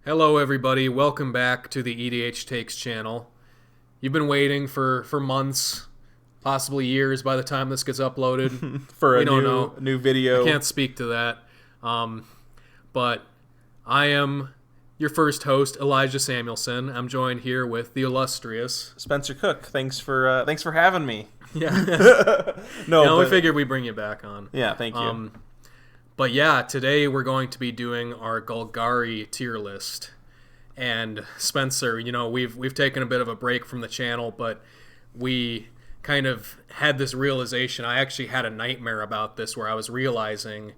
Hello everybody, welcome back to the EDH Takes channel. You've been waiting for months, possibly years by the time this gets uploaded. For we a don't know. new video. I can't speak to that. But I am your first host, Elijah Samuelson. I'm joined here with the illustrious Spencer Cook. Thanks for having me. Yeah. No, we figured we'd bring you back on. Yeah, thank you. But yeah, today we're going to be doing our Golgari tier list. And Spencer, we've taken a bit of a break from the channel, but we kind of had this realization. I actually had a nightmare about this where I was realizing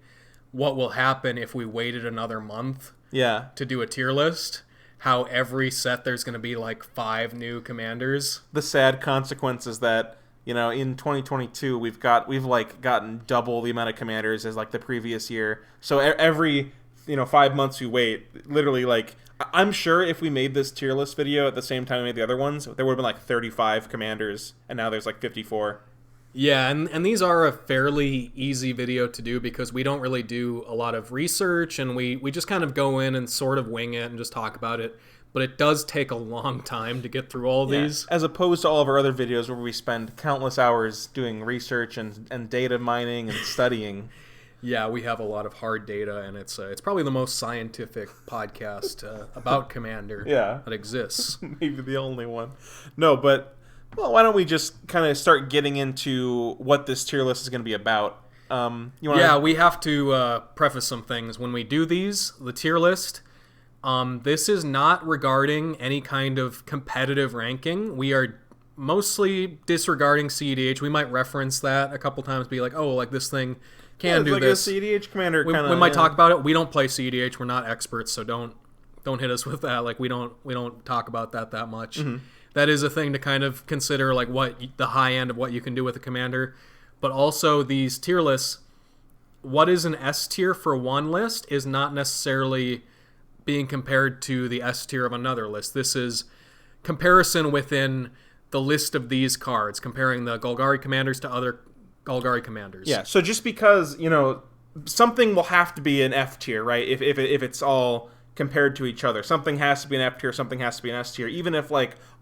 what will happen if we waited another month to do a tier list. How every set there's going to be like 5 new commanders. The sad consequence is that in 2022 we've gotten double the amount of commanders as like the previous year. So every 5 months we wait, literally I'm sure if we made this tier list video at the same time we made the other ones, there would have been like 35 commanders, and now there's like 54. Yeah, and these are a fairly easy video to do because we don't really do a lot of research, and we just kind of go in and sort of wing it and just talk about it. But it does take a long time to get through all these. As opposed to all of our other videos where we spend countless hours doing research and data mining and studying. Yeah, we have a lot of hard data, and it's probably the most scientific podcast about Commander that exists. Maybe the only one. No, but why don't we just kind of start getting into what this tier list is going to be about? We have to preface some things. When we do the tier list, this is not regarding any kind of competitive ranking. We are mostly disregarding CEDH. We might reference that a couple times, be like, oh, like this thing can do like this. A CEDH commander we might talk about it. We don't play CEDH. We're not experts, so don't hit us with that. Like we don't talk about that much. Mm-hmm. That is a thing to kind of consider, like what the high end of what you can do with a commander. But also these tier lists, what is an S tier for one list is not necessarily being compared to the S tier of another list. This is comparison within the list of these cards, comparing the Golgari commanders to other Golgari commanders. Yeah, so just because, something will have to be an F tier, right? If it's all compared to each other. Something has to be an F tier, something has to be an S tier. Even if,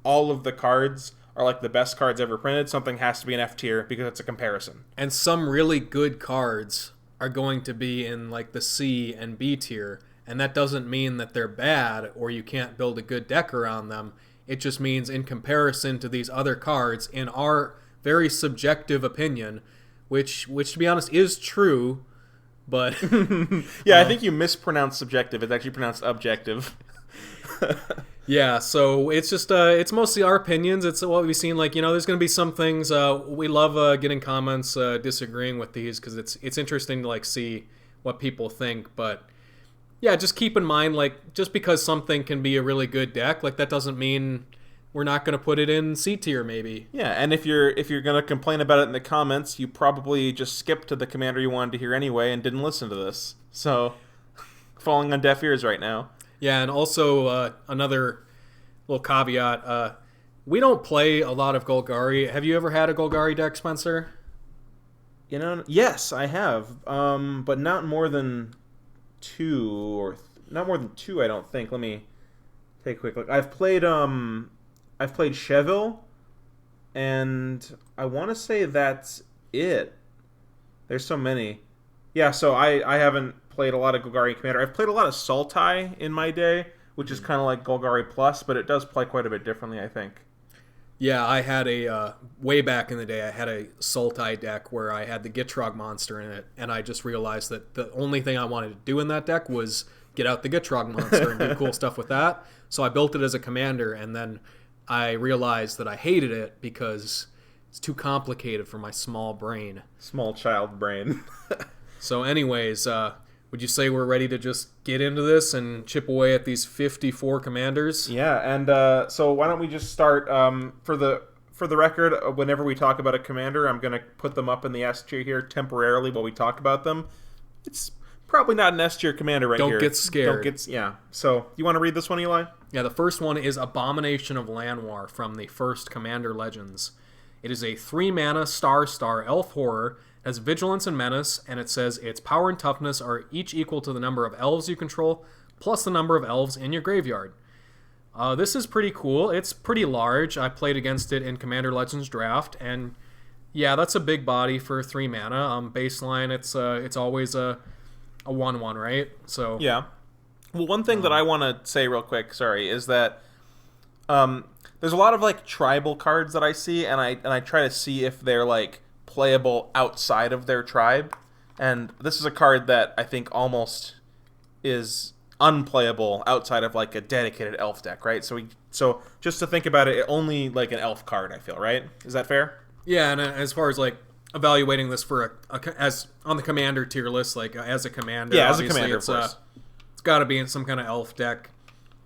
all of the cards are, the best cards ever printed, something has to be an F tier because it's a comparison. And some really good cards are going to be in, the C and B tier. And that doesn't mean that they're bad or you can't build a good deck around them. It just means in comparison to these other cards, in our very subjective opinion, which to be honest is true, but... yeah, I think you mispronounced subjective. It's actually pronounced objective. Yeah, so it's just, it's mostly our opinions. It's what we've seen. There's going to be some things, we love getting comments disagreeing with these because it's interesting to, see what people think, but... Yeah, just keep in mind, just because something can be a really good deck, that doesn't mean we're not going to put it in C tier, maybe. Yeah, and if you're going to complain about it in the comments, you probably just skipped to the commander you wanted to hear anyway and didn't listen to this. So, falling on deaf ears right now. Yeah, and also another little caveat, we don't play a lot of Golgari. Have you ever had a Golgari deck, Spencer? Yes, I have, but not more than... not more than two, I don't think. Let me take a quick look. I've played Chevill, and I want to say that's it. There's so many. Yeah, so I haven't played a lot of Golgari Commander. I've played a lot of Sultai in my day, which is kind of like Golgari Plus, but it does play quite a bit differently, I think. Yeah, I had way back in the day, I had a Sultai deck where I had the Gitrog monster in it, and I just realized that the only thing I wanted to do in that deck was get out the Gitrog monster and do cool stuff with that. So I built it as a commander, and then I realized that I hated it because it's too complicated for my small brain. Small child brain. So anyways, would you say we're ready to just get into this and chip away at these 54 commanders? Yeah, and so why don't we just start, for the record, whenever we talk about a commander, I'm going to put them up in the S tier here temporarily while we talk about them. It's probably not an S tier commander right here. Don't get scared. Yeah. So, you want to read this one, Eli? Yeah, the first one is Abomination of Llanowar from the first Commander Legends. It is a 3-mana star elf horror, has vigilance and menace, and it says its power and toughness are each equal to the number of elves you control, plus the number of elves in your graveyard. This is pretty cool. It's pretty large. I played against it in Commander Legends Draft, and yeah, that's a big body for 3 mana. Baseline, it's always a 1/1, right? So yeah. Well, one thing that I want to say real quick, sorry, is that there's a lot of like tribal cards that I see, and I try to see if they're like playable outside of their tribe. And this is a card that I think almost is unplayable outside of like a dedicated elf deck, right? So just to think about it, only like an elf card, I feel, right? Is that fair? Yeah, and as far as like evaluating this for as on the commander tier list, like as a commander, yeah, as a commander, of course. It's got to be in some kind of elf deck.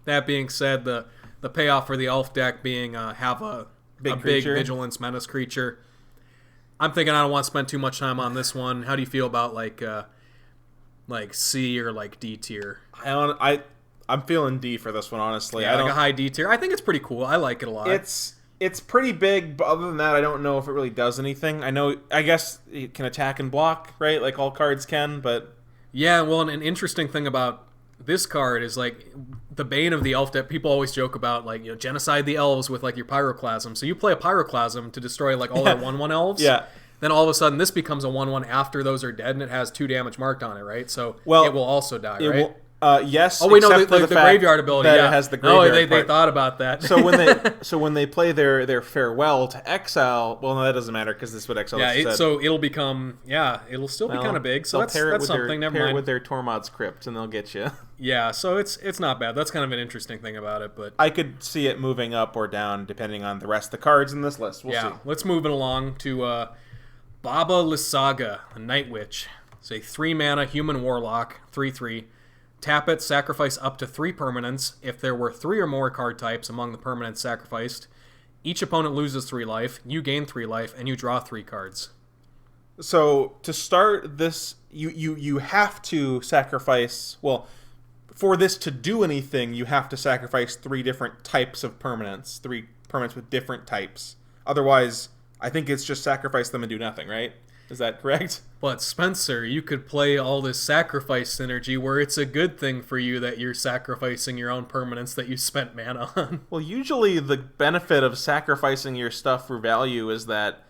That being said, the payoff for the elf deck being have a big vigilance menace creature. I'm thinking I don't want to spend too much time on this one. How do you feel about like C or like D tier? I'm feeling D for this one, honestly. Yeah, like a high D tier. I think it's pretty cool. I like it a lot. It's pretty big, but other than that, I don't know if it really does anything. I guess it can attack and block, right? Like all cards can, but yeah. Well, an interesting thing about this card is like the Bane of the elf deck. People always joke about like, you know, genocide the elves with like your Pyroclasm. So you play a Pyroclasm to destroy like all their 1/1 elves. Yeah. Then all of a sudden this becomes a 1/1 after those are dead, and it has 2 damage marked on it, right? So it will also die, right? Yes. Oh wait, no, the graveyard ability. That yeah, it has the graveyard. They thought about that. So when they play their farewell to exile, well, no, that doesn't matter because this would exile. Yeah, so it'll become it'll still be kind of big. So that's something. Never mind. With their Tormod's Crypt, and they'll get you. Yeah, so it's not bad. That's kind of an interesting thing about it, but I could see it moving up or down depending on the rest of the cards in this list. We'll see. Let's move it along to Baba Lysaga, a Night Witch. It's a 3 mana human warlock, 3/3. Tap it, sacrifice up to 3 permanents. If there were 3 or more card types among the permanents sacrificed, each opponent loses 3 life, you gain 3 life, and you draw 3 cards. So to start this, you have to sacrifice, well, for this to do anything, you have to sacrifice 3 different types of permanents, 3 permanents with different types. Otherwise, I think it's just sacrifice them and do nothing, right? Is that correct? But Spencer, you could play all this sacrifice synergy where it's a good thing for you that you're sacrificing your own permanents that you spent mana on. Well, usually the benefit of sacrificing your stuff for value is that,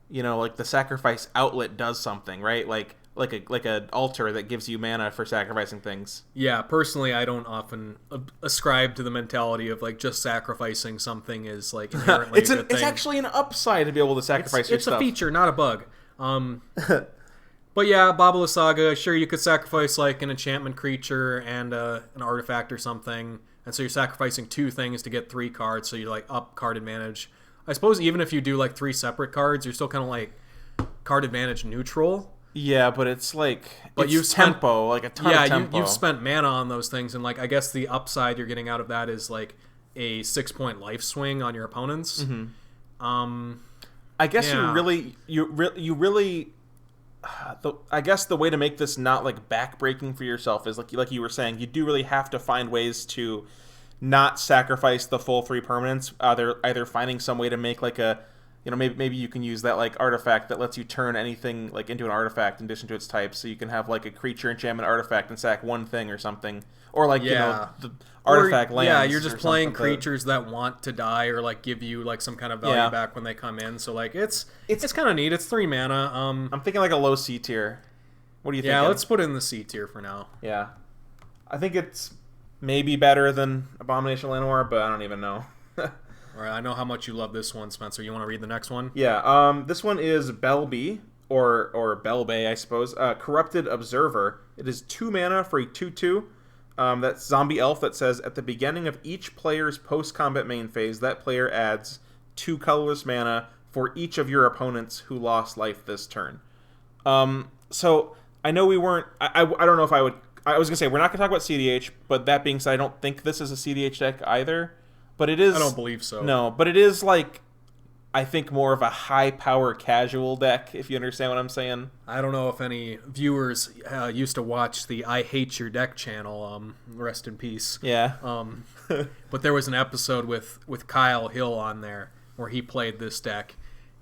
you know, like the sacrifice outlet does something, right? Like an altar that gives you mana for sacrificing things. Yeah, personally, I don't often ascribe to the mentality of like just sacrificing something is like inherently a good thing. It's actually an upside to be able to sacrifice your stuff. It's a feature, not a bug. But yeah, Baba Lysaga, sure, you could sacrifice like an enchantment creature and an artifact or something, and so you're sacrificing 2 things to get 3 cards, so you're like up card advantage. I suppose even if you do like 3 separate cards, you're still kind of like card advantage neutral. Yeah, but it's like you've tempo, like a ton of tempo. You've spent mana on those things, and like I guess the upside you're getting out of that is like a 6-point life swing on your opponents. Mm-hmm. I guess you really. I guess the way to make this not like backbreaking for yourself is like you were saying, you do really have to find ways to not sacrifice the full 3 permanents. Either finding some way to make like a, you know, maybe you can use that like artifact that lets you turn anything like into an artifact in addition to its type, so you can have like a creature enchantment artifact and sack 1 thing or something, or like you know the artifact lands. Yeah, you're just playing creatures that want to die or like give you like some kind of value back when they come in. So like it's kind of neat. It's 3 mana. I'm thinking like a low C tier. What do you think? Yeah, let's put it in the C tier for now. Yeah, I think it's maybe better than Abomination of Llanowar, but I don't even know. All right, I know how much you love this one, Spencer. You want to read the next one? Yeah, this one is Belbe, or Belbe, I suppose. Corrupted Observer. It is 2 mana for a 2/2. That's zombie elf that says, at the beginning of each player's post-combat main phase, that player adds 2 colorless mana for each of your opponents who lost life this turn. So, I know we weren't... I don't know if I would... I was going to say, we're not going to talk about CDH, but that being said, I don't think this is a CDH deck either. But it is... I don't believe so. No, but it is like... I think more of a high-power casual deck, if you understand what I'm saying. I don't know if any viewers used to watch the I Hate Your Deck channel, rest in peace. Yeah. But there was an episode with Kyle Hill on there where he played this deck,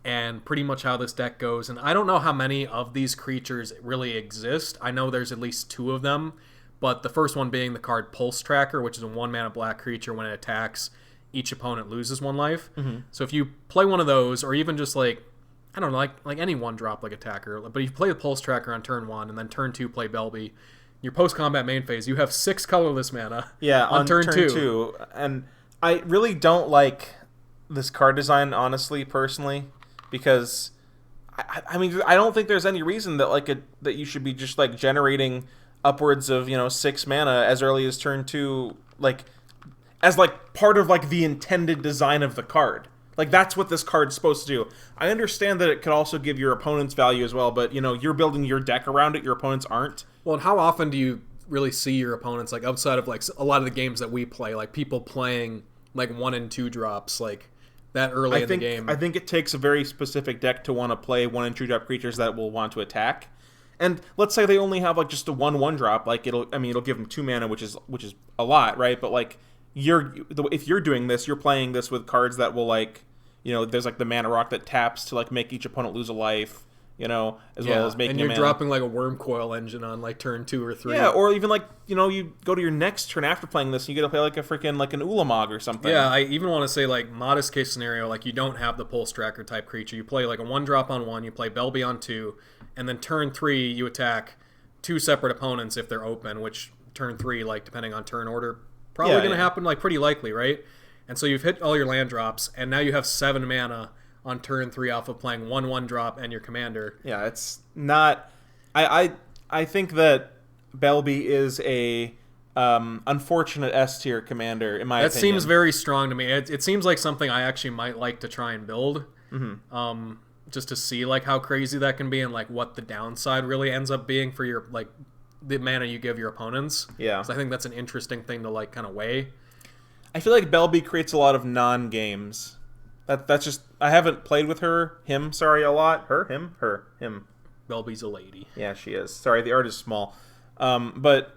and pretty much how this deck goes. And I don't know how many of these creatures really exist. I know there's at least 2 of them, But the first one being the card Pulse Tracker, which is a 1-mana black creature. When it attacks, each opponent loses 1 life. So if you play one of those, or even just like, I don't know, like any 1-drop like attacker, but if you play the Pulse Tracker on turn 1 and then turn 2 play Belbe, your post-combat main phase, you have 6 colorless mana. Yeah, on turn 2. And I really don't like this card design, honestly, personally, because I mean, I don't think there's any reason that that you should be just like generating upwards of 6 mana as early as turn 2, like as like part of like the intended design of the card. Like that's what this card's supposed to do. I understand that it could also give your opponents value as well, but you're building your deck around it. Your opponents aren't. Well, and how often do you really see your opponents, like outside of like a lot of the games that we play, like people playing like 1 and 2 drops like that early in the game? I think it takes a very specific deck to want to play 1 and 2 drop creatures that will want to attack. And let's say they only have like just a 1/1 drop, like it'll give them 2 mana, which is a lot, right? But like if you're doing this, you're playing this with cards that will like there's like the mana rock that taps to like make each opponent lose a life. As well as making. And you're dropping like a Worm Coil Engine on like turn 2 or 3. Yeah, or even like you go to your next turn after playing this, and you get to play like a freaking like an Ulamog or something. Yeah, I even want to say like modest case scenario, like you don't have the Pulse Tracker type creature. You play like a 1-drop on 1, you play Belbe on 2, and then turn 3 you attack 2 separate opponents if they're open. Which turn 3, like depending on turn order, probably going to happen, like pretty likely, right? And so you've hit all your land drops, and now you have 7 mana on turn 3 off of playing 1/1 drop and your commander. Yeah, it's not. I think that Belbe is a unfortunate S tier commander in my opinion. That seems very strong to me. It seems like something I actually might like to try and build, just to see like how crazy that can be and like what the downside really ends up being for your like the mana you give your opponents. Yeah, so I think that's an interesting thing to like kind of weigh. I feel like Belbe creates a lot of non-games. That's just, I haven't played with him a lot. Him. Belbe's a lady. Yeah, she is. Sorry, the art is small. But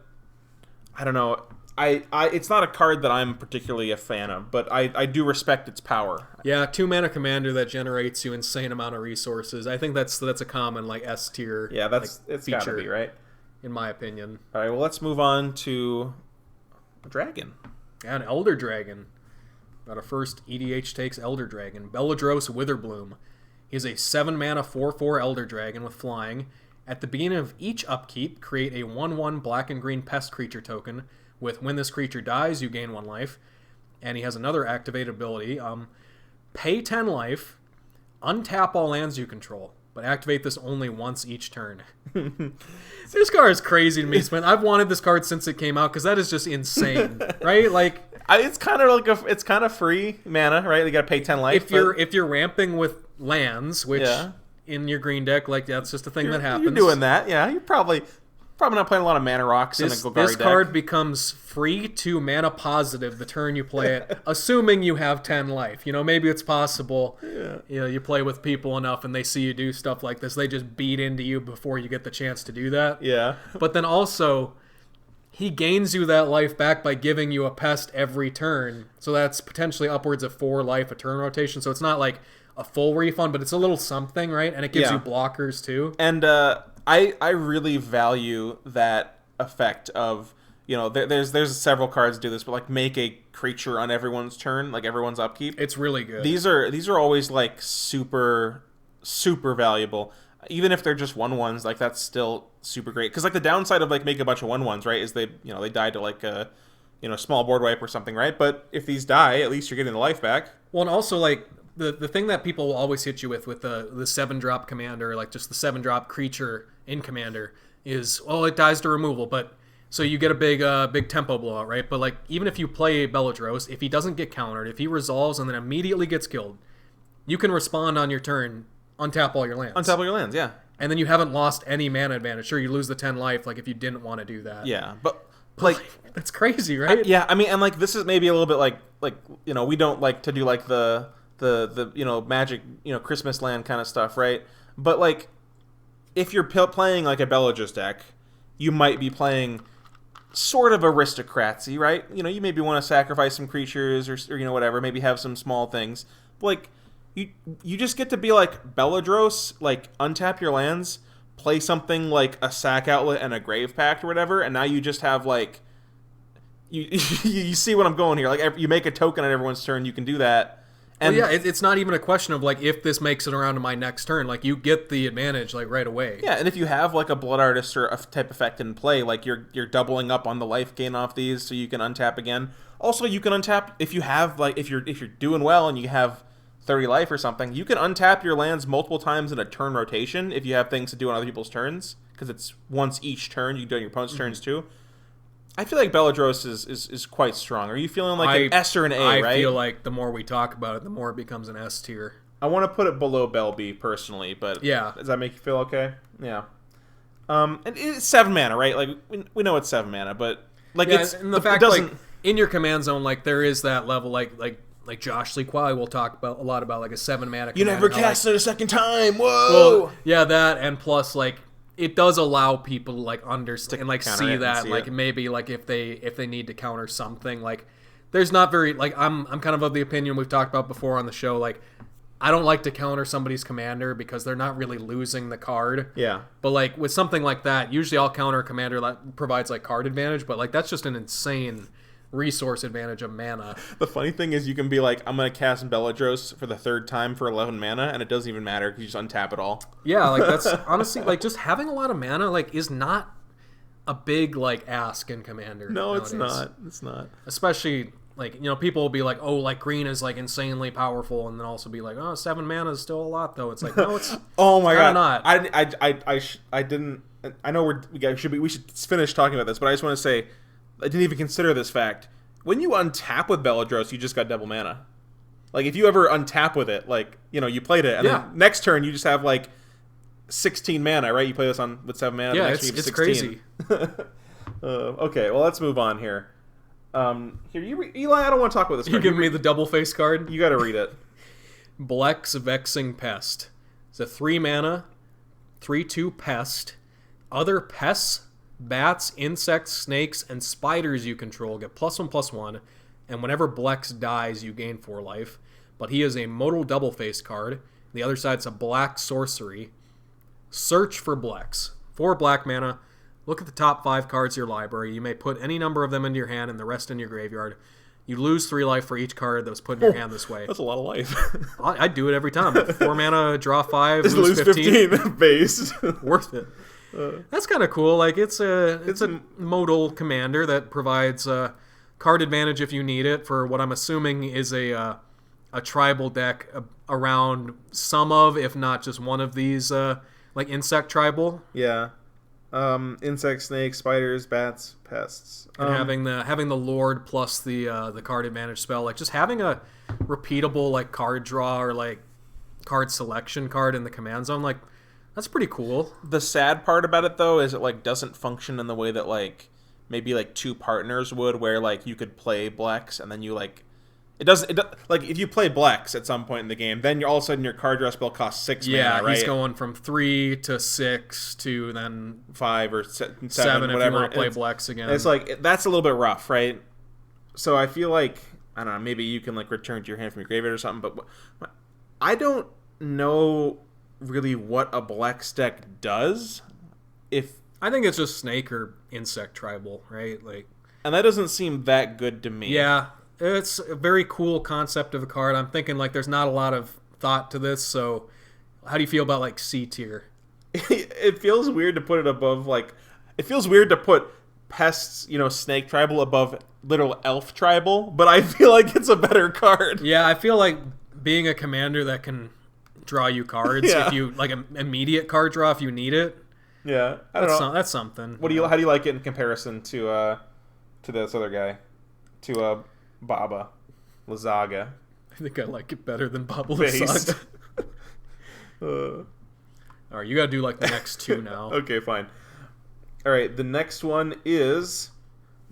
I don't know. It's not a card that I'm particularly a fan of, but I do respect its power. Yeah, 2-mana commander that generates you insane amount of resources. I think that's a common like S tier. Yeah, it's gotta be, right? In my opinion. All right, well let's move on to a dragon. Yeah, an Elder Dragon. Got our first EDH takes Elder Dragon. Beledros Witherbloom. He's a 7-mana 4/4 Elder Dragon with flying. At the beginning of each upkeep, create a 1/1 black and green pest creature token with when this creature dies, you gain 1 life. And he has another activated ability. Pay 10 life, untap all lands you control, but activate this only once each turn. This card is crazy to me, man. I've wanted this card since it came out because that is just insane, right? Like it's kind of like it's kind of free mana, right? You got to pay 10 life. If you're ramping with lands, which in your green deck, like that's just a thing that happens. You're doing that, yeah. You're probably not playing a lot of mana rocks in a Golgari deck. This card becomes free to mana positive the turn you play it, assuming you have 10 life. Maybe it's possible. Yeah. You play with people enough and they see you do stuff like this, they just beat into you before you get the chance to do that. Yeah. But then also, he gains you that life back by giving you a pest every turn. So that's potentially upwards of 4 life a turn rotation. So it's not like a full refund, but it's a little something, right? And it gives you blockers too. And I really value that effect of, there's several cards do this, but like make a creature on everyone's turn, like everyone's upkeep. It's really good. These are always like super valuable. Even if they're just 1/1s, like that's still super great. Because like the downside of like making a bunch of 1/1s, right, is they die to like a small board wipe or something, right? But if these die, at least you're getting the life back. Well, and also like the thing that people will always hit you with the 7-drop commander, like just the 7-drop creature in commander, is it dies to removal, but so you get a big tempo blowout, right? But like even if you play Beledros, if he doesn't get countered, if he resolves and then immediately gets killed, you can respond on your turn, untap all your lands. Untap all your lands, yeah. And then you haven't lost any mana advantage. Sure, you lose the 10 life, like if you didn't want to do that. Yeah, but like that's crazy, right? Yeah, I mean, and like this is maybe a little bit like we don't like to do like the magic Christmas land kind of stuff, right? But like if you're playing like a Beledros deck, you might be playing sort of aristocracy, right? You maybe want to sacrifice some creatures or whatever, maybe have some small things. But like you just get to be like Beledros, like untap your lands, play something like a Sack Outlet and a Grave Pact or whatever, and now you just have like you see what I'm going here. Like you make a token on everyone's turn, you can do that. And well, yeah, it's not even a question of like if this makes it around to my next turn. Like you get the advantage like right away. Yeah, and if you have like a Blood Artist or a type effect in play, like you're doubling up on the life gain off these, so you can untap again. Also, you can untap if you have like if you're doing well and you have 30 life or something, you can untap your lands multiple times in a turn rotation if you have things to do on other people's turns, because it's once each turn. You can do it on your opponent's turns too. I feel like Beledros is quite strong. Are you feeling like an S or an A, right? I feel like the more we talk about it, the more it becomes an S tier. I want to put it below Belbe, personally, but yeah. Does that make you feel okay? Yeah. And it's 7 mana, right? Like, we know it's 7 mana, but like it's... And the fact, like, in your command zone, like, there is that level, like Josh Lee Kwai will talk about a lot about, like, a 7 mana You never cast it a second time! Whoa! Well, yeah, that, and plus, like, it does allow people to like understand and like see that like maybe like if they need to counter something, like there's not very like I'm kind of the opinion we've talked about before on the show, like I don't like to counter somebody's commander because they're not really losing the card. Yeah. But like with something like that, usually I'll counter a commander that provides like card advantage, but like that's just an insane resource advantage of mana. The funny thing is you can be like, I'm going to cast Beledros for the 3rd time for 11 mana, and it doesn't even matter because you just untap it all. Yeah, like that's honestly, like just having a lot of mana like is not a big like ask in Commander. No, nowadays. It's not. It's not. Especially like, you know, people will be like, oh, like green is like insanely powerful, and then also be like, oh, 7 mana is still a lot though. It's like, no, it's oh my god, not. I didn't. I know we should finish talking about this, but I just want to say I didn't even consider this fact. When you untap with Beledros, you just got double mana. Like, if you ever untap with it, like, you know, you played it, and then next turn you just have, like, 16 mana, right? You play this with 7 mana, yeah, the next it's 16. crazy. Okay, well, let's move on here. Eli, I don't want to talk about this card. You give me the double face card? You got to read it. Blex Vexing Pest. It's a 3 mana, 3/2 Pest. Other pests, bats, insects, snakes, and spiders you control get +1/+1, and whenever Blex dies, you gain 4 life. But he is a modal double-face card. The other side's a black sorcery. Search for Blex. 4 black mana. Look at the top 5 cards of your library. You may put any number of them into your hand and the rest in your graveyard. You lose 3 life for each card that was put in your hand this way. That's a lot of life. I do it every time. 4 mana, draw 5, lose 15 base. Worth it. That's kind of cool. Like it's a modal commander that provides card advantage if you need it for what I'm assuming is a tribal deck around some of, if not just one of these, like insect tribal. Yeah, insects, snakes, spiders, bats, pests, and having the Lord plus the card advantage spell, like just having a repeatable like card draw or like card selection card in the command zone, like. That's pretty cool. The sad part about it, though, is it like doesn't function in the way that like maybe like 2 partners would, where like you could play Blex and then you like like if you play Blex at some point in the game, then you're all of a sudden your card draw spell costs 6 mana, right? Yeah, he's going from 3 to 6 to then 5 or 7 if whatever. You want to play Blex again. It's like that's a little bit rough, right? So I feel like I don't know, maybe you can like return to your hand from your graveyard or something, but I don't know really what a Blex deck does. I think it's just snake or insect tribal, right? Like, and that doesn't seem that good to me. Yeah, it's a very cool concept of a card. I'm thinking like there's not a lot of thought to this, so how do you feel about like C tier? It feels weird to put it above like it feels weird to put pests, you know, snake tribal above literal elf tribal, but I feel like it's a better card. Yeah, I feel like being a commander that can draw you cards if you like an immediate card draw if you need it. Yeah, I don't know. That's something. How do you like it in comparison to this other guy, to Baba Lysaga? I think I like it better than Baba Lysaga. All right, you gotta do like the next 2 now. Okay, fine. All right, the next one is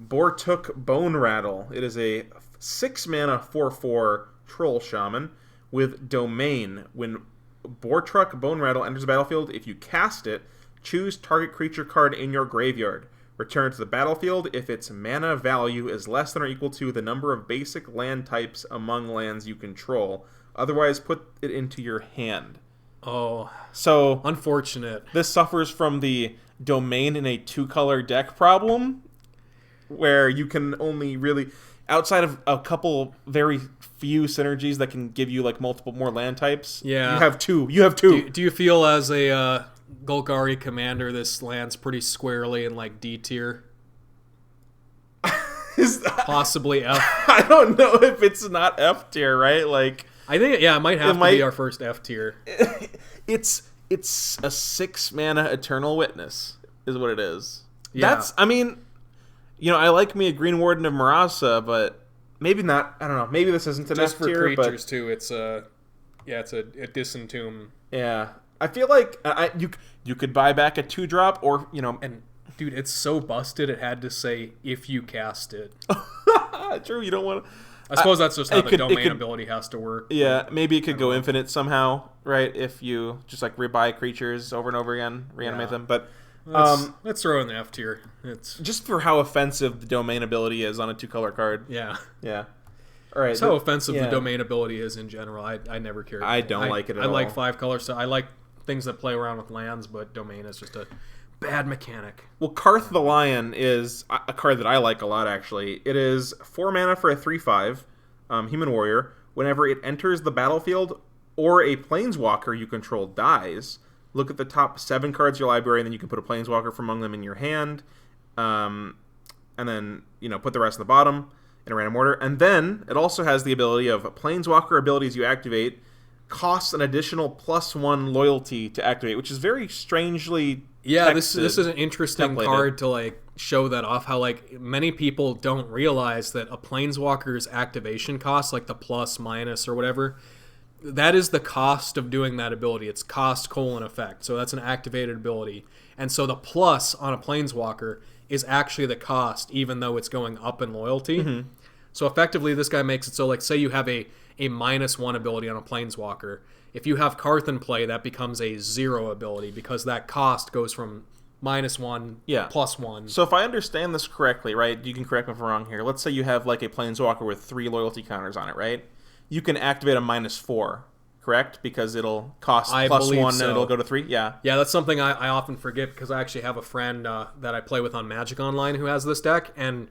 Bortuk Bonerattle. It is a 6 mana 4/4 troll shaman with Domain. When Bortuk Bonerattle enters the battlefield, if you cast it, choose target creature card in your graveyard. Return it to the battlefield if its mana value is less than or equal to the number of basic land types among lands you control. Otherwise, put it into your hand. Oh, So unfortunate. this suffers from the domain in a 2-color deck problem, where you can only really, outside of a couple very few synergies that can give you like multiple more land types. Yeah. You have two. Do you feel as a Golgari commander this lands pretty squarely in like D tier? Possibly F. I don't know if it's not F tier, right? Like, I think it might have to be our first F tier. It's a 6 mana Eternal Witness is what it is. Yeah. I mean, I like me a Green Warden of Marasa, but maybe not. I don't know. Maybe this isn't an Just F for tier, creatures too. It's a Disentomb. Yeah, I feel like you could buy back a 2-drop, or And dude, it's so busted. It had to say if you cast it. True. You don't want to. I suppose that's just how the domain could, ability has to work. Yeah, maybe it could go infinite somehow, right? If you just like rebuy creatures over and over again, reanimate them. But let's throw in the F tier. It's just for how offensive the domain ability is on a 2-color card. Yeah. All right. That's how offensive the domain ability is in general. I never cared. I don't like it at all. I like 5-color stuff. I like things that play around with lands, but domain is just a bad mechanic. Well, Carth the Lion is a card that I like a lot, actually. It is 4 mana for a 3/5 human warrior. Whenever it enters the battlefield or a planeswalker you control dies, look at the top 7 cards of your library, and then you can put a planeswalker from among them in your hand. And then, put the rest in the bottom in a random order. And then it also has the ability of planeswalker abilities you activate costs an additional +1 loyalty to activate, which is very strangely this is an interesting card to like show that off, how like many people don't realize that a planeswalker's activation cost, like the plus minus or whatever, that is the cost of doing that ability. It's cost : effect. So that's an activated ability. And so the plus on a planeswalker is actually the cost, even though it's going up in loyalty. Mm-hmm. So effectively this guy makes it so, like, say you have a -1 ability on a planeswalker. If you have Carth in play, that becomes a 0 ability because that cost goes from -1 +1. So if I understand this correctly, right, you can correct me if I'm wrong here. Let's say you have like a planeswalker with 3 loyalty counters on it, right? You can activate a -4, correct? Because it'll cost +1 and it'll go to 3. Yeah, that's something I often forget because I actually have a friend that I play with on Magic Online who has this deck, and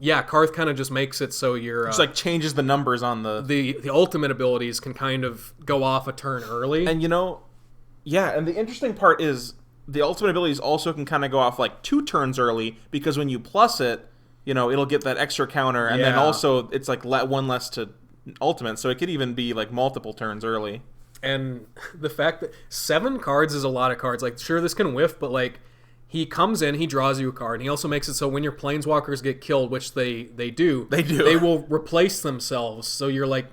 yeah, Carth kind of just makes it so you're... just like changes the numbers on the ultimate abilities can kind of go off a turn early. And and the interesting part is the ultimate abilities also can kind of go off like 2 turns early, because when you plus it, it'll get that extra counter, and then also it's like 1 less to ultimate, so it could even be like multiple turns early. And the fact that 7 cards is a lot of cards. Like, sure, this can whiff, but like, he comes in, he draws you a card, and he also makes it so when your planeswalkers get killed, which they do, they will replace themselves. So you're like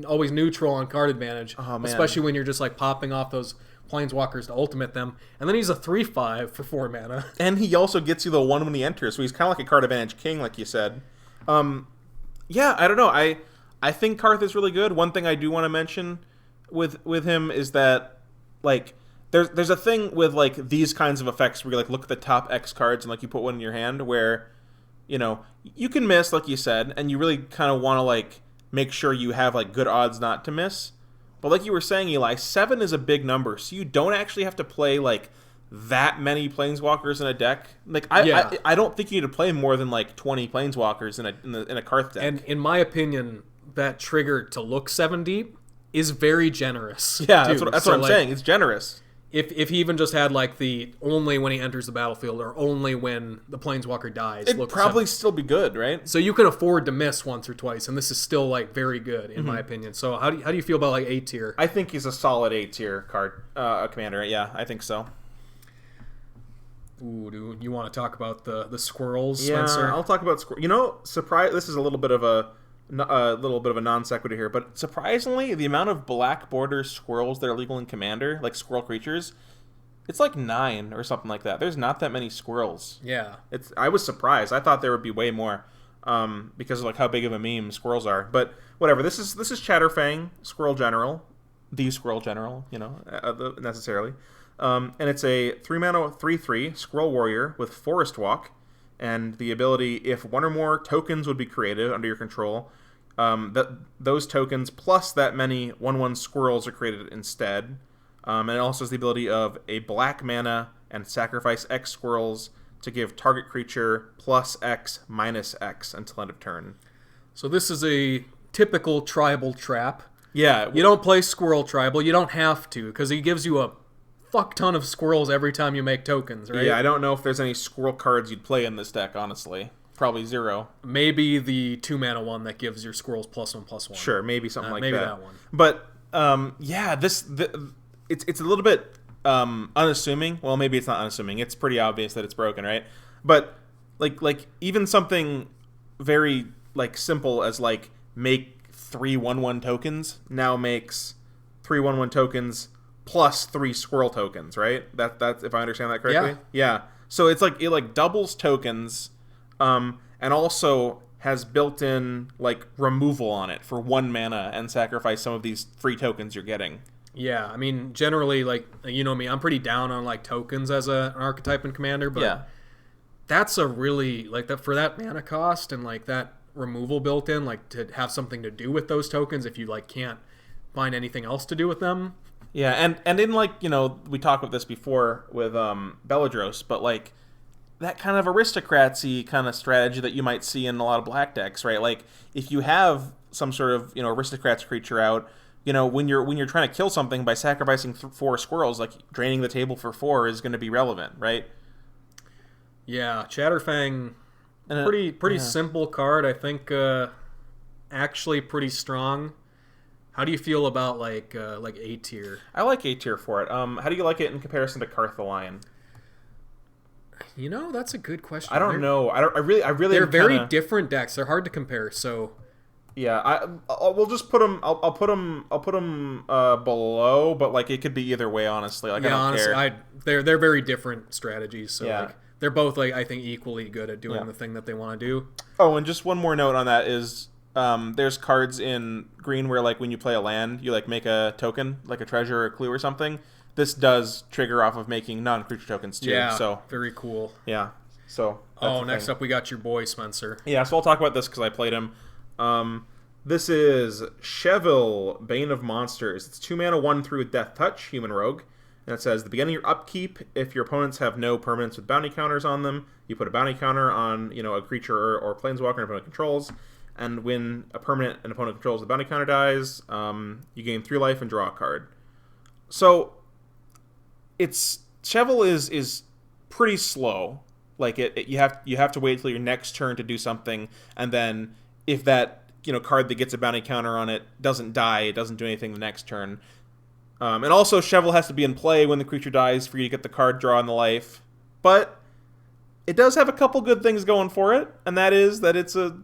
always neutral on card advantage, especially when you're just like popping off those planeswalkers to ultimate them. And then he's a 3/5 for 4 mana. And he also gets you the 1 when he enters, so he's kind of like a card advantage king, like you said. I don't know. I think Carth is really good. One thing I do want to mention with him is that, like, There's a thing with like these kinds of effects where you like look at the top X cards and like you put one in your hand where, you can miss, like you said, and you really kind of want to like make sure you have like good odds not to miss. But like you were saying, Eli, 7 is a big number, so you don't actually have to play like that many planeswalkers in a deck. Like I don't think you need to play more than like 20 planeswalkers in a Carth deck. And in my opinion, that trigger to look 7 deep is very generous. Yeah, that's what I'm saying. It's generous. If he even just had like the only when he enters the battlefield or only when the planeswalker dies, it'd probably still be good, right? So you can afford to miss once or twice, and this is still like very good in my opinion. So how do you feel about like A tier? I think he's a solid A tier card, commander. Yeah, I think so. Ooh, do you want to talk about the squirrels, yeah, Spencer? I'll talk about surprise. This is a little bit of a non sequitur here, but surprisingly, the amount of black border squirrels that are legal in Commander, like squirrel creatures, it's like 9 or something like that. There's not that many squirrels. Yeah, I was surprised. I thought there would be way more, because of like how big of a meme squirrels are. But whatever. This is Chatterfang, Squirrel General, the Squirrel General, necessarily, and it's a 3 mana 3/3 Squirrel Warrior with Forest Walk. And the ability, if 1 or more tokens would be created under your control, those tokens plus that many 1/1 squirrels are created instead. And it also has the ability of a black mana and sacrifice X squirrels to give target creature plus X minus X until end of turn. So this is a typical tribal trap. Yeah. You don't play Squirrel Tribal. You don't have to, because he gives you a fuck ton of squirrels every time you make tokens, right? Yeah, I don't know if there's any squirrel cards you'd play in this deck, honestly. Probably 0. Maybe the 2-mana one that gives your squirrels +1/+1. Sure, maybe something like that. Maybe that one. But, yeah, it's a little bit unassuming. Well, maybe it's not unassuming. It's pretty obvious that it's broken, right? But, like even something very, simple as, make 3 1/1 tokens now makes 3 1/1 tokens plus 3 squirrel tokens, right? That's if I understand that correctly. Yeah. So it's it doubles tokens, and also has built-in removal on it for 1 mana and sacrifice some of these free tokens you're getting. Yeah, I mean generally you know me, I'm pretty down on tokens as an archetype in Commander, but that's a really that for that mana cost and that removal built in, to have something to do with those tokens if you can't find anything else to do with them. Yeah, and in we talked about this before with Beledros, but that kind of aristocracy kind of strategy that you might see in a lot of black decks, right? If you have some sort of aristocrats creature out, when you're trying to kill something by sacrificing 4 squirrels, draining the table for 4 is going to be relevant, right? Yeah, Chatterfang, pretty simple card. I think actually pretty strong. How do you feel about A tier? I like A tier for it. How do you like it in comparison to Carth the Lion? That's a good question. I don't know. I really. They're very different decks. They're hard to compare. So yeah, we'll just put them. I'll put them below, but it could be either way. Honestly, I don't care. They're very different strategies. So they're both I think equally good at doing the thing that they want to do. Oh, and just one more note on that is. There's cards in green where when you play a land, you make a token, a treasure or a clue or something. This does trigger off of making non-creature tokens too. Yeah, so very cool. Yeah. So. Next up we got your boy Spencer. Yeah, so I'll talk about this because I played him. This is Chevill, Bane of Monsters. It's 2 mana, 1/3 with Death Touch, Human Rogue. And it says, the beginning of your upkeep, if your opponents have no permanents with bounty counters on them, you put a bounty counter on a creature or planeswalker an opponent controls. And when a permanent an opponent controls the bounty counter dies, you gain 3 life and draw a card. So, Chevill is pretty slow. You have to wait till your next turn to do something, and then if that card that gets a bounty counter on it doesn't die, it doesn't do anything the next turn. And also, Chevill has to be in play when the creature dies for you to get the card draw and the life. But it does have a couple good things going for it, and that is that it's a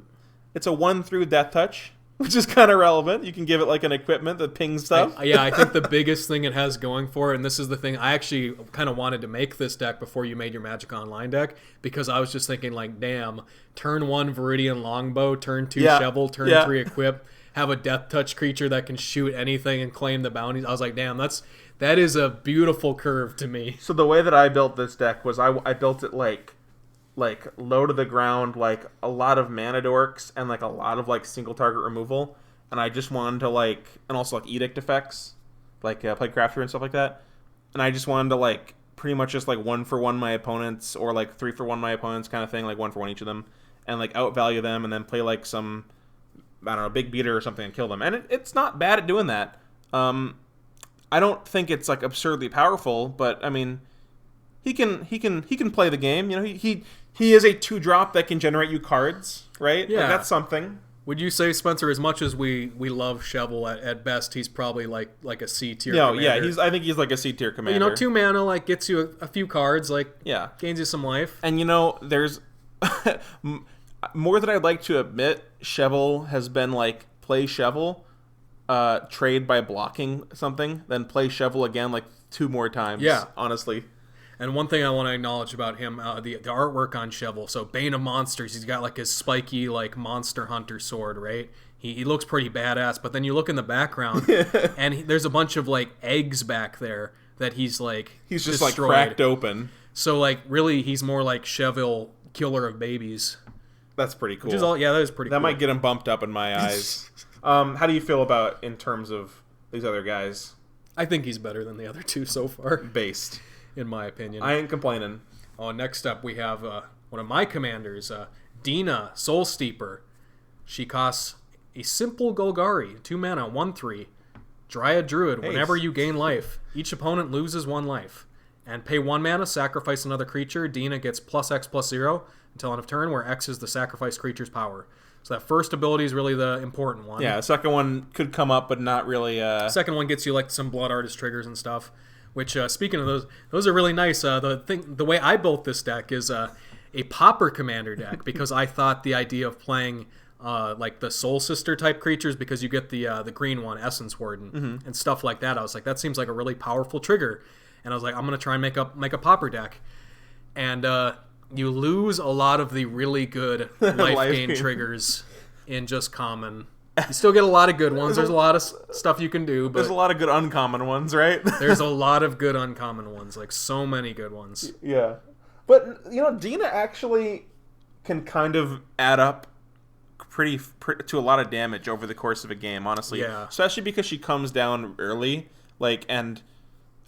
1/3 Death Touch, which is kind of relevant. You can give it an equipment that pings stuff. I think the biggest thing it has going for it, and this is the thing, I actually kind of wanted to make this deck before you made your Magic Online deck, because I was just thinking, damn, turn 1 Viridian Longbow, turn 2 Chevill, turn 3 Equip, have a Death Touch creature that can shoot anything and claim the bounties. I was like, damn, that is a beautiful curve to me. So the way that I built this deck was I built it low to the ground, a lot of mana dorks and a lot of single target removal, and I just wanted to and also edict effects, Plague Crafter and stuff like that, and I just wanted to pretty much just 1-for-1 my opponents, or 3-for-1 my opponents kind of thing, 1-for-1 each of them, and outvalue them, and then play some, I don't know, big beater or something and kill them, and it's not bad at doing that. I don't think it's absurdly powerful, but I mean, he can play the game. He is a 2-drop that can generate you cards, right? Yeah, that's something. Would you say, Spencer, as much as we love Chevill, at best he's probably like a C tier? No, commander? Yeah, I think he's a C tier commander. 2 mana gets you a few cards, gains you some life. And there's more than I'd like to admit. Chevill has been play Chevill, trade by blocking something, then play Chevill again 2 more times. Yeah, honestly. And one thing I want to acknowledge about him, the artwork on Chevill. So Bane of Monsters, he's got his spiky Monster Hunter sword, right? He looks pretty badass. But then you look in the background, and there's a bunch of eggs back there that he's he's just destroyed. Cracked open. So really, he's more like Chevill, killer of babies. That's pretty cool. Which is that is pretty. That cool. might get him bumped up in my eyes. How do you feel about in terms of these other guys? I think he's better than the other two so far, Based. in my opinion. I ain't complaining. Oh, next up we have one of my commanders, Dina, Soul Steeper. She costs a simple Golgari, 2 mana, 1/3. Dryad Druid. Whenever you gain life, each opponent loses 1 life. And pay 1 mana, sacrifice another creature. Dina gets +X/+0 until end of turn, where X is the sacrificed creature's power. So that first ability is really the important one. Yeah, the second one could come up, but not really. Second one gets you like some Blood Artist triggers and stuff. Which, speaking of those are really nice. The way I built this deck is a Pauper Commander deck because I thought the idea of playing like the Soul Sister type creatures, because you get the green one, Essence Warden, and stuff like that. I was like, that seems like a really powerful trigger, and I was like, I'm gonna try and make a Pauper deck, and you lose a lot of the really good life gain triggers in just common. You still get a lot of good ones. There's a lot of stuff you can do, but there's a lot of good uncommon ones, right? There's a lot of good uncommon ones, like so many good ones. Yeah, but Dina actually can kind of add up pretty to a lot of damage over the course of a game, honestly. Yeah. Especially because she comes down early, and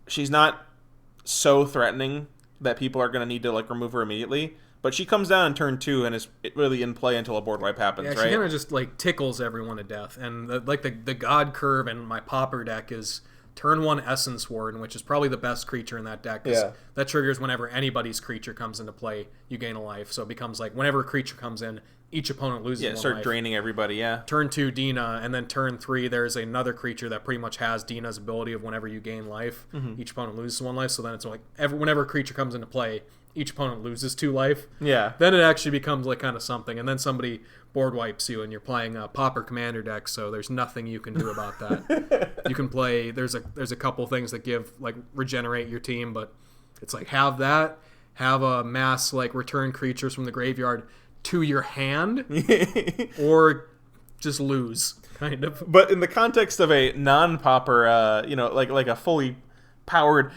she's not so threatening that people are going to need to remove her immediately. But she comes down in turn 2 and is really in play until a board wipe happens, right? Yeah, she kind of just tickles everyone to death. And the God Curve in my Pauper deck is turn 1 Essence Warden, which is probably the best creature in that deck. Yeah. That triggers whenever anybody's creature comes into play, you gain a life. So it becomes whenever a creature comes in, each opponent loses 1 start life. draining everybody, yeah. Turn 2 Dina, and then turn 3 there's another creature that pretty much has Dina's ability of whenever you gain life, each opponent loses 1 life. So then it's whenever a creature comes into play, each opponent loses 2 life. Yeah. Then it actually becomes kind of something, and then somebody board wipes you, and you're playing a Pauper Commander deck, so there's nothing you can do about that. You can play. There's a couple things that give regenerate your team, but it's have that, have a mass return creatures from the graveyard to your hand, or just lose, kind of. But in the context of a non-Pauper, like a fully powered,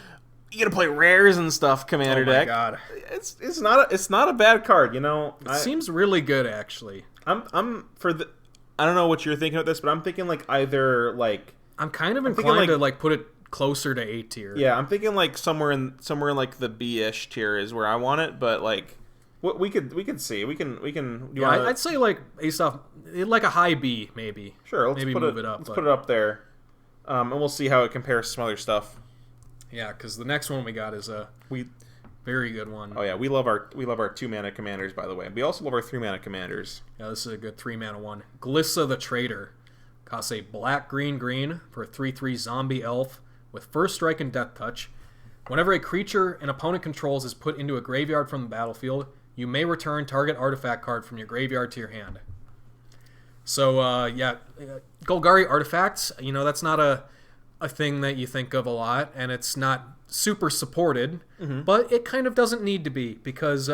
you gotta play rares and stuff commander deck. God. It's not a bad card, It seems really good, actually. I'm for the. I don't know what you're thinking of this, but I'm thinking either I'm kind of inclined to put it closer to A tier. Yeah, I'm thinking somewhere in the B-ish tier is where I want it, but what we could see. We can. I'd say Ace off a high B maybe. Sure, let's maybe move it up. Let's put it up there, and we'll see how it compares to some other stuff. Yeah, because the next one we got is a very good one. Oh yeah, we love our 2 mana commanders, by the way. We also love our 3 mana commanders. Yeah, this is a good 3 mana one. Glissa the Traitor costs a black green for a 3/3 zombie elf with first strike and death touch. Whenever a creature an opponent controls is put into a graveyard from the battlefield, you may return target artifact card from your graveyard to your hand. So Golgari artifacts, that's not a thing that you think of a lot, and it's not super supported, but it kind of doesn't need to be, because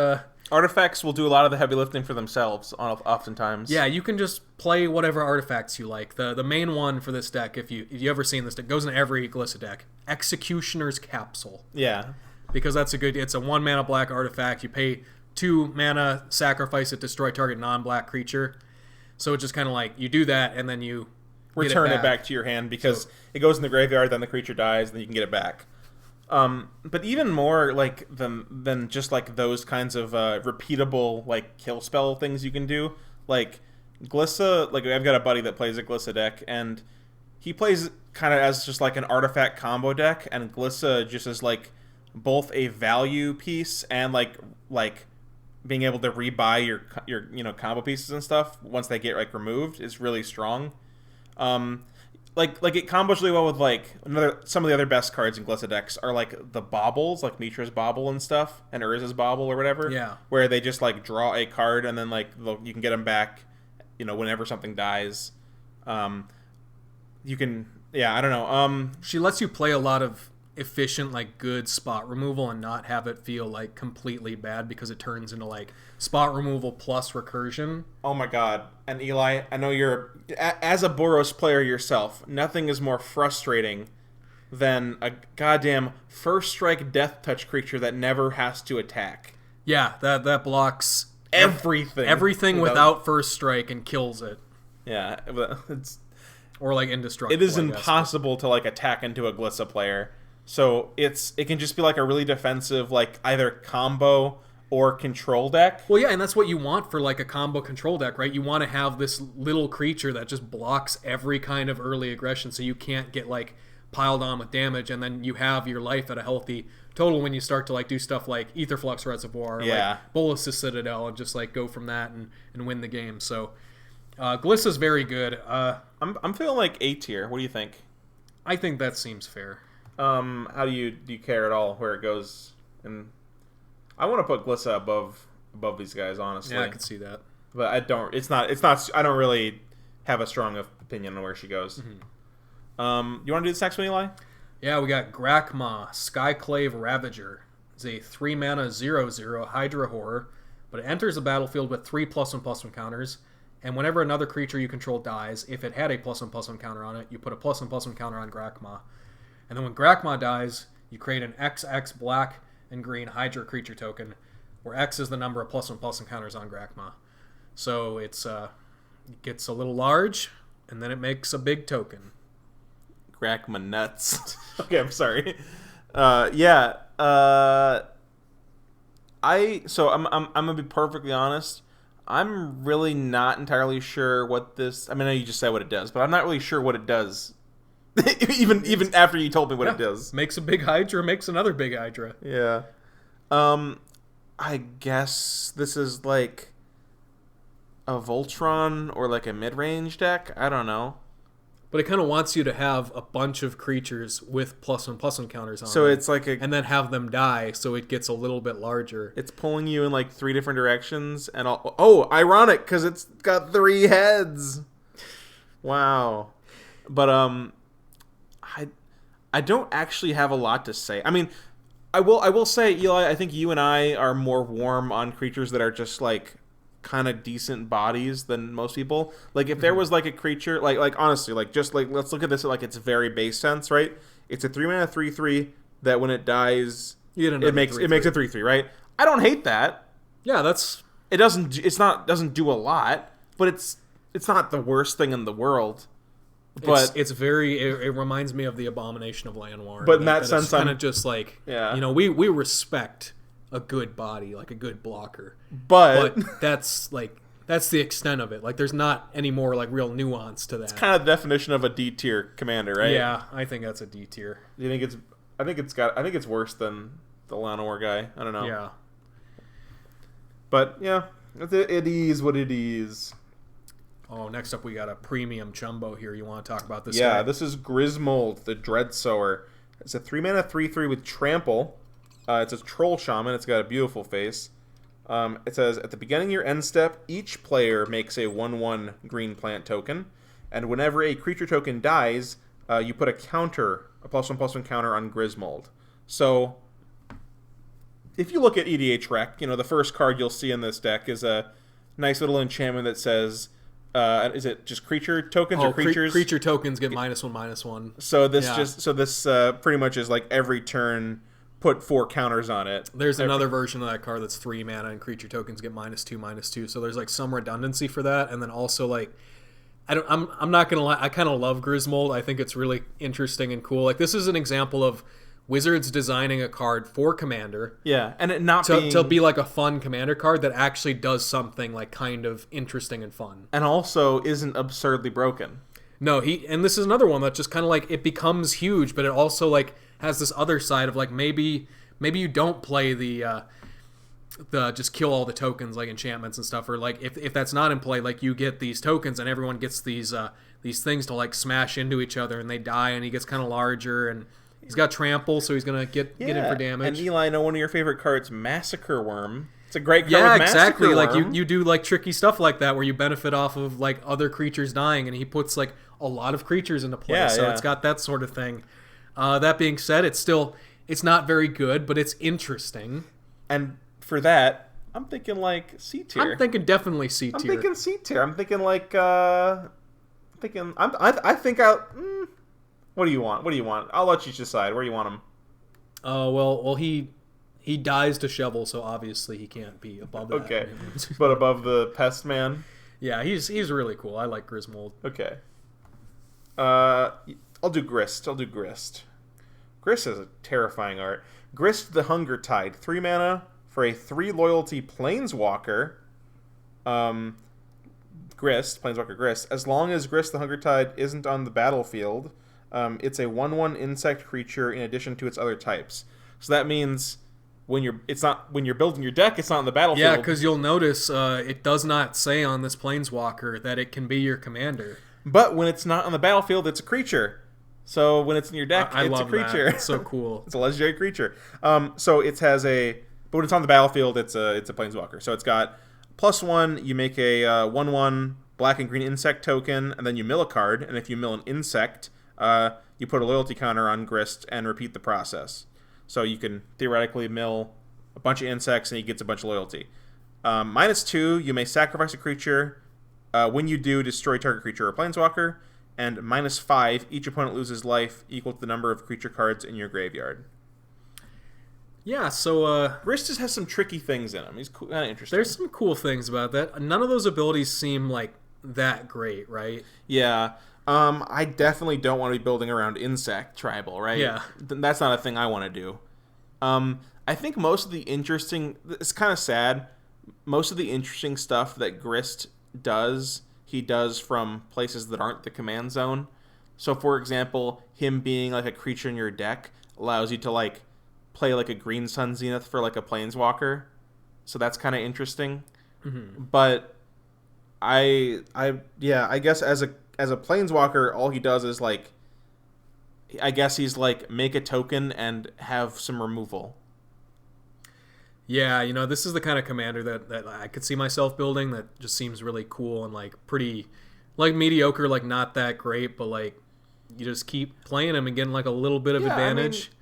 artifacts will do a lot of the heavy lifting for themselves oftentimes. Yeah, you can just play whatever artifacts you like. The main one for this deck, if you ever seen this deck, goes in every Glissa deck, Executioner's Capsule. Yeah, because it's a 1 mana black artifact. You pay 2 mana, sacrifice it, destroy target non-black creature. So it's just kind of you do that, and then you return it back to your hand, because it goes in the graveyard, then the creature dies, and then you can get it back. But even more than just those kinds of repeatable kill spell things you can do, Glissa. I've got a buddy that plays a Glissa deck, and he plays kind of as just an artifact combo deck, and Glissa just is both a value piece and being able to rebuy your combo pieces and stuff once they get removed is really strong. It combos really well with some of the other best cards in Glissa decks are the baubles, Mitra's Bauble and stuff, and Urza's Bauble or whatever. Yeah. Where they just draw a card, and then you can get them back, whenever something dies. You can, I don't know. She lets you play a lot of efficient, good spot removal and not have it feel completely bad, because it turns into spot removal plus recursion. Oh my god. And Eli, I know you're, as a Boros player yourself, nothing is more frustrating than a goddamn first strike death touch creature that never has to attack. Yeah, that blocks everything without first strike and kills it. Yeah, it's or like indestructible. It is impossible to like attack into a Glissa player. So it can just be like a really defensive, like either combo or control deck. Well, yeah, and that's what you want for like a combo control deck, right? You want to have this little creature that just blocks every kind of early aggression, so you can't get like piled on with damage, and then you have your life at a healthy total when you start to like do stuff like Aetherflux Reservoir, or like Bolas's Citadel, and just like go from that and win the game. So Glissa's very good. I'm feeling like A tier. What do you think? I think that seems fair. How do you care at all where it goes? And I want to put Glissa above these guys, honestly. Yeah, I could see that. But I don't. It's not. I don't really have a strong opinion on where she goes. Mm-hmm. You want to do this next one, Eli? Yeah, we got Grakmaw, Skyclave Ravager. It's a 3-mana 0/0 Hydra Horror, but it enters the battlefield with 3 +1/+1 counters, and whenever another creature you control dies, if it had a +1/+1 counter on it, you put a +1/+1 counter on Grakmaw. And then when Grakmaw dies, you create an XX black and green Hydra creature token, where X is the number of +1/+1 counters on Grakmaw. So it gets a little large, and then it makes a big token. Grakmaw nuts. Okay, I'm sorry. I'm gonna be perfectly honest. I'm really not entirely sure what this. I mean, I know you just said what it does, but I'm not really sure what it does. even after you told me what it does. Makes a big Hydra, makes another big Hydra. Yeah. I guess this is like a Voltron or like a mid-range deck. I don't know. But it kind of wants you to have a bunch of creatures with +1/+1 counters on so them. It's like and then have them die, so it gets a little bit larger. It's pulling you in like 3 different directions, and ironic because it's got 3 heads. Wow. But I don't actually have a lot to say. I mean, I will say, Eli, I think you and I are more warm on creatures that are just like kind of decent bodies than most people. Like if there was like a creature like honestly, like just like let's look at this at like its very base sense, right? It's a 3-mana 3/3 that when it dies it makes a 3/3, right? I don't hate that. Yeah, it doesn't do a lot, but it's not the worst thing in the world. But it's very it reminds me of the Abomination of Llanowar. But in that sense, it's kind of just like we respect a good body, like a good blocker. But that's the extent of it. Like there's not any more like real nuance to that. It's kind of the definition of a D tier commander, right? Yeah, I think that's a D tier. Do you think it's? I think it's worse than the Llanowar guy. I don't know. Yeah. But yeah, it is what it is. Oh, next up we got a premium jumbo here. You want to talk about this? Yeah, guy? This is Grismold, the Dreadsower. It's a 3-mana 3/3 with trample. It's a troll shaman. It's got a beautiful face. It says, at the beginning of your end step, each player makes a 1/1 green plant token. And whenever a creature token dies, you put a +1/+1 counter on Grismold. So, if you look at EDH Rec, the first card you'll see in this deck is a nice little enchantment that says, is it just creature tokens or creatures? Creature tokens get -1/-1. So this pretty much is like every turn put 4 counters on it. There's another version of that card that's 3 mana and creature tokens get -2/-2. So there's like some redundancy for that, and then also like I'm not gonna lie, I kind of love Grismold. I think it's really interesting and cool. Like this is an example of Wizards designing a card for Commander. Yeah, and it not to be like a fun Commander card that actually does something like kind of interesting and fun, and also isn't absurdly broken. No, and this is another one that just kind of like it becomes huge, but it also like has this other side of like maybe you don't play the just kill all the tokens like enchantments and stuff, or like if that's not in play, like you get these tokens and everyone gets these things to like smash into each other and they die, and he gets kind of larger, and he's got trample, so he's gonna get in for damage. And Eli, I know one of your favorite cards, Massacre Worm. It's a great card. Yeah, with exactly. Worm. Like you do like tricky stuff like that where you benefit off of like other creatures dying, and he puts like a lot of creatures into play. It's got that sort of thing. That being said, it's not very good, but it's interesting. And for that, I'm thinking like C tier. I'm thinking definitely C tier. I'm thinking C tier. I'm thinking like what do you want? What do you want? I'll let you decide. Where do you want him? Well, he dies to Chevill, so obviously he can't be above that. Okay, but above the Pest man. Yeah, he's really cool. I like Grismold. Okay. I'll do Grist. Grist is a terrifying art. Grist the Hunger Tide. 3 mana for a 3 loyalty Planeswalker. Planeswalker Grist. As long as Grist the Hunger Tide isn't on the battlefield, it's a 1/1 insect creature in addition to its other types. So that means when you're building your deck, it's not on the battlefield. Yeah, because you'll notice it does not say on this Planeswalker that it can be your commander. But when it's not on the battlefield, it's a creature. So when it's in your deck, it's a creature. It's so cool. It's a legendary creature. So it has but when it's on the battlefield, it's a Planeswalker. So it's got +1. You make a 1/1 black and green insect token, and then you mill a card. And if you mill an insect, you put a loyalty counter on Grist and repeat the process. So you can theoretically mill a bunch of insects, and he gets a bunch of loyalty. -2. You may sacrifice a creature. When you do, destroy target creature or Planeswalker. And -5, each opponent loses life equal to the number of creature cards in your graveyard. Yeah, so Grist just has some tricky things in him. He's kind of interesting. There's some cool things about that. None of those abilities seem like that great, right? Yeah. I definitely don't want to be building around insect tribal, right? Yeah. That's not a thing I want to do. I think most of the interesting... It's kind of sad. Most of the interesting stuff that Grist does, he does from places that aren't the command zone. So, for example, him being like a creature in your deck allows you to like play like a Green Sun Zenith for like a Planeswalker. So that's kind of interesting. Mm-hmm. But I guess as a Planeswalker, all he does is like, I guess he's like make a token and have some removal. Yeah, this is the kind of commander that I could see myself building that just seems really cool and like pretty like mediocre, like not that great, but like you just keep playing him and getting like a little bit of advantage. I mean,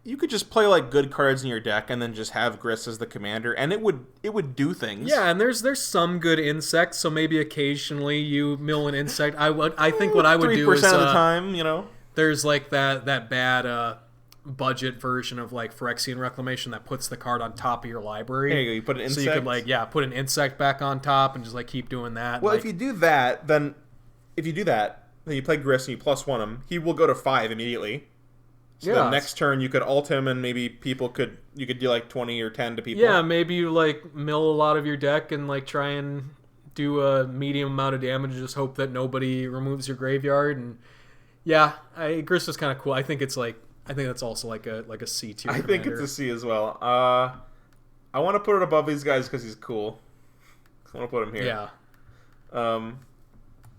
you could just play like good cards in your deck and then just have Grist as the commander, and it would do things. Yeah, and there's some good insects, so maybe occasionally you mill an insect. I think what I would do is 3% of the time, there's like that bad budget version of like Phyrexian Reclamation that puts the card on top of your library. There you go. You put an insect. So you could put an insect back on top and just like keep doing that. Well, if you do that, then you play Grist and you +1 him, he will go to 5 immediately. So the next turn you could ult him, and maybe you could do like 20 or 10 to people. Yeah, maybe you like mill a lot of your deck and like try and do a medium amount of damage and just hope that nobody removes your graveyard. And yeah, Grist is kind of cool. I think that's also like a C tier. I think it's a C as well. I want to put it above these guys because he's cool. I want to put him here. Yeah.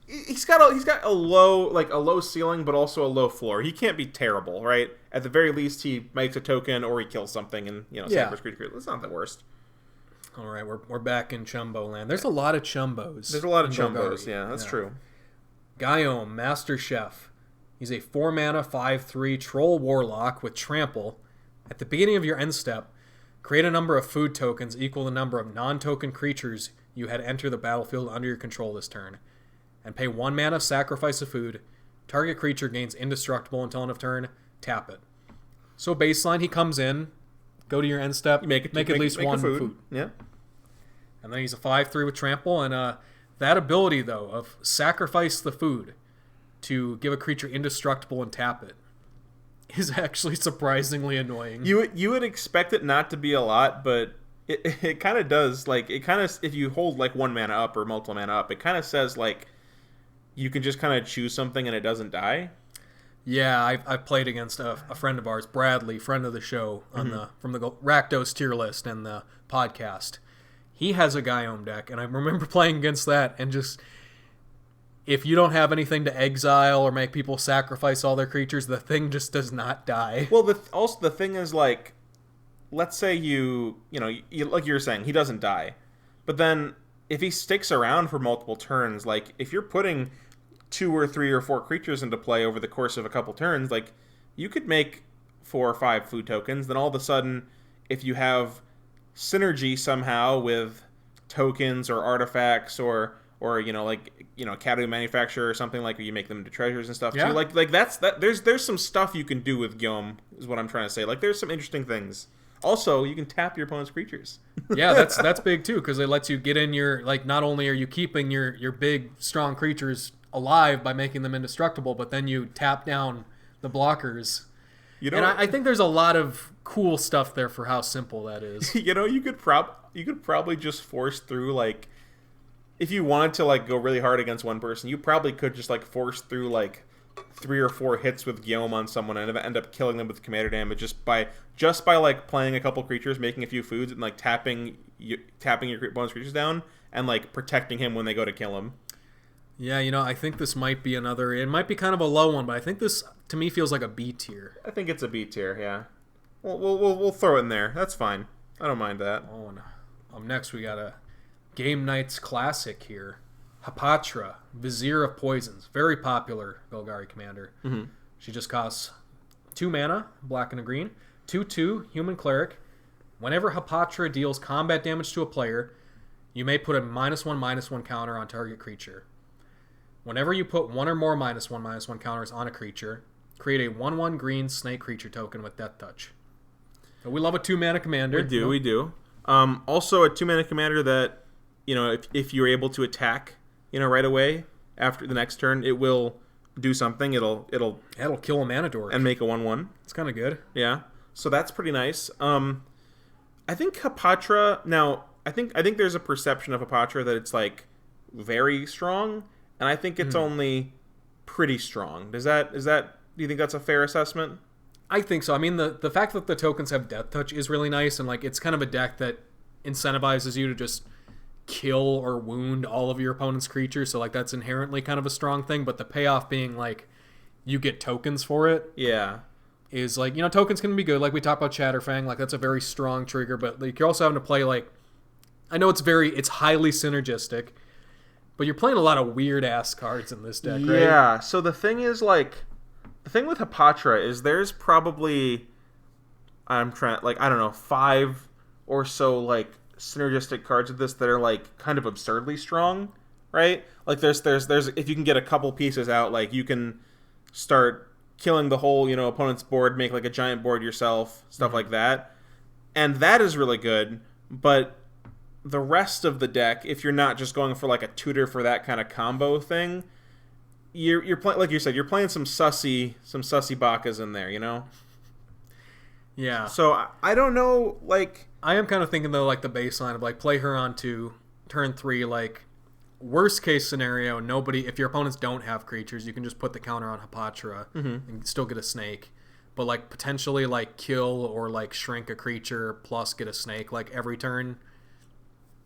He's got a low ceiling, but also a low floor. He can't be terrible, right? At the very least, he makes a token or he kills something, and sacrifice creature. That's not the worst. All right, we're back in Chumbo land. There's a lot of Chumbos. There's a lot of Chumbos. Yeah, that's true. Gyome, Master Chef. He's a 4-mana 5/3 Troll Warlock with Trample. At the beginning of your end step, create a number of food tokens equal the number of non-token creatures you had enter the battlefield under your control this turn. And pay 1 mana, sacrifice a food. Target creature gains indestructible until end of turn. Tap it. So baseline, he comes in, go to your end step, make at least one food. Yeah. And then he's a 5/3 with Trample. And that ability, though, of sacrifice the food to give a creature indestructible and tap it is actually surprisingly annoying. You would expect it not to be a lot, but it kind of does. Like, it kind of, if you hold like 1 mana up or multiple mana up, it kind of says like you can just kind of choose something and it doesn't die. Yeah, I've played against a friend of ours, Bradley, friend of the show, from the Rakdos tier list and the podcast. He has a Gyome deck, and I remember playing against that, and just, if you don't have anything to exile or make people sacrifice all their creatures, the thing just does not die. Well, also the thing is, like, let's say you like you were saying, he doesn't die. But then, if he sticks around for multiple turns, like, if you're putting 2 or 3 or 4 creatures into play over the course of a couple turns, like, you could make 4 or 5 food tokens, then all of a sudden, if you have synergy somehow with tokens or artifacts or Academy Manufacturer or something, like where you make them into treasures and stuff too. Like there's some stuff you can do with Gyome, is what I'm trying to say. Like, there's some interesting things. Also, you can tap your opponent's creatures. Yeah, that's big too, because it lets you get in your, like, not only are you keeping your big strong creatures alive by making them indestructible, but then you tap down the blockers. And I think there's a lot of cool stuff there for how simple that is. You could probably just force through, like, if you wanted to, like, go really hard against one person, you probably could just, like, force through, like, 3 or 4 hits with Gyome on someone and end up killing them with commander damage just by like playing a couple creatures, making a few foods, and like tapping your bonus creatures down and like protecting him when they go to kill him. Yeah, I think this might be it might be kind of a low one, but I think this to me feels like a B tier. I think it's a B tier, yeah. We'll throw it in there. That's fine. I don't mind that. Oh, and next we got a Game Nights classic here. Hapatra, Vizier of Poisons. Very popular Golgari commander. Mm-hmm. She just costs 2 mana, black and a green. 2/2, human cleric. Whenever Hapatra deals combat damage to a player, you may put a -1/-1 counter on target creature. Whenever you put 1 or more -1/-1 counters on a creature, create a 1/1 green snake creature token with Death Touch. So we love a 2-mana commander. We do. Also a 2-mana commander that, if you're able to attack, right away after the next turn, it will do something. It'll kill a mana dork and make a 1/1. It's kind of good. Yeah. So that's pretty nice. I think Hapatra. Now, I think there's a perception of Hapatra that it's like very strong, and I think it's only pretty strong. Is that? Do you think that's a fair assessment? I think so. I mean, the fact that the tokens have Death Touch is really nice, and like it's kind of a deck that incentivizes you to just kill or wound all of your opponent's creatures. So like that's inherently kind of a strong thing. But the payoff being like you get tokens for it. Yeah. Is like, tokens can be good. Like we talked about Chatterfang, like that's a very strong trigger, but like you're also having to play like, I know it's highly synergistic, but you're playing a lot of weird ass cards in this deck, right? Yeah. So the thing is the thing with Hapatra is there's probably, I don't know, 5 or so like synergistic cards of this that are like kind of absurdly strong, right? Like there's if you can get a couple pieces out, like you can start killing the whole, opponent's board, make like a giant board yourself, stuff like that. And that is really good, but the rest of the deck, if you're not just going for like a tutor for that kind of combo thing, you're playing, like you said, you're playing some sussy bakas in there, Yeah. So I don't know, like I am kind of thinking though, like the baseline of like play her on to turn 3, like worst case scenario, if your opponents don't have creatures, you can just put the counter on Hapatra and still get a snake. But like potentially like kill or like shrink a creature plus get a snake like every turn.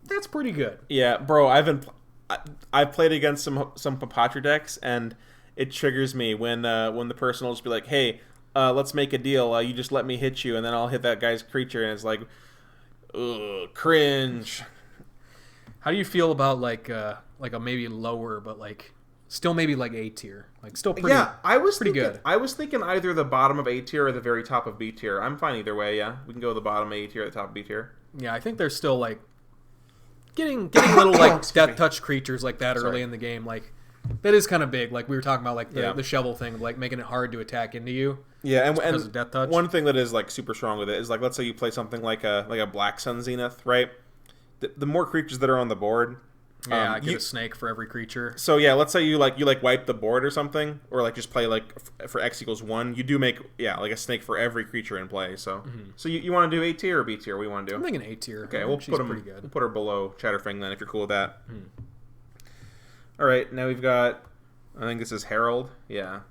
That's pretty good. Yeah, bro, I've played against some Hapatra decks, and it triggers me when the person will just be like, "Hey, let's make a deal. You just let me hit you, and then I'll hit that guy's creature," and it's like, ugh, cringe. How do you feel about like a maybe lower, but like still maybe like A tier, like still pretty? Yeah, I was pretty thinking, good. I was thinking either the bottom of A tier or the very top of B tier. I'm fine either way. Yeah, we can go the bottom A tier, or the top of B tier. Yeah, I think there's still like getting little like Death Touch creatures like that early in the game. Like that is kind of big. Like we were talking about like the Chevill thing of like making it hard to attack into you. Yeah, and of Death Touch. One thing that is like super strong with it is like, let's say you play something like a Black Sun Zenith, right? The more creatures that are on the board. Yeah, I get a snake for every creature. So yeah, let's say you wipe the board or something, or like just play like for X = 1. You do make like a snake for every creature in play. So so you want to do A tier or B tier? What do you want to do? I'm thinking A tier. Okay, we'll put pretty good. We'll put her below Chatterfang then, if you're cool with that. All right, now we've got, I think this is Harald. Yeah,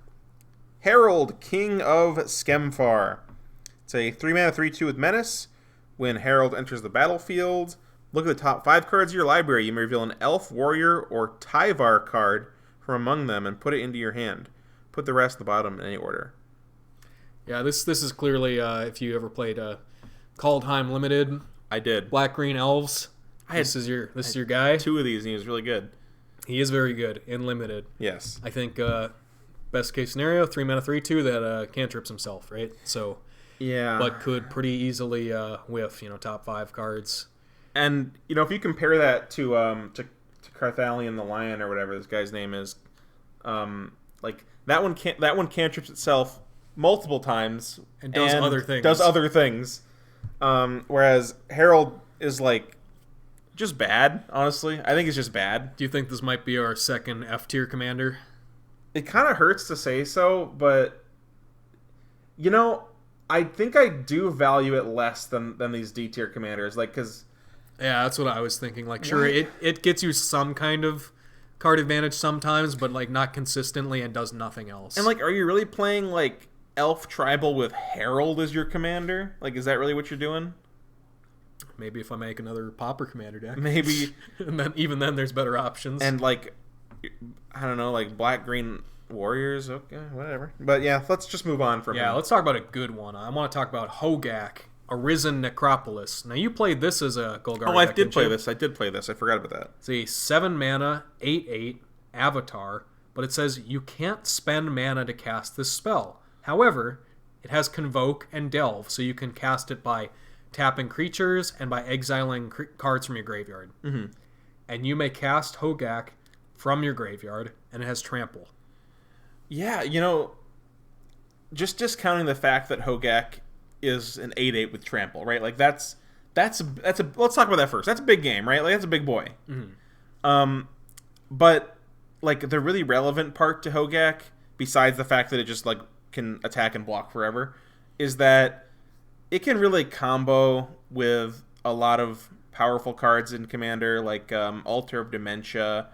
Harald, King of Skemfar. It's a 3-mana 3/2 with Menace. When Harald enters the battlefield, look at the top 5 cards of your library. You may reveal an Elf, Warrior, or Tyvar card from among them and put it into your hand. Put the rest at the bottom in any order. Yeah, this is clearly, if you ever played Kaldheim Limited. I did. Black-Green Elves. This is your guy. 2 of these, and he was really good. He is very good in Limited. Yes. I think best case scenario, 3-mana 3/2 that cantrips himself, right? So yeah, but could pretty easily whiff, top 5 cards. And if you compare that to Carth the Lion or whatever this guy's name is, like that one cantrips itself multiple times and does other things. Whereas Harald is like Just bad, honestly. I think it's just bad. Do you think this might be our second F tier commander? It kind of hurts to say so, but I think I do value it less than these D tier commanders. Like, because yeah, that's what I was thinking. Like, sure, it gets you some kind of card advantage sometimes, but like not consistently and does nothing else. And like, are you really playing like Elf Tribal with Harald as your commander? Like, is that really what you're doing? Maybe if I make another Pauper commander deck. Maybe. And then even then there's better options. And like, I don't know, like Black-Green Warriors, okay, whatever. But yeah, let's just move on from him. Yeah, let's talk about a good one. I want to talk about Hogaak, Arisen Necropolis. Now, you played this as a Golgari Oh, I deck, did play you? this. I did play this. I forgot about that. It's a 7 mana, 8/8 Avatar, but it says you can't spend mana to cast this spell. However, it has Convoke and Delve, so you can cast it by tapping creatures and by exiling cards from your graveyard. Mm-hmm. And you may cast Hogaak from your graveyard, and it has Trample. Yeah, just discounting the fact that Hogaak is an 8/8 with Trample, right? Like that's a let's talk about that first. That's a big game, right? Like that's a big boy. Mm-hmm. But like the really relevant part to Hogaak, besides the fact that it just like can attack and block forever, is that it can really combo with a lot of powerful cards in Commander, like Altar of Dementia,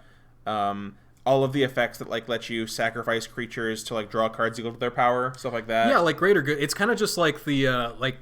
all of the effects that like let you sacrifice creatures to like draw cards equal to their power, stuff like that. Yeah, like Greater Good. It's kind of just like the like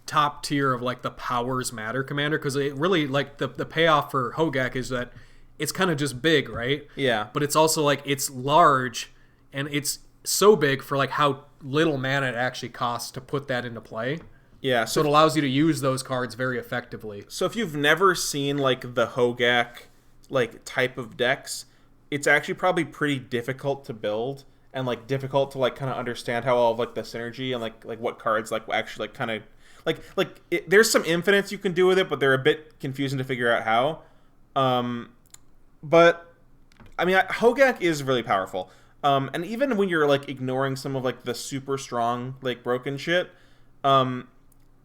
top tier of like the powers matter commander, because it really like the payoff for Hogaak is that it's kind of just big, right? Yeah. But it's also like it's large, and it's so big for like how little mana it actually costs to put that into play. Yeah, so it allows you to use those cards very effectively. So if you've never seen like the Hogaak like type of decks, it's actually probably pretty difficult to build and like difficult to like kind of understand how all of like the synergy and like what cards like actually like kind of there's some infinites you can do with it, but they're a bit confusing to figure out how. But I mean, Hogaak is really powerful. And even when you're like ignoring some of like the super strong like broken shit,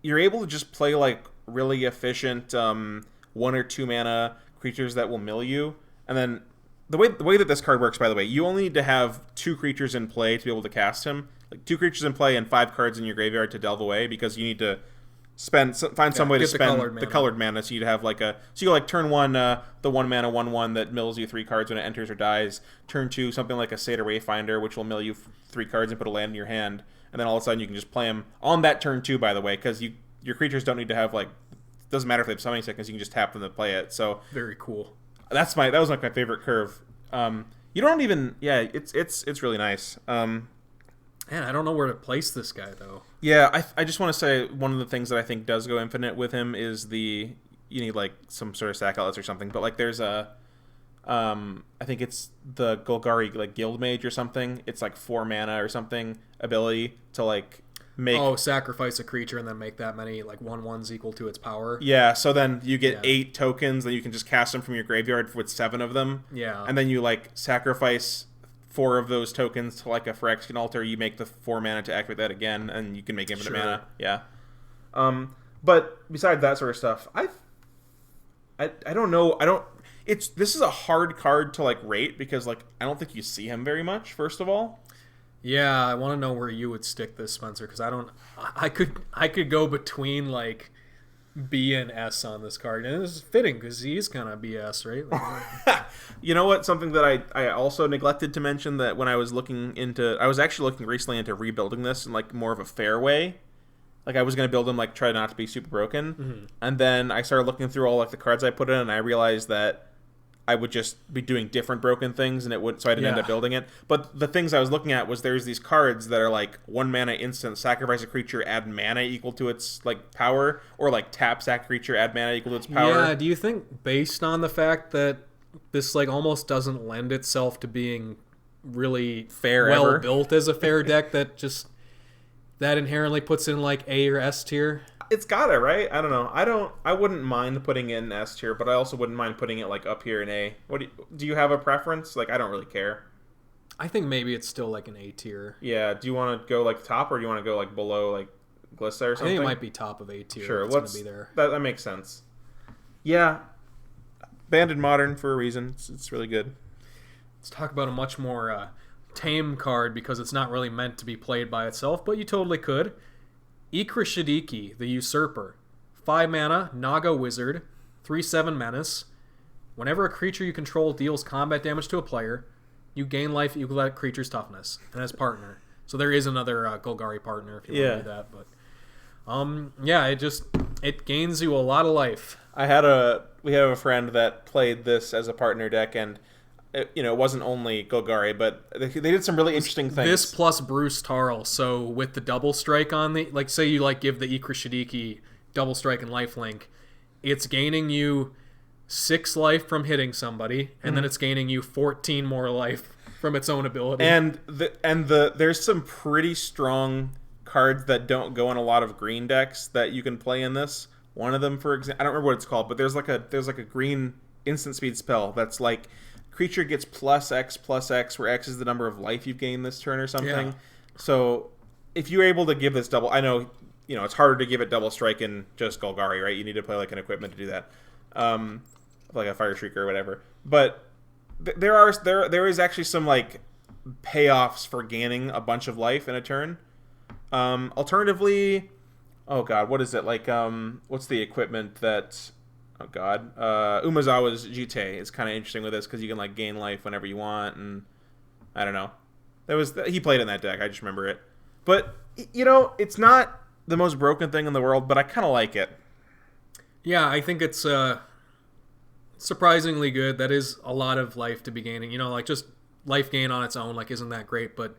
you're able to just play like really efficient 1 or 2 mana creatures that will mill you. And then the way that this card works, by the way, you only need to have 2 creatures in play to be able to cast him. Like 2 creatures in play and 5 cards in your graveyard to delve away, because you need to find some way to spend the colored mana. So you have like so you like turn 1 the 1 mana 1/1 that mills you 3 cards when it enters or dies. Turn 2 something like a Satyr Wayfinder, which will mill you 3 cards and put a land in your hand. And then all of a sudden you can just play them on that turn 2, by the way, because your creatures don't need to have like, doesn't matter if they have summoning seconds, you can just tap them to play it. So very cool. That was like my favorite curve. You don't even, yeah, it's really nice. Man, I don't know where to place this guy though. Yeah, I just want to say one of the things that I think does go infinite with him is you need like some sort of sack outlets or something. But like there's I think it's the Golgari like Guild Mage or something. It's like 4 mana or something ability to like make sacrifice a creature and then make that many like 1/1s equal to its power. Yeah, so then you get 8 tokens that you can just cast them from your graveyard with 7 of them. Yeah. And then you like sacrifice 4 of those tokens to like a Phyrexian Altar. You make the 4 mana to activate that again, and you can make infinite mana. Yeah. But besides that sort of stuff, I don't know. This is a hard card to like rate, because like I don't think you see him very much, first of all. Yeah, I want to know where you would stick this, Spencer, because I could go between like B and S on this card, and it's fitting because he's kind of BS, right? Like, you know what? Something that I also neglected to mention, that when I was actually looking recently into rebuilding this in like more of a fair way. Like I was gonna build him like try not to be super broken, and then I started looking through all like the cards I put in, and I realized that I would just be doing different broken things, and so I didn't end up building it. But the things I was looking at was there's these cards that are like 1 mana instant, sacrifice a creature, add mana equal to its like power, or like tap sack creature, add mana equal to its power. Yeah, do you think based on the fact that this like almost doesn't lend itself to being really fair, well built as a fair deck, that inherently puts in like A or S tier? It's got it, right? I don't know. I wouldn't mind putting it in S tier, but I also wouldn't mind putting it like up here in A. Do you have a preference? Like I don't really care. I think maybe it's still like an A tier. Yeah. Do you want to go like top, or do you want to go like below like Glissa or something? I think it might be top of A tier. Sure. It's gonna be there. That makes sense. Yeah. Banned in Modern for a reason. It's really good. Let's talk about a much more tame card because it's not really meant to be played by itself, but you totally could. Ikra Shadiki, the Usurper. 5 mana, Naga Wizard, 3/7 menace. Whenever a creature you control deals combat damage to a player, you gain life equal to that creature's toughness and as partner. So there is another Golgari partner if you want to do that. But it gains you a lot of life. We have a friend that played this as a partner deck, and it wasn't only Golgari, but they did some really interesting things. This plus Bruce Tarl. So with the double strike on the, like, say you give the Ikra Shadiki double strike and lifelink, it's gaining you 6 life from hitting somebody, and then it's gaining you 14 more life from its own ability. And there's some pretty strong cards that don't go in a lot of green decks that you can play in this. One of them, for example, I don't remember what it's called, but there's like a green instant speed spell that's like creature gets +X/+X, where X is the number of life you've gained this turn or something. Yeah. So if you're able to give this double, I know it's harder to give it double strike in just Golgari, right? You need to play like an equipment to do that, like a Fire Shrieker or whatever. But there is actually some like payoffs for gaining a bunch of life in a turn. Alternatively, oh god, what is it like? What's the equipment that? Oh god, Umezawa's Jite is kind of interesting with this because you can like gain life whenever you want, and I don't know. He played in that deck. I just remember it, but it's not the most broken thing in the world, but I kind of like it. Yeah, I think it's surprisingly good. That is a lot of life to be gaining. Like just life gain on its own, like isn't that great? But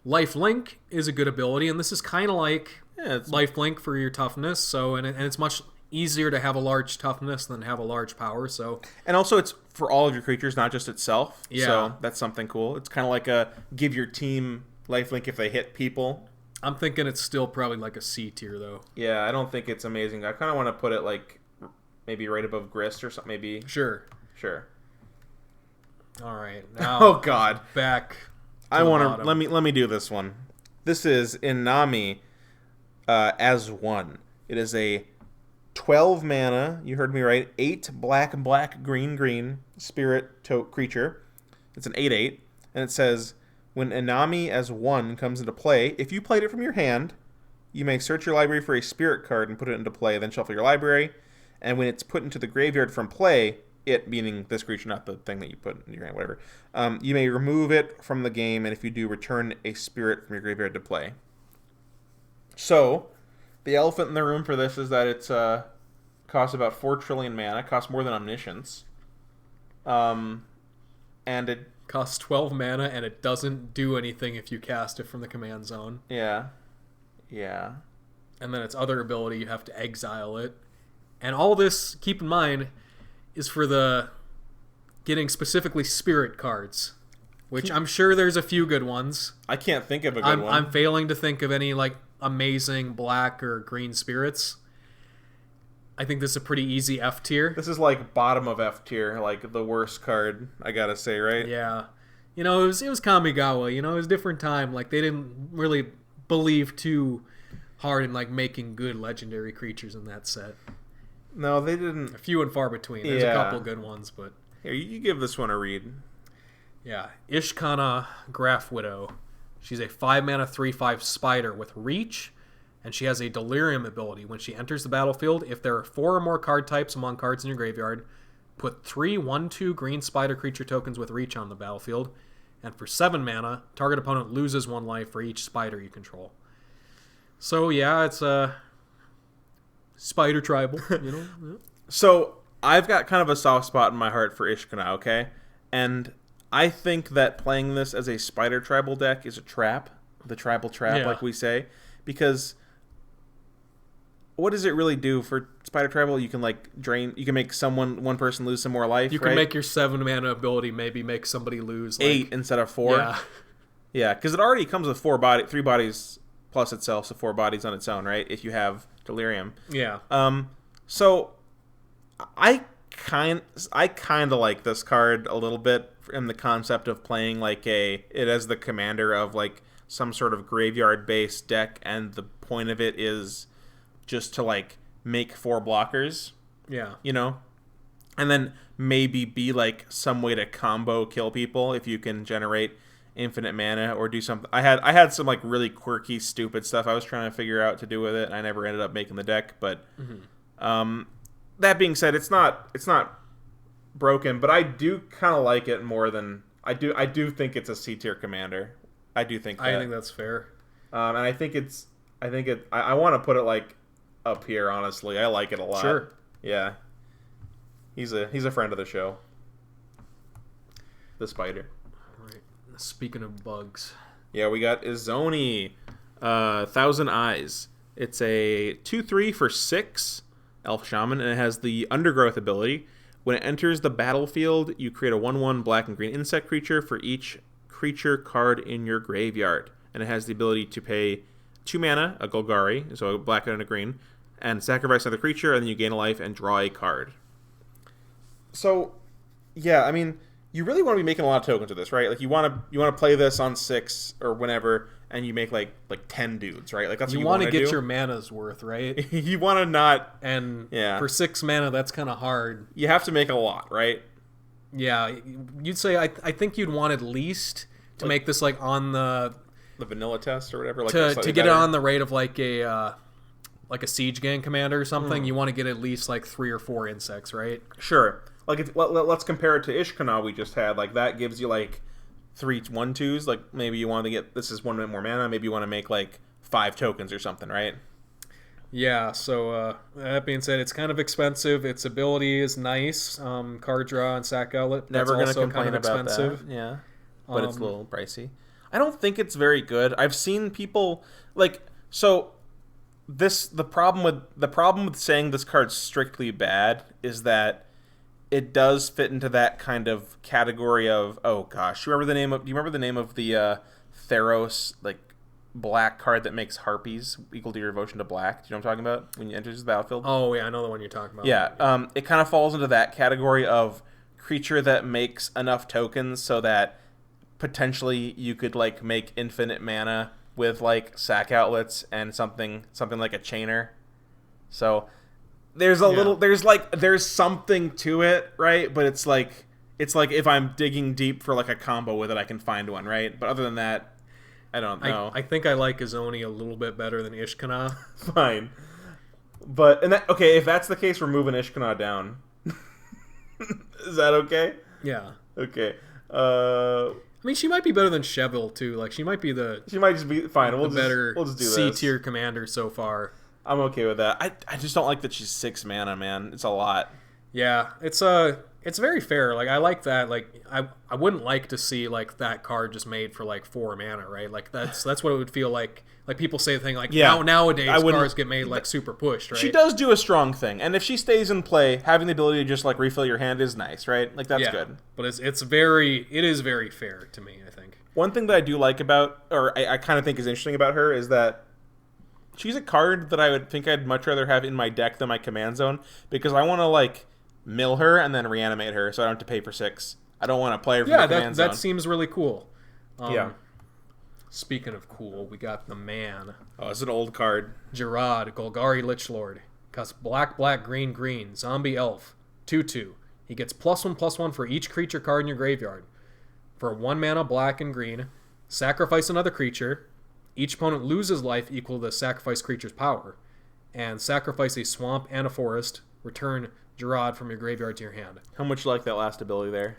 life link is a good ability, and this is kind of like life link for your toughness. So and it's much easier to have a large toughness than have a large power. So and also it's for all of your creatures, not just itself. Yeah. So that's something cool. It's kind of like a give your team life link if they hit people. I'm thinking it's still probably like a C tier though. Yeah, I don't think it's amazing. I kind of want to put it like maybe right above Grist or something. Maybe. Sure. All right. Now. Oh God. Back. I want to let me do this one. This is Inami as 1. It is a 12 mana. You heard me right. 8 black green spirit creature. It's an 8/8, and it says when Inami as 1 comes into play, if you played it from your hand, you may search your library for a spirit card and put it into play. Then shuffle your library, and when it's put into the graveyard from play, it meaning this creature, not the thing that you put in your hand, whatever. You may remove it from the game, and if you do, return a spirit from your graveyard to play. So, the elephant in the room for this is that it's costs about 4 trillion mana, costs more than Omniscience, and it costs 12 mana, and it doesn't do anything if you cast it from the command zone. Yeah. And then its other ability, you have to exile it. And all this, keep in mind, is for the getting specifically spirit cards, which I'm sure there's a few good ones. I can't think of a good one. I'm failing to think of any like amazing black or green spirits. I think this is a pretty easy F tier. This is like bottom of F tier, like the worst card, I gotta say, right? Yeah. It was Kamigawa, it was a different time. Like they didn't really believe too hard in like making good legendary creatures in that set. No, they didn't. A few and far between. There's a couple good ones, but here, you give this one a read. Yeah. Ishkana Graph Widow. She's a 5 mana 3/5 spider with reach, and she has a delirium ability. When she enters the battlefield, if there are 4 or more card types among cards in your graveyard, put 3 1/2 green spider creature tokens with reach on the battlefield, and for 7 mana, target opponent loses 1 life for each spider you control. So yeah, it's a spider tribal, Yeah. So I've got kind of a soft spot in my heart for Ishkana, okay? And I think that playing this as a spider tribal deck is a trap, the tribal trap, like we say, because what does it really do for spider tribal? You can like drain. You can make one person lose some more life. You can make your 7 mana ability maybe make somebody lose 8 instead of 4. Yeah, because it already comes with 3 bodies plus itself, so 4 bodies on its own, right? If you have delirium. Yeah. So I kind of like this card a little bit in the concept of playing like it as the commander of like some sort of graveyard based deck, and the point of it is just to like make 4 blockers. Yeah. And then maybe be like some way to combo kill people if you can generate infinite mana or do something. I had some like really quirky, stupid stuff I was trying to figure out to do with it, and I never ended up making the deck. But that being said, it's not broken, but I do kind of like it more than I do think it's a C tier commander. I do think that. I think that's fair. And I want to put it like up here. Honestly, I like it a lot. Sure. Yeah. He's a friend of the show. The spider. All right. Speaking of bugs. Yeah, we got Izoni, Thousand Eyes. It's a 2/3 for 6 Elf Shaman, and it has the Undergrowth ability. When it enters the battlefield, you create a 1/1 black and green insect creature for each creature card in your graveyard. And it has the ability to pay 2 mana, a Golgari, so a black and a green, and sacrifice another creature, and then you gain a life and draw a card. So, yeah, I mean, you really want to be making a lot of tokens with this, right? Like you want to play this on 6 or whenever, and you make like 10 dudes, right? Like that's what you want to get do. your mana's worth, right? You want to not, and for 6 mana, that's kind of hard. You have to make a lot, right? Yeah, you'd say I think you'd want at least to make this like on the vanilla test or whatever, like to get it on the rate of like a siege gang commander or something. You want to get at least like 3 or 4 insects, right? Sure. Like let's compare it to Ishkana we just had. Like that gives you like 3 1/2s. Like maybe you want to get, this is 1 minute more mana. Maybe you want to make like 5 tokens or something, right? Yeah. So that being said, it's kind of expensive. Its ability is nice. Card draw and sack outlet. Never going to complain kind of about expensive. that. Yeah, but it's a little pricey. I don't think it's very good. I've seen people like so. The problem with saying this card's strictly bad is that it does fit into that kind of category of, oh gosh, do you remember the name of the Theros like black card that makes harpies equal to your devotion to black? Do you know what I'm talking about? When you enter the battlefield? Oh yeah, I know the one you're talking about. Yeah, it kind of falls into that category of creature that makes enough tokens so that potentially you could like make infinite mana with like sack outlets and something like a chainer. So there's there's something to it, right? But it's like if I'm digging deep for like a combo with it, I can find one, right? But other than that, I don't know. I think I like Izoni a little bit better than Ishkana. Fine. But okay, if that's the case, we're moving Ishkana down. Is that okay? Yeah. Okay. I mean, she might be better than Chevill too. Like, she might just be fine. We'll just do C tier commander so far. I'm okay with that. I just don't like that she's 6 mana, man. It's a lot. Yeah, it's very fair. Like, I like that. Like, I wouldn't like to see like that card just made for like 4 mana, right? Like that's what it would feel like. Like people say the thing like nowadays cards get made like super pushed, right? She does do a strong thing, and if she stays in play, having the ability to just like refill your hand is nice, right? Like that's good. But it is very fair to me, I think. One thing that I do like about, or I kind of think is interesting about her, is that she's a card that I would think I'd much rather have in my deck than my command zone, because I want to like mill her and then reanimate her, so I don't have to pay for 6. I don't want to play her from the command zone. Yeah, that seems really cool. Yeah. Speaking of cool, we got the man. Oh, it's an old card. Gerard, Golgari Lichlord. Costs black, green, green. Zombie elf. 2/2. He gets +1/+1 for each creature card in your graveyard. For 1 mana, black and green. Sacrifice another creature. Each opponent loses life equal to the sacrificed creature's power. And sacrifice a swamp and a forest. Return Gerard from your graveyard to your hand. How much you like that last ability there?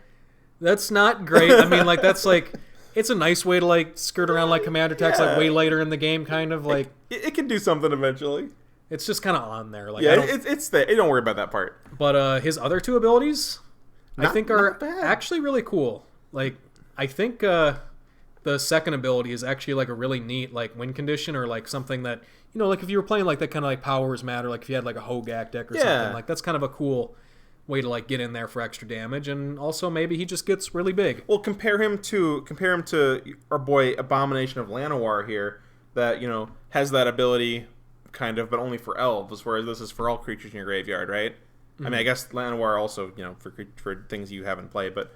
That's not great. I mean, like, that's like... It's a nice way to like skirt around like commander attacks like way later in the game, kind of like it can do something eventually. It's just kind of on there, like it's there. Don't worry about that part. But his other 2 abilities, I think, are actually really cool. Like I think the second ability is actually like a really neat like win condition, or like something that, you know, like if you were playing like that kind of like powers matter, like if you had like a Hogaak deck or something, like that's kind of a cool way to like get in there for extra damage, and also maybe he just gets really big. Well, compare him to our boy Abomination of Llanowar here, that, you know, has that ability kind of, but only for elves, whereas this is for all creatures in your graveyard, right? I mean, I guess Llanowar also, you know, for things you haven't played, but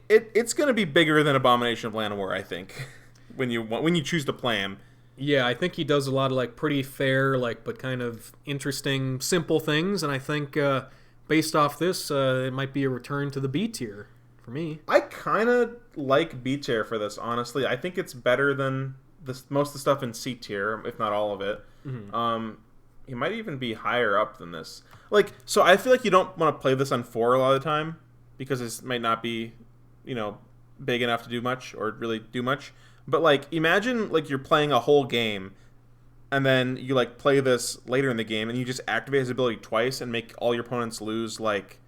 it's going to be bigger than Abomination of Llanowar, I think, when you choose to play him. Yeah, I think he does a lot of like pretty fair, like, but kind of interesting, simple things, and I think based off this, it might be a return to the B tier for me. I kind of like B tier for this, honestly. I think it's better than most of the stuff in C tier, if not all of it. Mm-hmm. It might even be higher up than this. Like, so I feel like you don't want to play this on 4 a lot of the time because this might not be, big enough to do much or really do much. But like, imagine like you're playing a whole game, and then you like play this later in the game, and you just activate his ability twice and make all your opponents lose like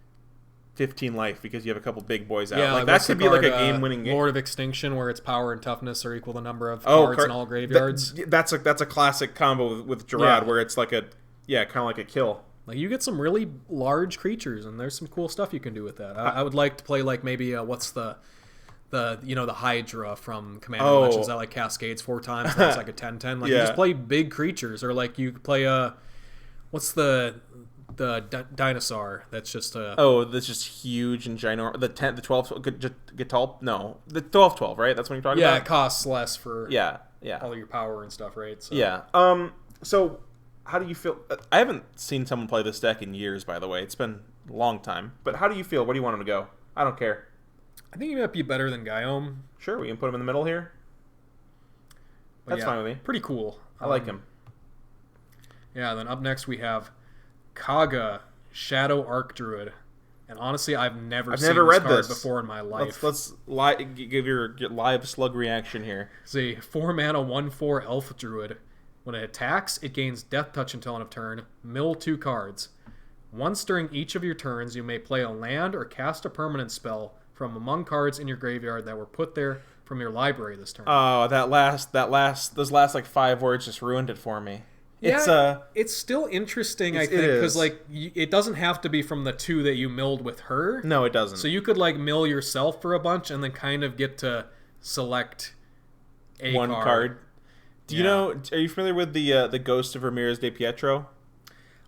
15 life because you have a couple big boys out. Yeah, like that could be like a game-winning game. Lord of Extinction, where its power and toughness are equal the number of cards in all graveyards. That's a classic combo with Gerard, where it's like kind of like a kill. Like you get some really large creatures, and there's some cool stuff you can do with that. I would like to play like maybe what's the Hydra from Commander Legends that like cascades 4 times. And it's like a 10/10. Like you just play big creatures, or like you play what's the dinosaur that's just that's just huge and ginormous. The 12/12, right? That's what you're talking about. Yeah, it costs less for all of your power and stuff, right? So. Yeah. So how do you feel? I haven't seen someone play this deck in years, by the way. It's been a long time. But how do you feel? Where do you want him to go? I don't care. I think he might be better than Gyome. Sure, we can put him in the middle here. That's fine with me. Pretty cool. I like him. Yeah, then up next we have Kaga, Shadow Archdruid. And honestly, I've never seen this card before in my life. Let's give your live slug reaction here. It's a 4-mana 1/4 Elf Druid. When it attacks, it gains Death Touch until end of turn. Mill 2 cards. Once during each of your turns, you may play a land or cast a permanent spell from among cards in your graveyard that were put there from your library this turn. Oh, those last like 5 words just ruined it for me. Yeah, it's still interesting, I think, because like it doesn't have to be from the 2 that you milled with her. No, it doesn't. So you could like mill yourself for a bunch and then kind of get to select one card. Do you know? Are you familiar with the Ghost of Ramirez de Pietro?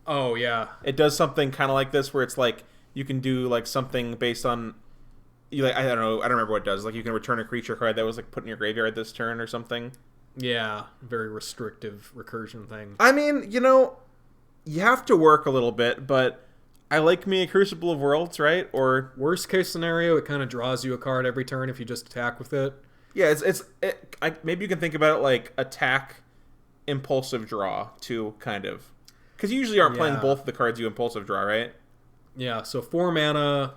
Oh yeah, it does something kind of like this, where it's like you can do like something based on. I don't know. I don't remember what it does. Like you can return a creature card that was like put in your graveyard this turn or something. Yeah, very restrictive recursion thing. I mean, you have to work a little bit, but I like me a Crucible of Worlds, right? Or worst case scenario, it kind of draws you a card every turn if you just attack with it. Yeah, maybe you can think about it like attack, impulsive draw too, kind of. Because you usually aren't playing both the cards you impulsive draw, right? Yeah, so 4 mana,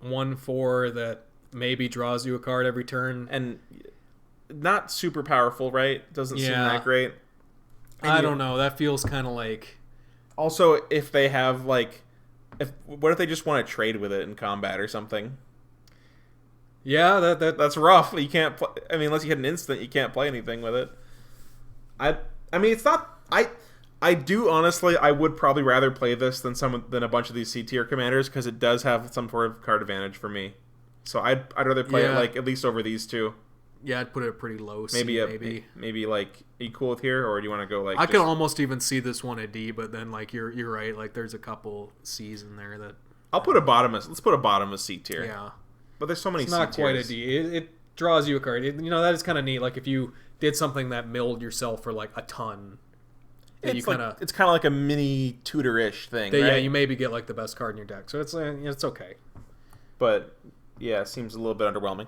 1/4 that maybe draws you a card every turn. And not super powerful, right? Doesn't seem that great. And I don't know. That feels kind of like... Also, if they have, like... What if they just want to trade with it in combat or something? Yeah, that's rough. You can't play... I mean, unless you hit an instant, you can't play anything with it. I mean, it's not... I do, honestly, I would probably rather play this than a bunch of these C-tier commanders, because it does have some sort of card advantage for me. So I'd rather play it, like, at least over these 2. Yeah, I'd put it pretty low C, maybe like, are you cool with here, or do you want to go like... I could almost even see this one at D, but then like you're right, like there's a couple C's in there that... let's put a bottom of C tier. Yeah. But there's so many C tiers. It's not quite a D. It draws you a card. That is kind of neat. Like if you did something that milled yourself for like a ton... It's kind of like a mini tutor-ish thing, right? Yeah, you maybe get like the best card in your deck, so it's okay. But yeah, it seems a little bit underwhelming.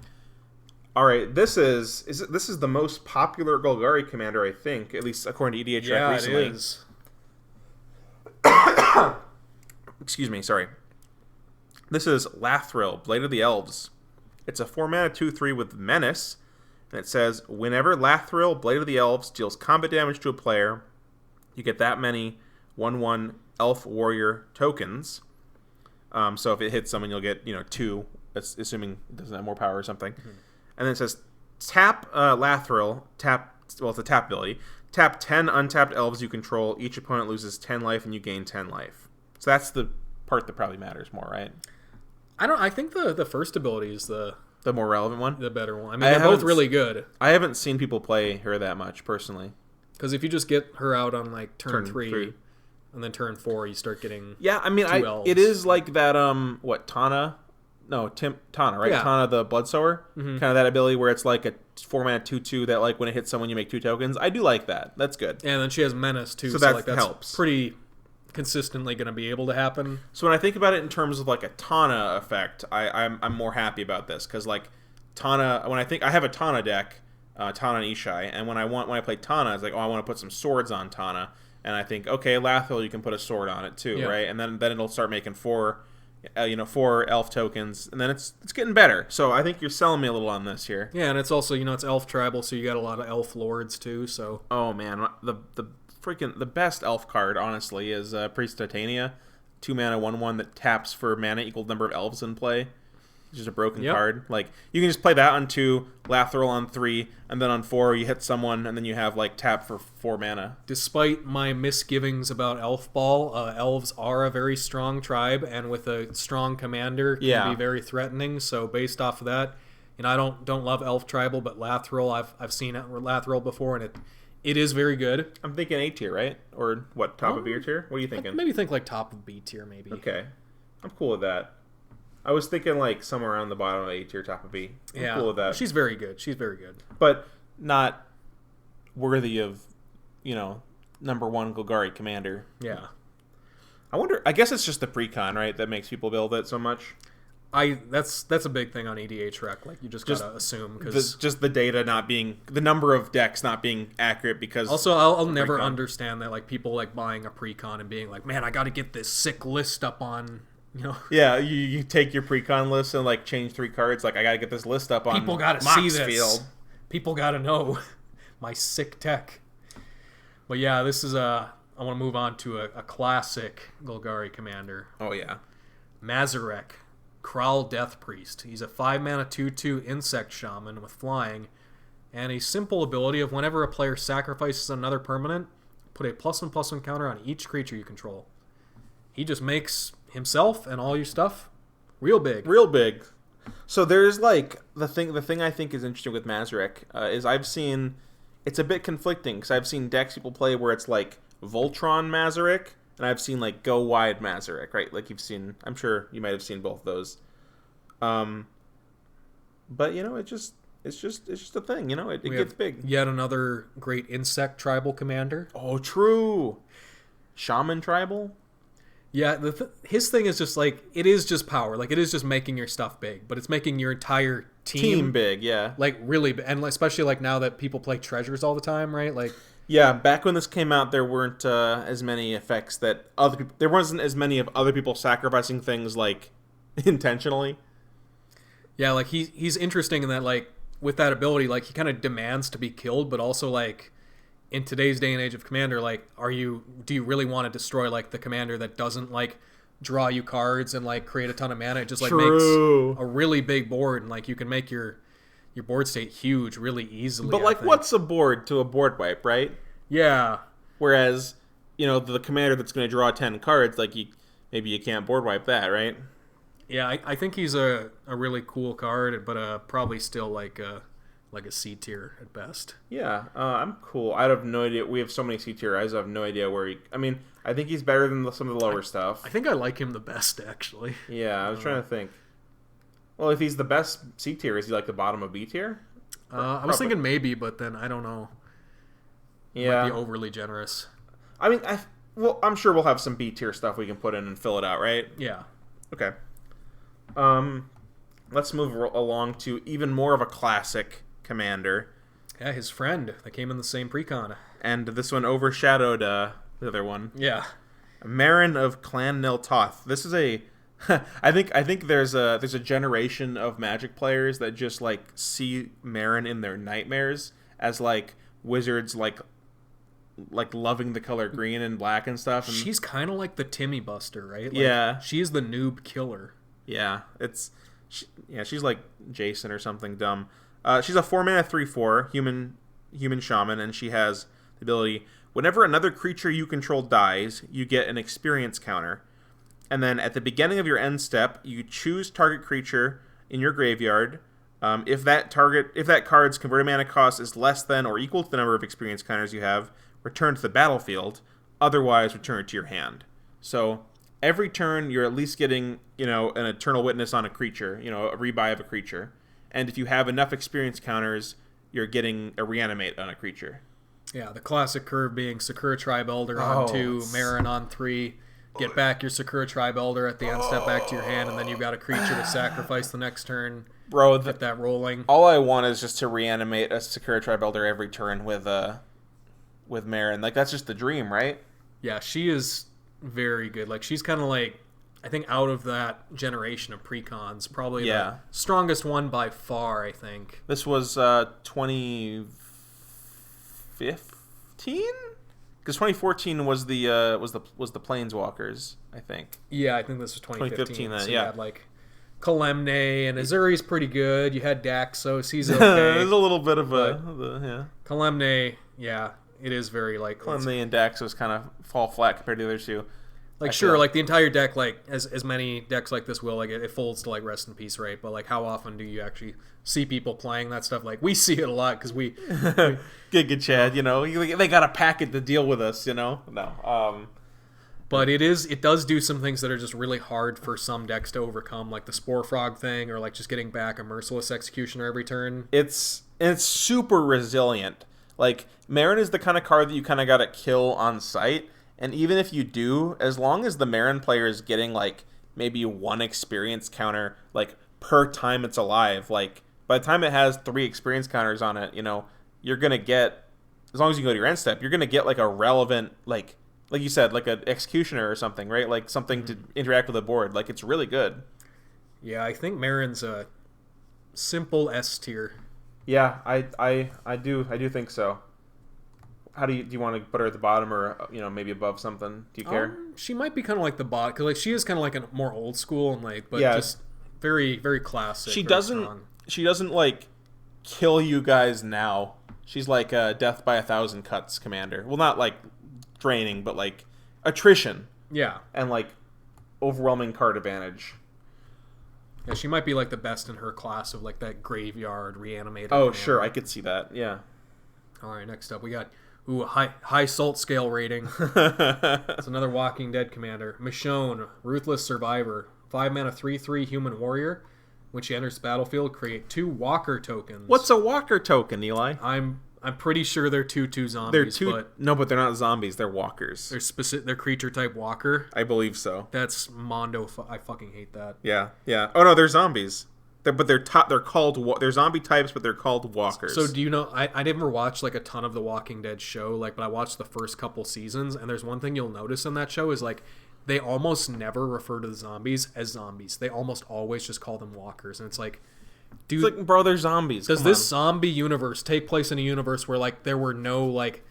All right, this is the most popular Golgari commander, I think, at least according to EDH recently. It is. Excuse me, sorry. This is Lathril, Blade of the Elves. It's a 4-mana 2/3 with Menace, and it says, whenever Lathril, Blade of the Elves deals combat damage to a player, you get that many 1/1 Elf Warrior tokens. So if it hits someone, you'll get 2, assuming it doesn't have more power or something. Mm-hmm. And then it says, tap Lathril, it's a tap ability. Tap 10 untapped elves you control. Each opponent loses 10 life and you gain 10 life. So that's the part that probably matters more, right? I think the first ability is the more relevant one? The better one. I mean, they're both really good. I haven't seen people play her that much, personally. Because if you just get her out on like turn 3, and then turn 4, you start getting elves. It is like that, Tana? No, Tana, right? Yeah. Tana the Bloodsower. Mm-hmm. Kind of that ability where it's like a 4-mana 2/2 that like when it hits someone you make 2 tokens. I do like that. That's good. And then she has Menace too. So that that's helps. Pretty consistently going to be able to happen. So when I think about it in terms of like a Tana effect, I'm more happy about this because like Tana, I have a Tana deck, Tana and Ishai, and when I play Tana, it's like, oh, I want to put some swords on Tana, and I think, okay, Lathil, you can put a sword on it too, right? And then it'll start making 4 elf tokens, and then it's getting better. So I think you're selling me a little on this here. Yeah, and it's also, it's elf tribal, so you got a lot of elf lords too. So oh man, the best elf card honestly is Priest Titania, 2 mana 1/1 that taps for mana equal number of elves in play. It's just a broken card. Like you can just play that on 2, Lathral on 3, and then on 4 you hit someone, and then you have like tap for 4 mana. Despite my misgivings about Elf Ball, elves are a very strong tribe, and with a strong commander can be very threatening. So based off of that, I don't love elf tribal, but Lathral, I've seen Lathral before, and it is very good. I'm thinking A tier, right? Or what, top of B tier? What are you thinking? Maybe think like top of B tier, maybe. Okay, I'm cool with that. I was thinking like somewhere around the bottom of A tier, top of B. I'm cool with that. She's very good. But not worthy of, number 1 Golgari commander. Yeah. I guess it's just the precon, right, that makes people build it so much. That's a big thing on EDH rec. Like you just gotta assume because just the data not being, the number of decks not being accurate because. Also, I'll never understand that like people like buying a precon and being like, man, I got to get this sick list up on. Yeah, you take your precon list and like change 3 cards. Like I gotta get this list up on. People gotta see this. Field. People gotta know my sick tech. But yeah, this is I want to move on to a classic Golgari commander. Oh yeah, Mazarek, Kral Death Priest. He's a 5 mana 2/2 insect shaman with flying, and a simple ability of whenever a player sacrifices another permanent, put a +1/+1 counter on each creature you control. He just makes himself and all your stuff real big. So there's like the thing I think is interesting with Mazarek is I've seen it's a bit conflicting because I've seen decks people play where it's like Voltron Mazarek and I've seen like Go Wide Mazarek, right? Like you've seen, I'm sure you might have seen both those. But it's just a thing, it gets big. Yet another great insect tribal commander. Oh, true. Shaman tribal. Yeah, his thing is just like, it is just power. Like, it is just making your stuff big, but it's making your entire team big, yeah. Like, really big. And especially, like, now that people play treasures all the time, right? Like, yeah, back when this came out, there weren't as many effects that other people... There wasn't as many of other people sacrificing things, like, intentionally. Yeah, like, he's interesting in that, like, with that ability, like, he kind of demands to be killed, but also, like... In today's day and age of commander, like, do you really want to destroy like the commander that doesn't like draw you cards and like create a ton of mana? It just like makes a really big board, and like you can make your board state huge really easily. But like, what's a board to a board wipe, right? Yeah. Whereas, the commander that's going to draw 10 cards, like maybe you can't board wipe that, right? Yeah, I think he's a really cool card, but probably still like a C tier at best. Yeah, I'm cool. I have no idea. We have so many C tier guys. I have no idea where he... I mean, I think he's better than some of the lower stuff. I think I like him the best, actually. Yeah, I was trying to think. Well, if he's the best C tier, is he like the bottom of B tier? I was thinking maybe, but then I don't know. Yeah. Might be overly generous. I mean, I'm sure we'll have some B tier stuff we can put in and fill it out, right? Yeah. Okay. Let's move along to even more of a classic commander. Yeah, his friend that came in the same precon. And this one overshadowed the other one. Yeah. Marin of Clan Niltoth. This is a I think there's a generation of Magic players that just like see Marin in their nightmares as like wizards like loving the color green and black and stuff. And she's kind of like the Timmy Buster, right? Like, yeah. She's the noob killer. Yeah. She's like Jason or something dumb. She's a 4 mana 3/4 human shaman, and she has the ability, whenever another creature you control dies, you get an experience counter. And then at the beginning of your end step, you choose target creature in your graveyard. If that card's converted mana cost is less than or equal to the number of experience counters you have, return to the battlefield. Otherwise, return it to your hand. So every turn, you're at least getting, an Eternal Witness on a creature, a rebuy of a creature. And if you have enough experience counters, you're getting a reanimate on a creature. Yeah, the classic curve being Sakura Tribe Elder on 2, Marin on 3. Get back your Sakura Tribe Elder at the end, step back to your hand, and then you've got a creature to sacrifice the next turn. Bro, get that rolling. All I want is just to reanimate a Sakura Tribe Elder every turn with Marin. Like, that's just the dream, right? Yeah, she is very good. Like, she's kind of like, I think out of that generation of precons, probably the strongest one by far, I think. This was 2015? Because 2014 was the Planeswalkers, I think. Yeah, I think this was 2015 then, so you had like Kalemne, and Azuri's pretty good. You had Daxos, he's okay. There's a little bit of Kalemne, yeah, it is very like Kalemne and Daxos kind of fall flat compared to the other two. Like, sure, like the entire deck, like as many decks like this will, like it folds to like Rest in Peace, right? But like, how often do you actually see people playing that stuff? Like, we see it a lot because we Giga Chad, you know, they got a packet to deal with us, you know. No, but it does do some things that are just really hard for some decks to overcome, like the Spore Frog thing, or like just getting back a Merciless Executioner every turn. It's super resilient. Like, Marin is the kind of card that you kind of got to kill on sight. And even if you do, as long as the Marin player is getting, like, maybe 1 experience counter, like, per time it's alive, like, by the time it has 3 experience counters on it, you know, you're going to get, as long as you go to your end step, you're going to get, like, a relevant, like you said, like an Executioner or something, right? Like, something to interact with the board. Like, it's really good. Yeah, I think Marin's a simple S tier. Yeah, I do think so. How do you want to put her at the bottom, or maybe above something? Do you care? She might be kind of like the bot, because like she is kind of like a more old school and like, but just very very classic. She doesn't like kill you guys now. She's like a death by 1,000 cuts commander. Well, not like draining, but like attrition. Yeah, and like overwhelming card advantage. Yeah, she might be like the best in her class of like that graveyard reanimated. Oh, sure, I could see that. Yeah. All right, next up we got. Ooh, high salt scale rating. It's another Walking Dead commander. Michonne, Ruthless Survivor. 5 mana 3/3 human warrior. When she enters the battlefield, create 2 walker tokens. What's a walker token, Eli? I'm pretty sure they're 2/2 zombies. But they're not zombies. They're walkers. They're creature type walker. I believe so. That's Mondo. I fucking hate that. Yeah. Oh no, they're zombies. They're called they're zombie types, but they're called walkers. So do you know? I never watched like a ton of the Walking Dead show, like, but I watched the first couple seasons, and there's one thing you'll notice in that show is like they almost never refer to the zombies as zombies. They almost always just call them walkers, and it's like, dude, it's like, bro, they're zombies. Does this zombie universe take place in a universe where like there were no like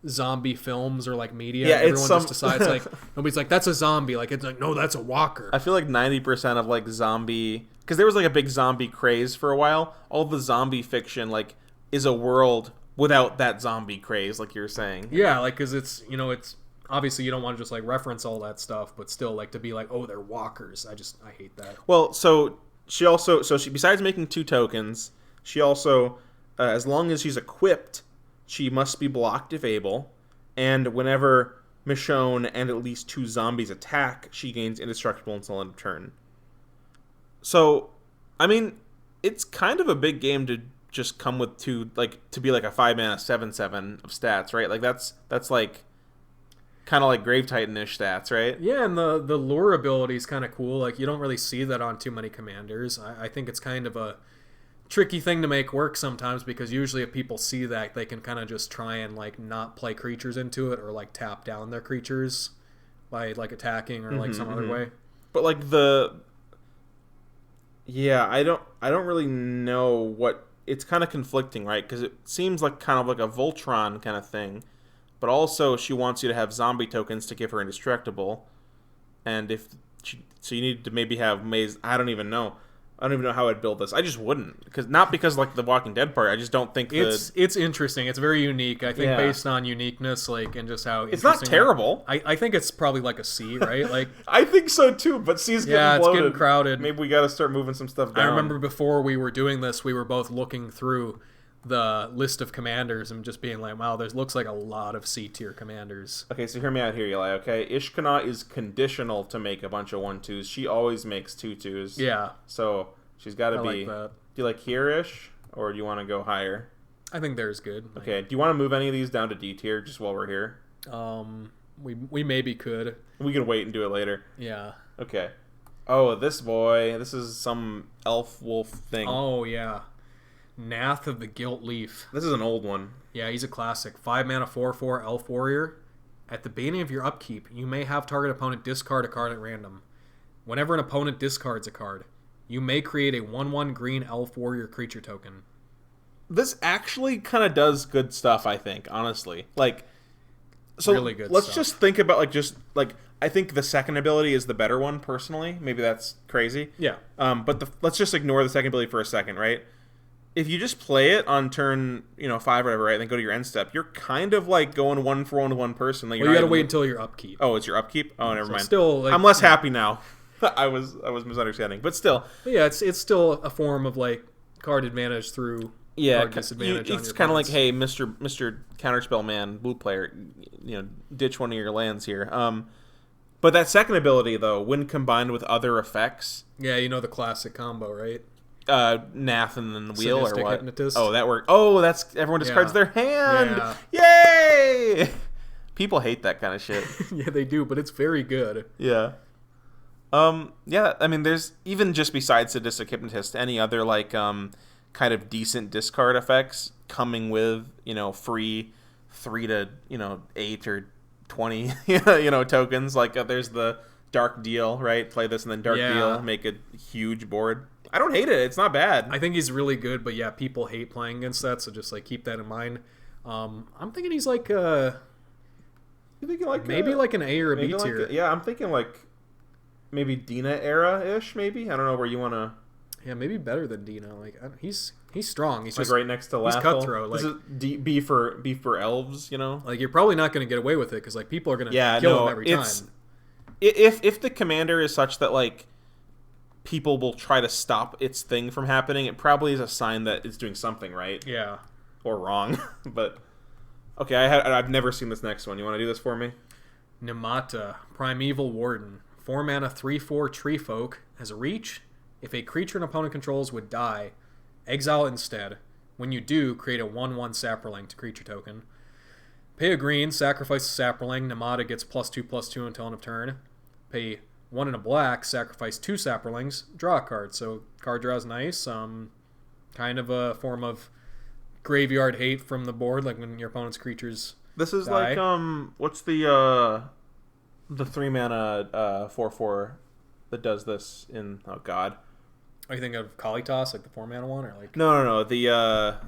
zombie films or like media? Yeah, everyone just decides like nobody's like, that's a zombie. Like, it's like, no, that's a walker. I feel like 90% of like zombie, because there was like a big zombie craze for a while. All the zombie fiction like is a world without that zombie craze, like you're saying. Yeah, like, because it's it's obviously you don't want to just like reference all that stuff, but still like to be like, oh, they're walkers. I hate that. Well, she besides making 2 tokens, she also as long as she's equipped, she must be blocked if able, and whenever Michonne and at least 2 zombies attack, she gains indestructible until end of turn. So, I mean, it's kind of a big game to just come with 2, like, to be like a 5 mana 7/7 of stats, right? Like, that's like kind of like Grave Titan-ish stats, right? Yeah, and the lure ability is kind of cool. Like, you don't really see that on too many commanders. I think it's kind of a tricky thing to make work sometimes, because usually if people see that, they can kind of just try and like not play creatures into it, or like tap down their creatures by like attacking or like some other way. But like I don't really know what, it's kind of conflicting, right? Because it seems like kind of like a Voltron kind of thing, but also she wants you to have zombie tokens to give her indestructible, and so you need to maybe have maze. I don't even know how I'd build this. I just wouldn't, because like the Walking Dead part. I just don't think it's interesting. It's very unique. I think based on uniqueness, like, and just how it's not terrible. I think it's probably like a C, right? Like, I think so too. But C's getting bloated. It's getting crowded. Maybe we got to start moving some stuff down. I remember before we were doing this, we were both looking through the list of commanders and just being like, wow, there looks like a lot of C tier commanders. Okay, so hear me out here, Eli. Okay, Ishkana is conditional to make a bunch of 1/2s. She always makes 2/2s. Yeah. So she's got to be. Like that. Do you like here-ish, or do you want to go higher? I think there's good. Okay, do you want to move any of these down to D tier just while we're here? We maybe could. We can wait and do it later. Yeah. Okay. Oh, this boy. This is some elf wolf thing. Oh, yeah. Nath of the Gilt Leaf. This is an old one. Yeah, he's a classic. 5 mana, 4/4 elf warrior. At the beginning of your upkeep, you may have target opponent discard a card at random. Whenever an opponent discards a card, you may create a 1/1 green elf warrior creature token. This actually kind of does good stuff, I think, honestly. Like, so really good let's stuff. just think about, I think the second ability is the better one, personally. Maybe that's crazy. Yeah. But let's just ignore the second ability for a second, right? If you just play it on turn, 5 or whatever, right, and then go to your end step, you're kind of like going 1-for-1 with one person. Like, Well, you gotta wait until your upkeep. Oh, it's your upkeep? Oh, never mind. Still, I'm less happy now. I was misunderstanding, but still. But yeah, it's still a form of like card advantage through card disadvantage. It's kind of like, hey, Mr. Counterspell Man, blue player, ditch one of your lands here. But that second ability though, when combined with other effects, yeah, the classic combo, right? Nath and then the wheel Sadistic or what? Hypnotist. Oh, that worked. Oh, that's everyone discards their hand. Yeah. Yay! People hate that kind of shit. Yeah, they do, but it's very good. Yeah. Yeah, I mean, there's even just besides Sadistic Hypnotist, any other kind of decent discard effects coming with, free 3 to, 8 or 20, tokens. Like there's the Dark Deal, right? Play this and then Dark Deal, make a huge board. I don't hate it. It's not bad. I think he's really good, but yeah, people hate playing against that, so just keep that in mind. I'm thinking he's like you thinking maybe like an A or a B tier. Yeah, I'm thinking maybe Dina era-ish, maybe. I don't know where you want to. Yeah, maybe better than Dina. He's strong. He's just right next to Lathel. He's cutthroat. This is B for elves, You're probably not going to get away with it because people are going to kill him every time. If the commander is such that people will try to stop its thing from happening, it probably is a sign that it's doing something right. Yeah. Or wrong. But okay, I've never seen this next one. You want to do this for me? Namata, Primeval Warden, 4 mana 3/4 tree folk, has a reach. If a creature an opponent controls would die, exile instead. When you do, create a 1/1 Saproling to creature token. Pay a green, sacrifice a Saproling. Namata gets +2/+2 until end of turn. Pay 1 and a black, sacrifice 2 Saprolings, draw a card. So card draw is nice. Kind of a form of graveyard hate from the board, like when your opponent's creatures This is die. What's the 3 mana 4/4 that does this in? Oh God. Are you thinking of Kalitas, like the 4 mana one, or No. The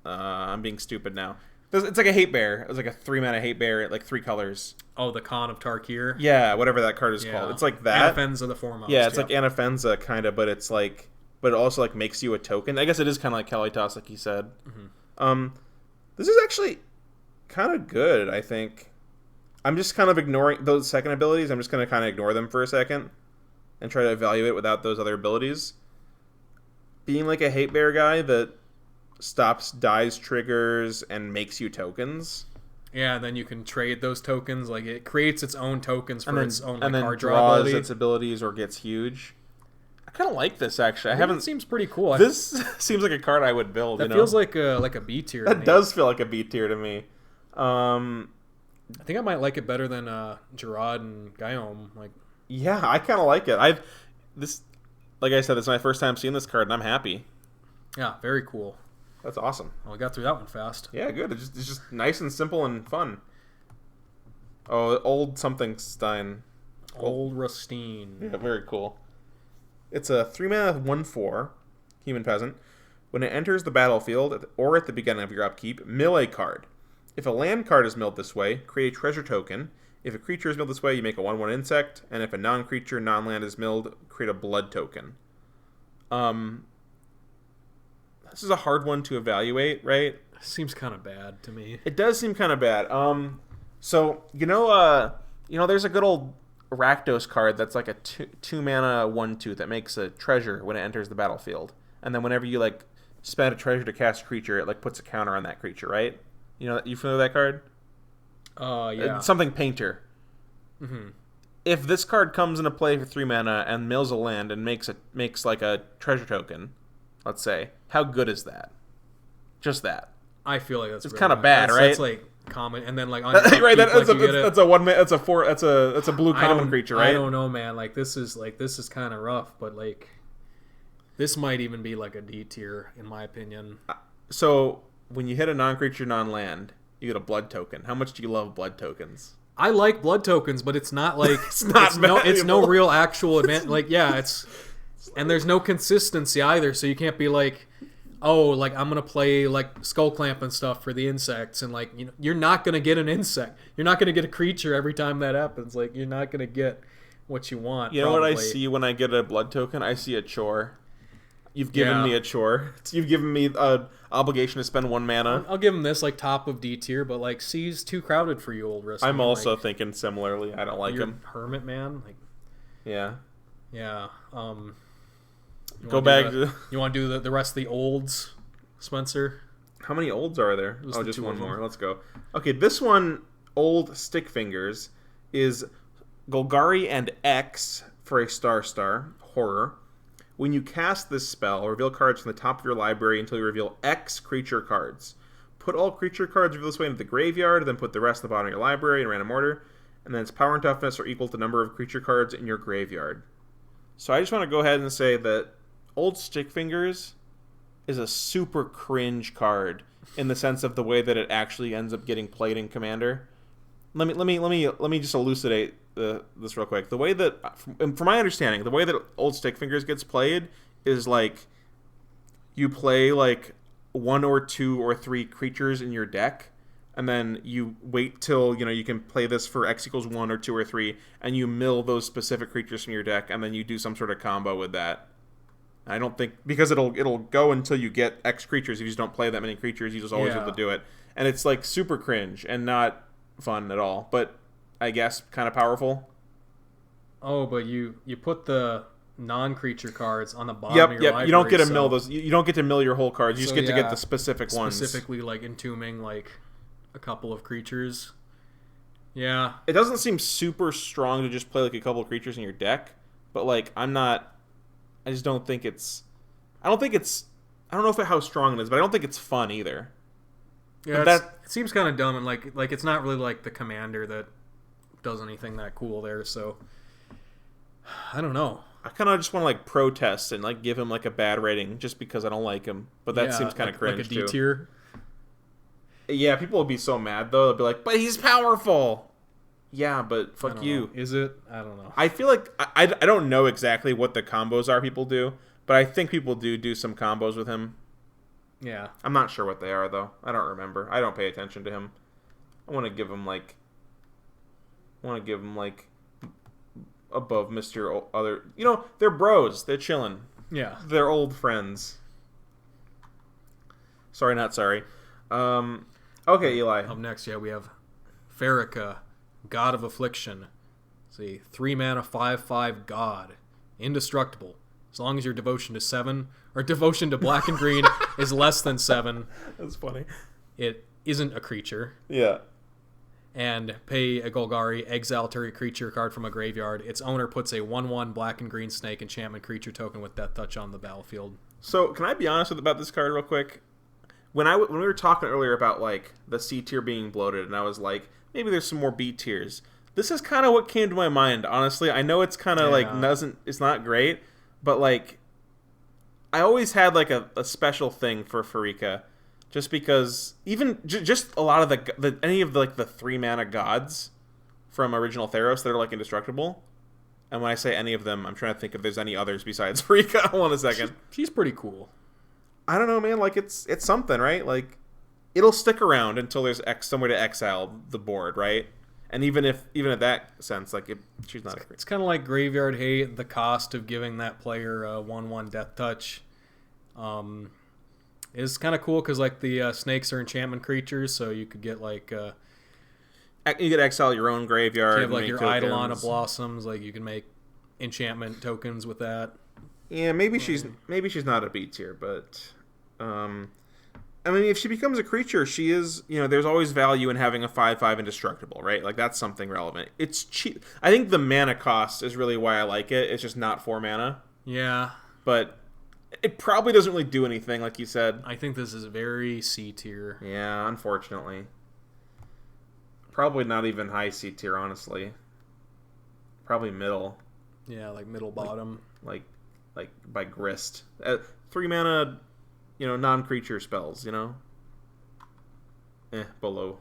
I'm being stupid now. It's like a hate bear. It's like a 3 mana hate bear, 3 colors. Oh, the Khan of Tarkir. Yeah, whatever that card is called. It's like that. Anafenza the foremost. Yeah, it's like Anafenza kind of, but it's but it also makes you a token. I guess it is kind of like Kalitas, like you said. Mm-hmm. This is actually kind of good. I think. I'm just kind of ignoring those second abilities. I'm just going to kind of ignore them for a second and try to evaluate without those other abilities. Being a hate bear guy that stops dies triggers and makes you tokens. Yeah, then you can trade those tokens. It creates its own tokens for its own and then card draw draws ability. its abilities or gets huge. I kind of like this actually. It seems pretty cool. This seems like a card I would build. That feels like a B tier. That does feel like a B tier to me. I think I might like it better than Gerard and Gyome. Yeah, I kind of like it. Like I said, this is my first time seeing this card, and I'm happy. Yeah, very cool. That's awesome. Well, we got through that one fast. Yeah, good. It's just nice and simple and fun. Oh, old something Stein. Old Rustine. Yeah, very cool. It's a 3 mana 1/4 human peasant. When it enters the battlefield or at the beginning of your upkeep, mill a card. If a land card is milled this way, create a treasure token. If a creature is milled this way, you make a 1/1 insect. And if a non-creature, non-land is milled, create a blood token. This is a hard one to evaluate, right? Seems kind of bad to me. It does seem kind of bad. So there's a good old Rakdos card that's like a 2 mana 1/2 that makes a treasure when it enters the battlefield, and then whenever you spend a treasure to cast a creature, it puts a counter on that creature, right? You familiar with that card? Yeah. It's something painter. Mm-hmm. If this card comes into play for 3 mana and mills a land and makes a treasure token, let's say, how good is that? Just that. I feel like it's kind of bad, right? That's like common, and then like on your right. That's a blue common creature, right? I don't know, man. Like this is kind of rough, but like this might even be like a D tier in my opinion. So when you hit a non-creature, non-land, you get a blood token. How much do you love blood tokens? I like blood tokens, but it's not like it's no real actual advantage. Like and there's no consistency either, so you can't be like, oh, like I'm gonna play like Skull Clamp and stuff for the insects, and like you're not gonna get an insect. You're not gonna get a creature every time that happens. Like you're not gonna get what you want. You know what I see when I get a blood token? I see a chore. You've given me a chore. You've given me an obligation to spend 1 mana. I'll give him this like top of D tier, but like C's too crowded for you, old risk. I'm also thinking similarly. I don't like him. Hermit man, like yeah. Go back. You want to do the rest of the olds, Spencer? How many olds are there? Oh, just one more. Let's go. Okay, this one, Old Stick Fingers, is Golgari and X for a star horror. When you cast this spell, reveal cards from the top of your library until you reveal X creature cards. Put all creature cards revealed this way into the graveyard, then put the rest at the bottom of your library in random order, and then its power and toughness are equal to the number of creature cards in your graveyard. So I just want to go ahead and say that Old Stick Fingers is a super cringe card in the sense of the way that it actually ends up getting played in Commander. Let me just elucidate this real quick. The way that, from my understanding, the way that Old Stick Fingers gets played is like you play like 1 or 2 or 3 creatures in your deck, and then you wait till you can play this for X equals 1 or 2 or 3, and you mill those specific creatures from your deck, and then you do some sort of combo with that. I don't think, because it'll go until you get X creatures. If you just don't play that many creatures, you just always have to do it, and it's like super cringe and not fun at all, but I guess kind of powerful. Oh, but you put the non-creature cards on the bottom of your library. You don't get to mill those. You don't get to mill your whole cards. You just get to get the specific ones. Specifically, like entombing like a couple of creatures. Yeah. It doesn't seem super strong to just play like a couple of creatures in your deck, but like I just don't think it's. I don't know how strong it is, but I don't think it's fun either. Yeah, it seems kind of dumb, and like it's not really like the commander that does anything that cool there. So I don't know. I kind of just want to like protest and like give him like a bad rating just because I don't like him. But that seems kind of cringe like a D tier. Yeah, people will be so mad though. They'll be like, "But he's powerful." Yeah, but fuck you. Is it? I don't know. I feel like I don't know exactly what the combos are people do, but I think people do some combos with him. Yeah. I'm not sure what they are, though. I don't remember. I don't pay attention to him. I want to give him, like, above Mr. Other... they're bros. They're chilling. Yeah. They're old friends. Sorry, not sorry. Okay, Eli. Up next, we have Farrakha, God of Affliction. See, 3 mana, 5/5 God. Indestructible. As long as your devotion to 7, or devotion to black and green is less than 7. That's funny. It isn't a creature. Yeah. And pay a Golgari, exile target creature card from a graveyard. Its owner puts a 1/1 black and green snake enchantment creature token with Death Touch on the battlefield. So, can I be honest about this card real quick? When we were talking earlier about like the C tier being bloated, and I was like, maybe there's some more B tiers. This is kind of what came to my mind, honestly. I know it's kind of it's not great, but like I always had like a special thing for Farrakha, just because even just a lot of any of the 3 mana gods from original Theros that are like indestructible. And when I say any of them, I'm trying to think if there's any others besides Farrakha. Hold on a second. She's pretty cool. I don't know, man. Like it's something, right? Like it'll stick around until there's somewhere to exile the board, right? And even at that sense, like she's not. It's kind of like Graveyard Hate. The cost of giving that player a 1/1 Death Touch is kind of cool because like the snakes are enchantment creatures, so you could get like you could exile your own graveyard. You have like your Eidolon of Blossoms. Like you can make enchantment tokens with that. Yeah, maybe she's not a B tier, but I mean, if she becomes a creature, she is, there's always value in having a 5/5 indestructible, right? Like, that's something relevant. It's cheap. I think the mana cost is really why I like it. It's just not 4 mana. Yeah. But It probably doesn't really do anything, like you said. I think this is very C tier. Yeah, unfortunately. Probably not even high C tier, honestly. Probably middle. Yeah, like middle bottom. Like by Grist. 3 mana, non-creature spells, below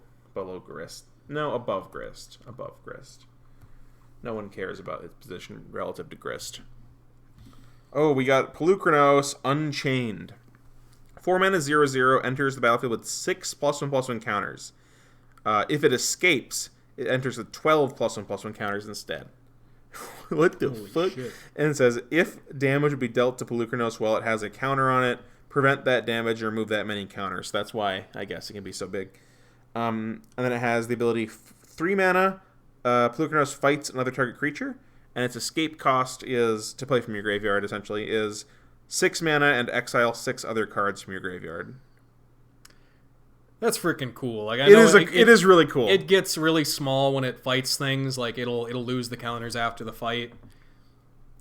Grist. No, above Grist. Above Grist. No one cares about its position relative to Grist. Oh, we got Polukranos Unchained. 4 mana 0/0 enters the battlefield with 6 +1/+1 counters. If it escapes, it enters with 12 +1/+1 counters instead. What the fuck? Shit. And it says, if damage would be dealt to Polukranos while it has a counter on it, prevent that damage or remove that many counters. That's why, I guess, it can be so big. And then it has the ability 3 mana, Polukranos fights another target creature, and its escape cost is, to play from your graveyard, essentially, is 6 mana and exile 6 other cards from your graveyard. That's freaking cool. Like, it is really cool. It gets really small when it fights things. Like, it'll lose the counters after the fight.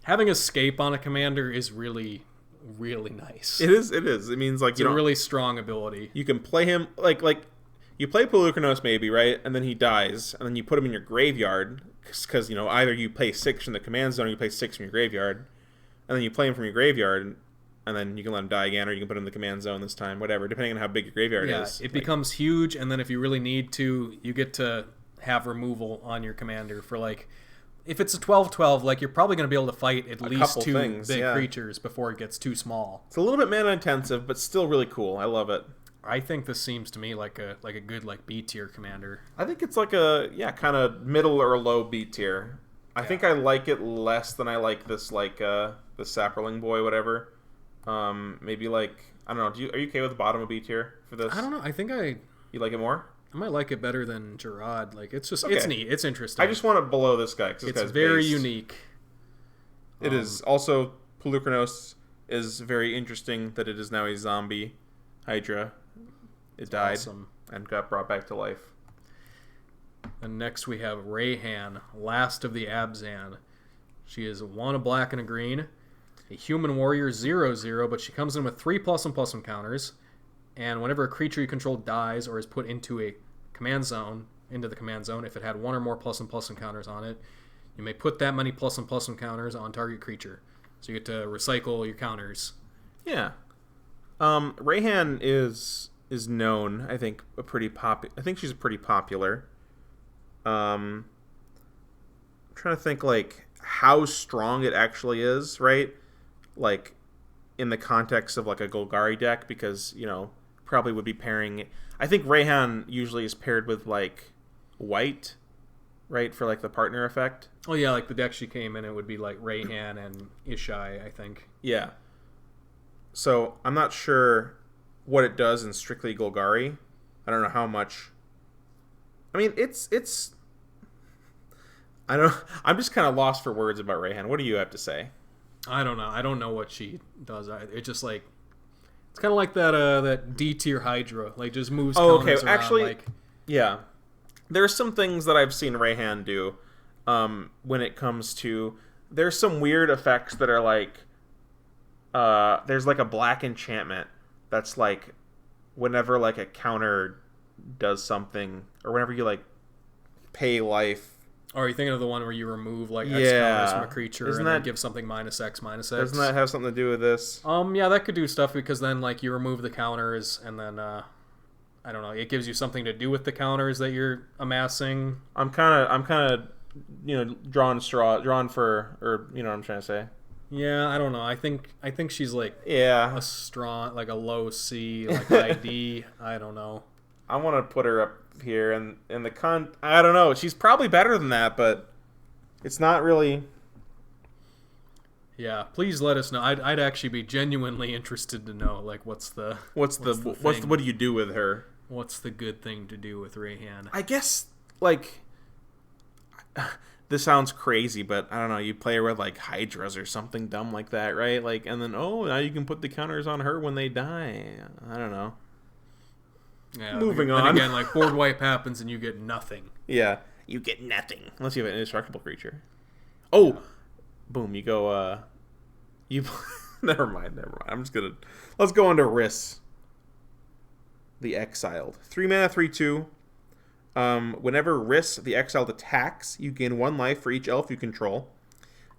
Having escape on a commander is really, really nice. It is. It means, like, it's a really strong ability. You can play him, like you play Polukranos maybe, right? And then he dies, and then you put him in your graveyard, because, either you play 6 from the command zone or you play 6 from your graveyard, and then you play him from your graveyard, and then you can let him die again, or you can put him in the command zone this time, whatever, depending on how big your graveyard is. Yeah, it becomes huge, and then if you really need to, you get to have removal on your commander for, like, if it's a 12/12, like, you're probably going to be able to fight at least 2 big creatures before it gets too small. It's a little bit mana intensive, but still really cool. I love it. I think this seems to me like a good, like, B tier commander. I think it's like a kind of middle or low B tier. I think I like it less than I like this, like, the Sapperling Boy, whatever. Maybe, like, I don't know. Are you okay with the bottom of B tier for this? I don't know. I think you like it more? I might like it better than Gerard. Like, it's just it's neat. It's interesting. I just want it below this guy because it's very unique. It is also Polukranos is very interesting that it is now a zombie Hydra. It died and got brought back to life. And next we have Rayhan, last of the Abzan. She is 1 black and a green. A human warrior 0/0, but she comes in with 3 +1/+1 counters, and whenever a creature you control dies or is put into the command zone, if it had 1 or more +1/+1 counters on it, you may put that many +1/+1 counters on target creature. So you get to recycle your counters. Yeah. Rayhan is known, I think, I think she's pretty popular. I'm trying to think, like, how strong it actually is, right? Like, in the context of, like, a Golgari deck, because, probably would be pairing... I think Rayhan usually is paired with, like, white, right, for, like, the partner effect. Oh, yeah, like, the deck she came in, it would be, like, Rayhan and Ishai, I think. Yeah. So, I'm not sure what it does in strictly Golgari. I don't know how much... I mean, it's... I'm just kind of lost for words about Rayhan. What do you have to say? I don't know. I don't know what she does. It's just like... It's kind of like that D tier Hydra. Like, just moves counters around. Actually, like... yeah. There's some things that I've seen Rayhan do when it comes to... There's some weird effects that are like... there's like a black enchantment that's like... Whenever like a counter does something, or whenever you like pay life... Oh, are you thinking of the one where you remove like X counters from a creature and then give something -X, -X? Doesn't that have something to do with this? Yeah, that could do stuff because then like you remove the counters and then I don't know, it gives you something to do with the counters that you're amassing. I'm kind of drawn for, or what I'm trying to say. Yeah, I don't know. I think she's like a strong, like a low C, like ID. I don't know. I want to put her up here and in the I don't know. She's probably better than that, but it's not really. Yeah, please let us know. I'd actually be genuinely interested to know, like, what do you do with her? What's the good thing to do with Rayhan? I guess, like, this sounds crazy, but I don't know. You play her with like Hydras or something dumb like that, right? Like, and then now you can put the counters on her when they die. I don't know. Yeah, Moving on. And again, like, board wipe happens and you get nothing. Yeah, you get nothing unless you have an indestructible creature. Oh, boom! You go. You Never mind. Let's go on to Riss, the Exiled. 3 mana, 3/2. Whenever Riss, the Exiled, attacks, you gain 1 life for each elf you control.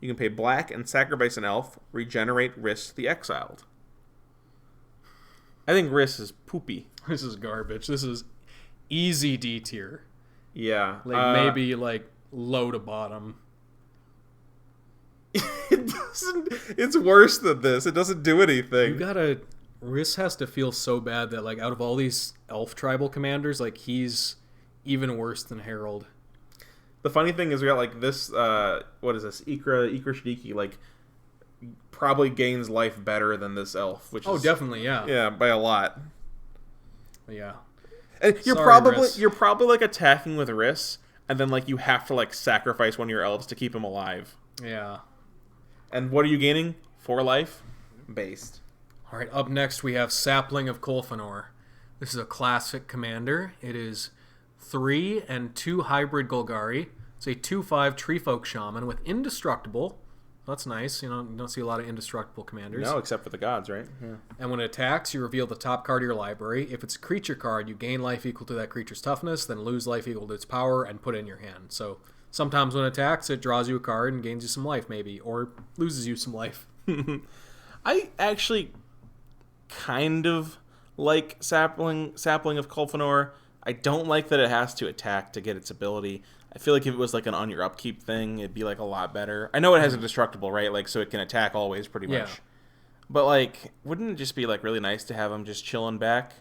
You can pay black and sacrifice an elf. Regenerate Riss, the Exiled. I think Riss is poopy. This is garbage. This is easy D tier. Yeah. Maybe low to bottom. It's worse than this. It doesn't do anything. Riss has to feel so bad that out of all these elf tribal commanders, he's even worse than Harald. The funny thing is we got this what is this? Ikra Shadiki probably gains life better than this elf, which is definitely, yeah. Yeah, by a lot. Yeah. And you're probably attacking with Riss, and then you have to sacrifice one of your elves to keep him alive. Yeah. And what are you gaining? 4 life? Based. All right, up next we have Sapling of Kolfanor. This is a classic commander. It is 3 and 2 hybrid Golgari. It's a 2/5 Treefolk Shaman with Indestructible. That's nice. You don't see a lot of indestructible commanders. No, except for the gods, right? Yeah. And when it attacks, you reveal the top card of your library. If it's a creature card, you gain life equal to that creature's toughness, then lose life equal to its power, and put it in your hand. So sometimes when it attacks, it draws you a card and gains you some life, maybe, or loses you some life. I actually kind of like Sapling of Kolfanor. I don't like that it has to attack to get its ability. I feel like if it was an on your upkeep thing, it'd be a lot better. I know it has Indestructible, right? So it can attack always pretty much. Yeah. But wouldn't it just be really nice to have him just chilling back?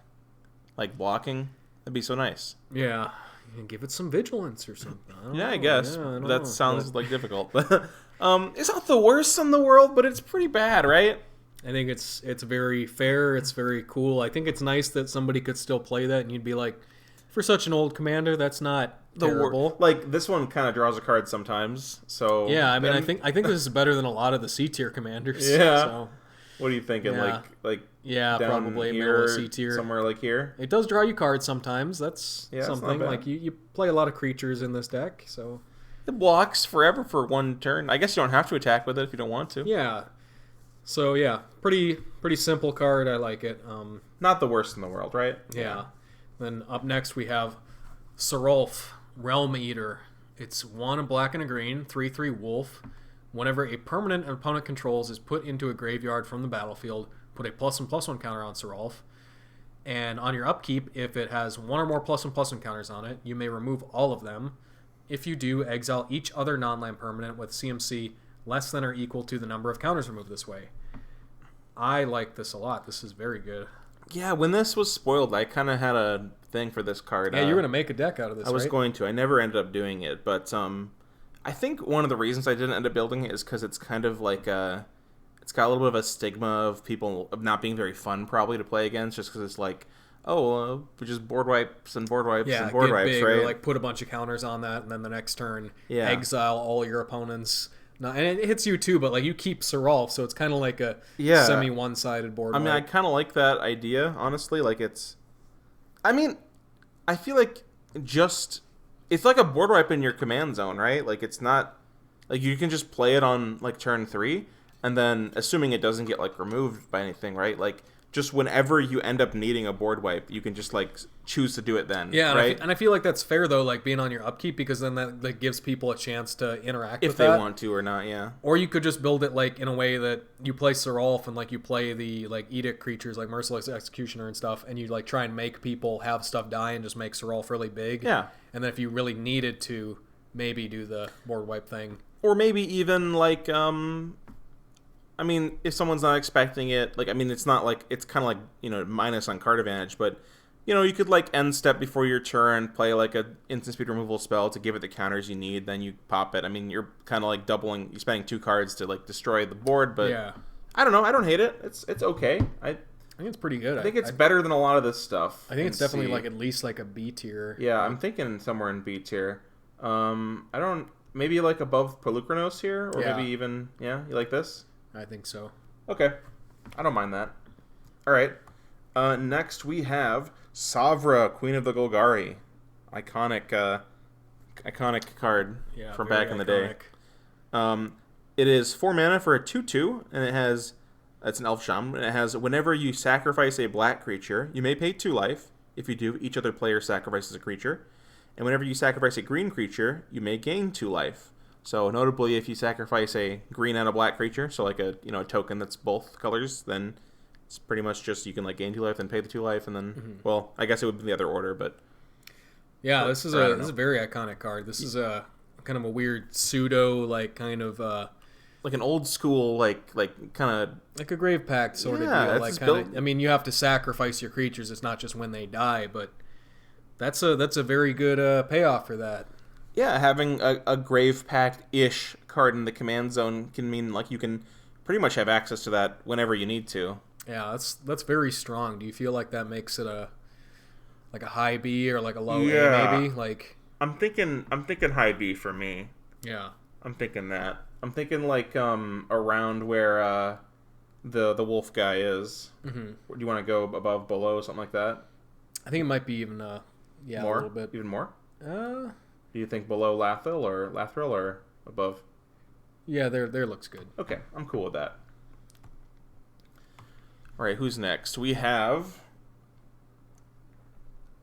Blocking? That'd be so nice. Yeah. And give it some vigilance or something. I guess. That sounds difficult. It's not the worst in the world, but it's pretty bad, right? I think it's very fair. It's very cool. I think it's nice that somebody could still play that, and you'd be for such an old commander, that's not terrible. This one kind of draws a card sometimes. So yeah, I think this is better than a lot of the C tier commanders. Yeah. So, what are you thinking? Yeah, probably middle of C tier, somewhere here. It does draw you cards sometimes. That's something. You play a lot of creatures in this deck, so it blocks forever for 1 turn. I guess you don't have to attack with it if you don't want to. Yeah. So yeah, pretty simple card. I like it. Not the worst in the world, right? Yeah. Then up next we have Serulf, Realm Eater. It's 1 a black and a green, 3/3 wolf. Whenever a permanent an opponent controls is put into a graveyard from the battlefield, put a +1/+1 counter on Serulf. And on your upkeep, if it has 1 or more +1/+1 counters on it, you may remove all of them. If you do, exile each other non-land permanent with CMC less than or equal to the number of counters removed this way. I like this a lot. This is very good. Yeah, when this was spoiled, I kind of had a thing for this card. Yeah, you're going to make a deck out of this, I was going to. I never ended up doing it, but I think one of the reasons I didn't end up building it is because it's kind of it's got a little bit of a stigma of people of not being very fun probably to play against, just because it's just board wipes and board wipes and board wipes, big, right? Or put a bunch of counters on that, and then the next turn exile all your opponents. No, and it hits you too, but you keep Serulf, so it's kind of like a semi one-sided board. I kind of like that idea, honestly. I feel it's like a board wipe in your command zone, right? It's not you can just play it on turn 3, and then assuming it doesn't get removed by anything, right? Just whenever you end up needing a board wipe, you can just choose to do it then. Yeah, right? And I feel like that's fair though, being on your upkeep, because then that gives people a chance to interact if with that. If they want to or not, yeah. Or you could just build it in a way that you play Serulf and you play the Edict creatures like Merciless Executioner and stuff, and you try and make people have stuff die and just make Serulf really big. Yeah. And then if you really needed to, maybe do the board wipe thing. Or maybe even if someone's not expecting it, it's not it's kind of minus on card advantage, but you could end step before your turn, play a instant speed removal spell to give it the counters you need, then you pop it. You're kind of doubling, you're spending 2 cards to destroy the board, but yeah. I don't know, I don't hate it. It's okay. I think it's pretty good. I think it's better than a lot of this stuff. I think it's definitely at least a B tier. Yeah, I'm thinking somewhere in B tier. Maybe above Pelucranos here, or maybe even, you like this? I think so. Okay. I don't mind that. All right. Next we have Savra, Queen of the Golgari. Iconic card from back in the day. It is 4 mana for a 2/2, and it has It's an elf shaman. And it has, whenever you sacrifice a black creature, you may pay 2 life. If you do, each other player sacrifices a creature. And whenever you sacrifice a green creature, you may gain 2 life. So notably, if you sacrifice a green and a black creature, so like a a token that's both colors, then it's pretty much just you can like gain 2 life, then pay the 2 life, and then well, I guess it would be the other order, but yeah, this is a very iconic card. This is a kind of a weird pseudo like kind of like an old school like kind of like a grave pact sort of deal. Like I mean, you have to sacrifice your creatures. It's not just when they die, but that's a very good payoff for that. Yeah, having a grave pact-ish card in the command zone can mean like you can pretty much have access to that whenever you need to. Yeah, that's very strong. Do you feel like that makes it a high B or like a low A maybe? Like I'm thinking high B for me. Yeah. I'm thinking that. I'm thinking like around where the wolf guy is. Mm-hmm. Do you want to go above, below, something like that? I think it might be even more? A little bit. Even more? Do you think below Lathril or above? Yeah, there looks good. Okay, I'm cool with that. All right, who's next? We have...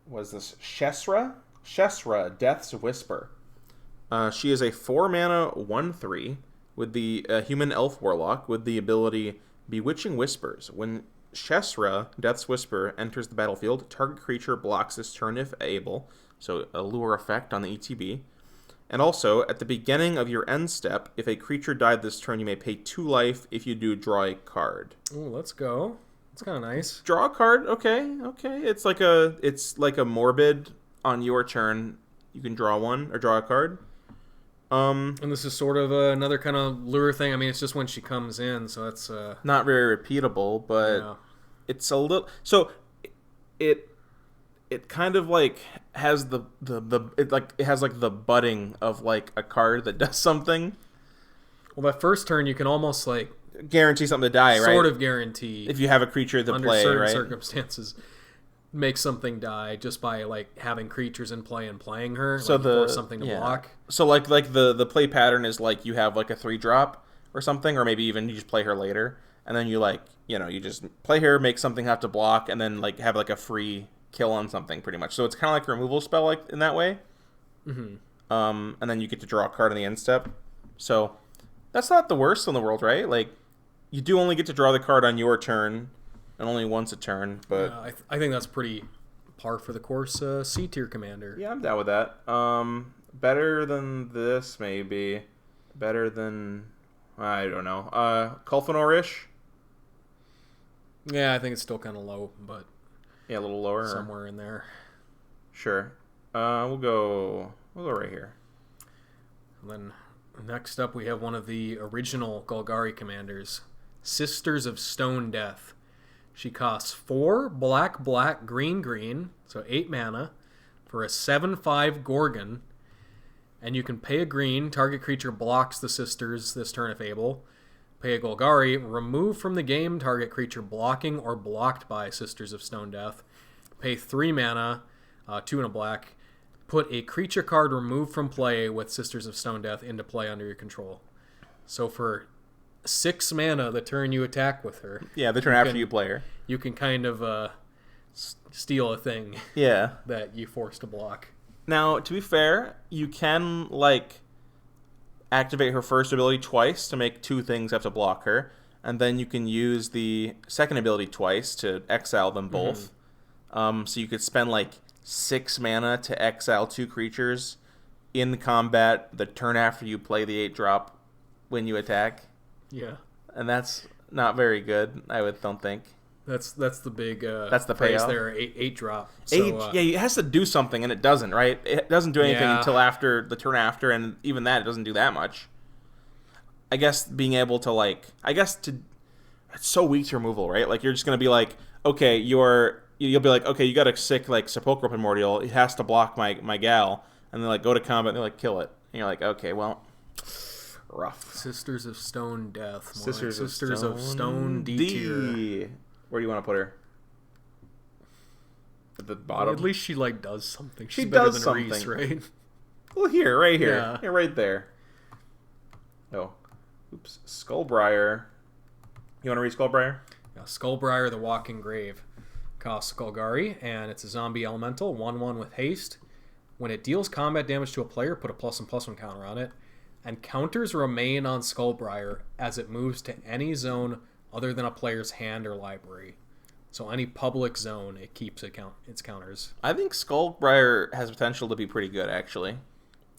What is this? Shesra? Shesra, Death's Whisper. She is a 4-mana 1/3 with the human elf warlock with the ability Bewitching Whispers. When Shesra, Death's Whisper, enters the battlefield, target creature blocks this turn if able. So a lure effect on the ETB. And also, at the beginning of your end step, if a creature died this turn, you may pay 2 life. If you do, draw a card. Oh, let's go. That's kind of nice. Draw a card. Okay. It's like a morbid on your turn. You can draw one or draw a card. And this is sort of another kind of lure thing. I mean, it's just when she comes in, so it's not very repeatable, but it's a little. So it kind of like has it has like the budding of like a card that does something. Well, that first turn you can almost like guarantee something to die, right? Sort of guarantee if you have a creature to under play, certain right? circumstances, make something die just by like having creatures in play and playing her. So like, or something to block. So like the play pattern is like you have like a 3-drop or something, or maybe even you just play her later, and then you you just play her, make something have to block, and then like have like a free kill on something pretty much. So it's kind of like a removal spell like in that way. Mm-hmm. And then you get to draw a card in the end step. So that's not the worst in the world, right? Like you do only get to draw the card on your turn and only once a turn, but I think that's pretty par for the course C tier commander. Yeah, I'm down with that. Better than this maybe. Better than I don't know. Kulfanor-ish? Yeah, I think it's still kind of low, but yeah, a little lower. Somewhere in there. Sure. We'll go right here. And then next up we have one of the original Golgari commanders, Sisters of Stone Death. She costs 4 black, green, so 8 mana for a 7/5 Gorgon. And you can pay a green, target creature blocks the Sisters this turn if able. Pay a Golgari, remove from the game target creature blocking or blocked by Sisters of Stone Death. Pay 3 mana, 2 and a black. Put a creature card removed from play with Sisters of Stone Death into play under your control. So for 6 mana the turn you attack with her. Yeah, the turn after you play her. You can kind of steal a thing that you force to block. Now, to be fair, you can activate her first ability twice to make 2 things have to block her, and then you can use the second ability twice to exile them both. Mm-hmm. So you could spend 6 mana to exile 2 creatures in combat the turn after you play the 8-drop when you attack. Yeah. And that's not very good, don't think. That's the big that's the praise payoff. There, 8-drop. So, it has to do something, and it doesn't, right? It doesn't do anything until after the turn after, and even that, it doesn't do that much. I guess being able to, it's so weak to removal, right? You're just going to be okay, you'll be okay, you got a sick, Sepulchral Primordial, it has to block my gal, and then, go to combat, and they kill it. And you're okay, well, rough. Sisters of Stone Death. Sisters of Stone D tier. Where do you want to put her? At the bottom? At least she, does something. She's she better does than something. Reese, right? Well, right here. Yeah. Yeah, right there. Oh. Oops. Skullbriar. You want to read Skullbriar? Yeah, Skullbriar, the Walking Grave. Costs Golgari, and it's a zombie elemental, 1/1 with haste. When it deals combat damage to a player, put a +1/+1 counter on it. And counters remain on Skullbriar as it moves to any zone other than a player's hand or library. So any public zone, it keeps its counters. I think Skullbriar has potential to be pretty good, actually.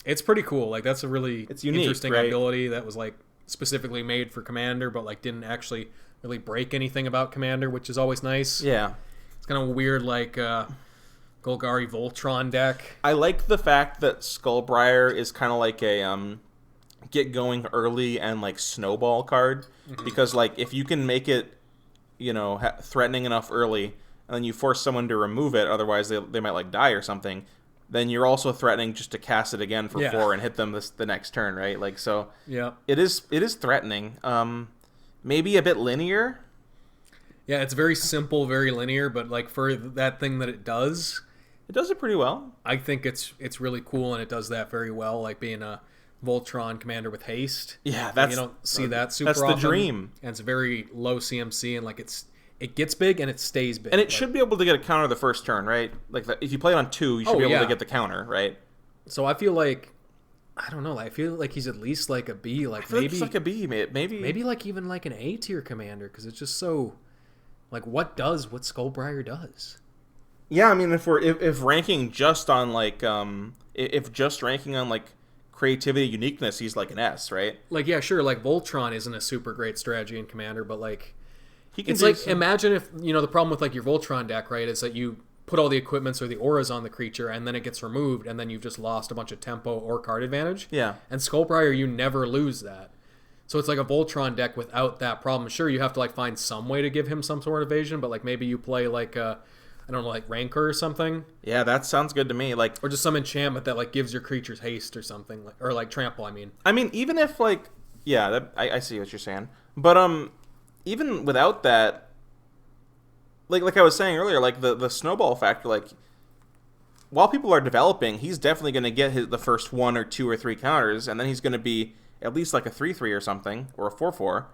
It's pretty cool. Like, that's a really unique, interesting right? ability that was, like, specifically made for Commander, but, like, didn't actually really break anything about Commander, which is always nice. Yeah. It's kind of a weird, like, Golgari Voltron deck. I like the fact that Skullbriar is kind of like a get going early and, like, snowball card. Because, like, if you can make it, you know, threatening enough early, and then you force someone to remove it, otherwise they might, like, die or something, then you're also threatening just to cast it again for 4 and hit them the next turn, right? Like, so Yeah. it is threatening. Maybe a bit linear. Yeah, it's very simple, very linear, but, like, for that thing that it does it pretty well. I think it's really cool, and it does that very well, like being a Voltron commander with haste. Yeah, that's you don't see that super often. That's the dream. And it's a very low CMC, and like it gets big and it stays big. And it should be able to get a counter the first turn, right? Like if you play it on 2, you should be able to get the counter, right? So I feel like I don't know. I feel like he's at least like a B. Like maybe it's like a B, maybe like even like an A tier commander, because it's just so like what Skullbriar does. Yeah, I mean, if ranking just on like if just ranking on like creativity, uniqueness, he's like an S, right? Like, yeah, sure. Like Voltron isn't a super great strategy in commander, but like he can. It's like imagine if the problem with like your Voltron deck, right, is that you put all the equipments or the auras on the creature, and then it gets removed, and then you've just lost a bunch of tempo or card advantage. Yeah. And Skullbriar, you never lose that. So it's like a Voltron deck without that problem. Sure, you have to like find some way to give him some sort of evasion, but like maybe you play like I don't know, like Rancor or something. Yeah, that sounds good to me. Like, or just some enchantment that like gives your creatures haste or something, or like trample. I mean, even if like, yeah, I see what you're saying, but even without that, like I was saying earlier, like the snowball factor, like while people are developing, he's definitely going to get the first 1 or 2 or 3 counters, and then he's going to be at least like a 3/3 or something, or a 4/4,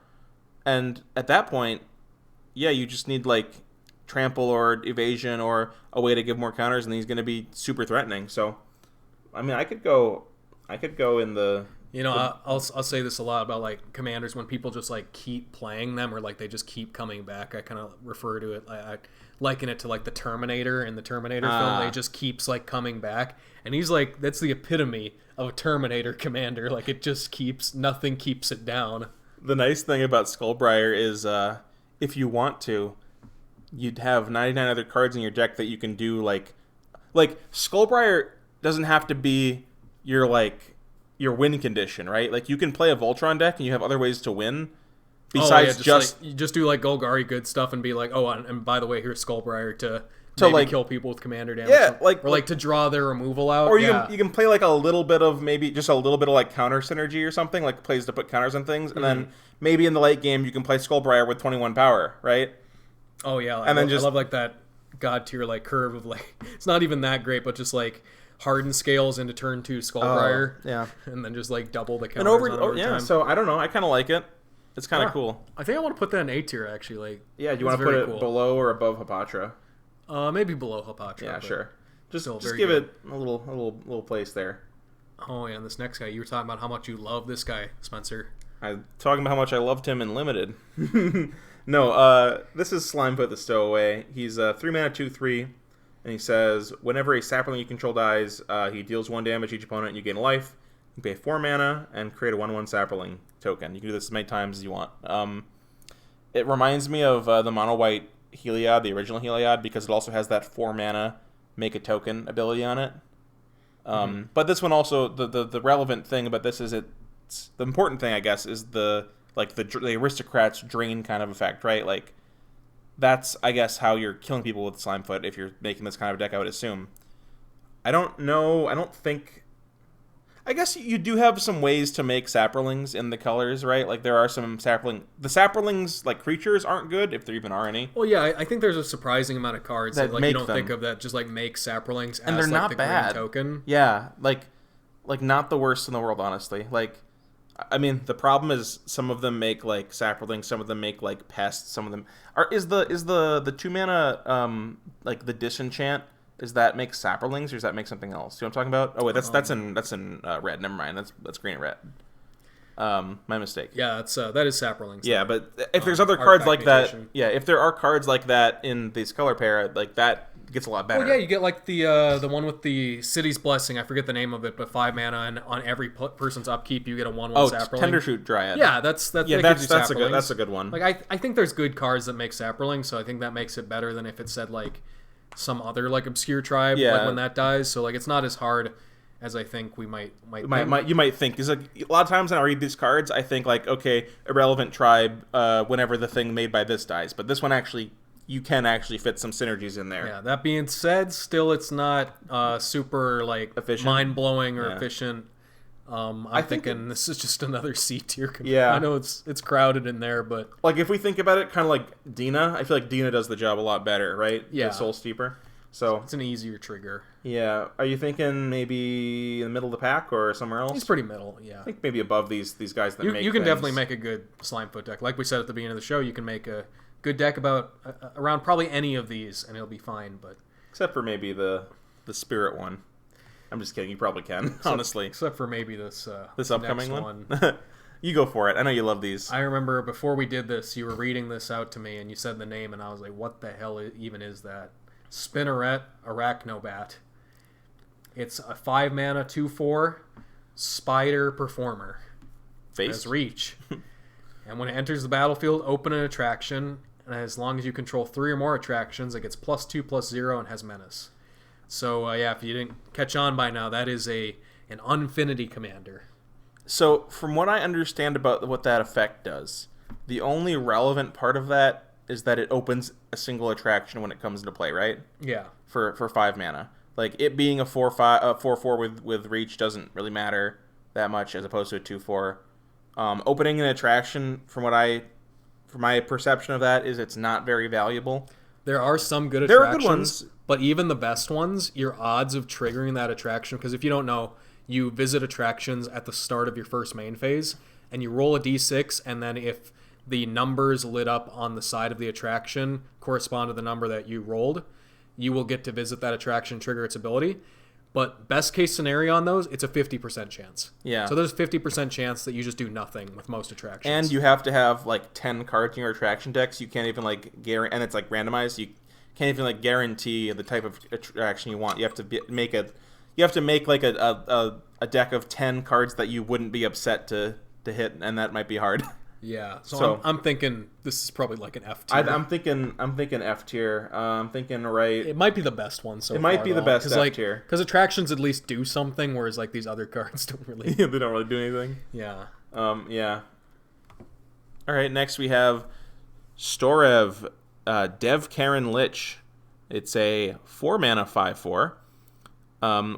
and at that point, yeah, you just need like trample or evasion or a way to give more counters, and he's going to be super threatening. So, I mean, I could go in the. I'll say this a lot about like commanders when people just like keep playing them or like they just keep coming back. I kind of refer to it. I liken it to like the Terminator in the Terminator film. They just keeps like coming back, and he's like that's the epitome of a Terminator commander. Like it just nothing keeps it down. The nice thing about Skullbriar is if you want to, you'd have 99 other cards in your deck that you can do like Skullbriar doesn't have to be your win condition, right? Like you can play a Voltron deck and you have other ways to win besides you just do like Golgari good stuff and be like, oh, and by the way, here's Skullbriar to maybe like kill people with commander damage. Yeah, or to draw their removal out. Or you can play like a little bit of like counter synergy or something, like plays to put counters on things, and then maybe in the late game you can play Skullbriar with 21 power, right? Oh yeah, I love like that god tier like curve of like it's not even that great, but just like harden scales into turn 2 Skullbriar, and then just like double the counters over time. So I don't know, I kind of like it. It's kind of cool. I think I want to put that in A tier actually. Like, do you want to put it below or above Hapatra? Maybe below Hapatra. Yeah, sure. Just give it a little place there. Oh yeah, and this next guy, you were talking about how much you love this guy, Spencer. I'm talking about how much I loved him in Limited. No, this is Slimefoot the Stowaway. He's 3 mana 2/3, and he says whenever a sapling you control dies, he deals 1 damage each opponent, and you gain a life. You pay 4 mana and create a 1/1 sapling token. You can do this as many times as you want. It reminds me of the mono white Heliod, the original Heliod, because it also has that 4 mana make a token ability on it. But this one also, the relevant thing about this is the important thing, I guess, is the aristocrats drain kind of effect, right? Like that's, I guess, how you're killing people with Slimefoot if you're making this kind of deck, I would assume. I don't know. I guess you do have some ways to make saplings in the colors, right? Like there are some the saplings like creatures aren't good if there even are any. Well, yeah, I think there's a surprising amount of cards that like you don't think of that just like make saplings and as they're like not the bad green token. Yeah, like not the worst in the world, honestly. Like I mean, the problem is some of them make like Saproling, some of them make like Pest, some of them is the 2 mana like the disenchant. Does that make Saprolings or does that make something else? You know what I'm talking about? Oh wait, that's in red. Never mind. That's green and red. My mistake. Yeah, that is Saprolings. Yeah, but if there's other cards like mutation. that, if there are cards like that in these color pair, like that gets a lot better. Well, yeah, you get like the one with the City's Blessing. I forget the name of it, but 5 mana, and on every person's upkeep, you get a 1/1 Saproling. Tendershoot Dryad. Yeah, that's a good one. Like I think there's good cards that make Saproling, so I think that makes it better than if it said like some other like obscure tribe, like when that dies. So like it's not as hard as I think we might you might think. Because like, a lot of times when I read these cards, I think like, okay, irrelevant tribe whenever the thing made by this dies. But this one actually, you can actually fit some synergies in there. Yeah, that being said, still it's not super like efficient, mind-blowing or efficient. I'm thinking this is just another C tier. Yeah, I know it's crowded in there, but like if we think about it, kind of like Dina, I feel like Dina does the job a lot better, right? Yeah, the Soul Steeper. So it's an easier trigger. Yeah. Are you thinking maybe in the middle of the pack or somewhere else? He's pretty middle, yeah. I think maybe above these guys that make You can things. definitely make a good Slimefoot deck. Like we said at the beginning of the show, you can make a good deck around probably any of these, and it'll be fine. But except for maybe the Spirit one. I'm just kidding. You probably can, honestly. Except for maybe this upcoming one. You go for it. I know you love these. I remember before we did this, you were reading this out to me, and you said the name, and I was like, what the hell even is that? Spinneret Arachnobat. It's a 5 mana 2/4 spider performer. Face. Has reach. And when it enters the battlefield, open an attraction, and as long as you control 3 or more attractions, it gets +2/+0 and has menace. So if you didn't catch on by now, that is an Unfinity commander. So from what I understand about what that effect does, the only relevant part of that is that it opens a single attraction when it comes into play, right? Yeah. For 5 mana. Like, it being a 4/4 with reach doesn't really matter that much as opposed to a 2/4. Opening an attraction, from my perception of that, is it's not very valuable. There are some good attractions. There are good ones. But even the best ones, your odds of triggering that attraction, because if you don't know, you visit attractions at the start of your first main phase, and you roll a d6, and then if the numbers lit up on the side of the attraction correspond to the number that you rolled, you will get to visit that attraction, trigger its ability. But best case scenario on those, it's a 50% chance. Yeah. So there's 50% chance that you just do nothing with most attractions. And you have to have like 10 cards in your attraction decks. You can't even like and it's like randomized. You can't even like guarantee the type of attraction you want. You have to make like a deck of 10 cards that you wouldn't be upset to hit, and that might be hard. Yeah, so I'm thinking this is probably like an F tier. I'm thinking F tier. I'm thinking right. It might be the best one. It might be the best F tier because attractions at least do something, whereas like these other cards don't really. They don't really do anything. Yeah. Yeah. All right. Next we have Storev, Dev Karen Lich. It's a 4 mana 5/4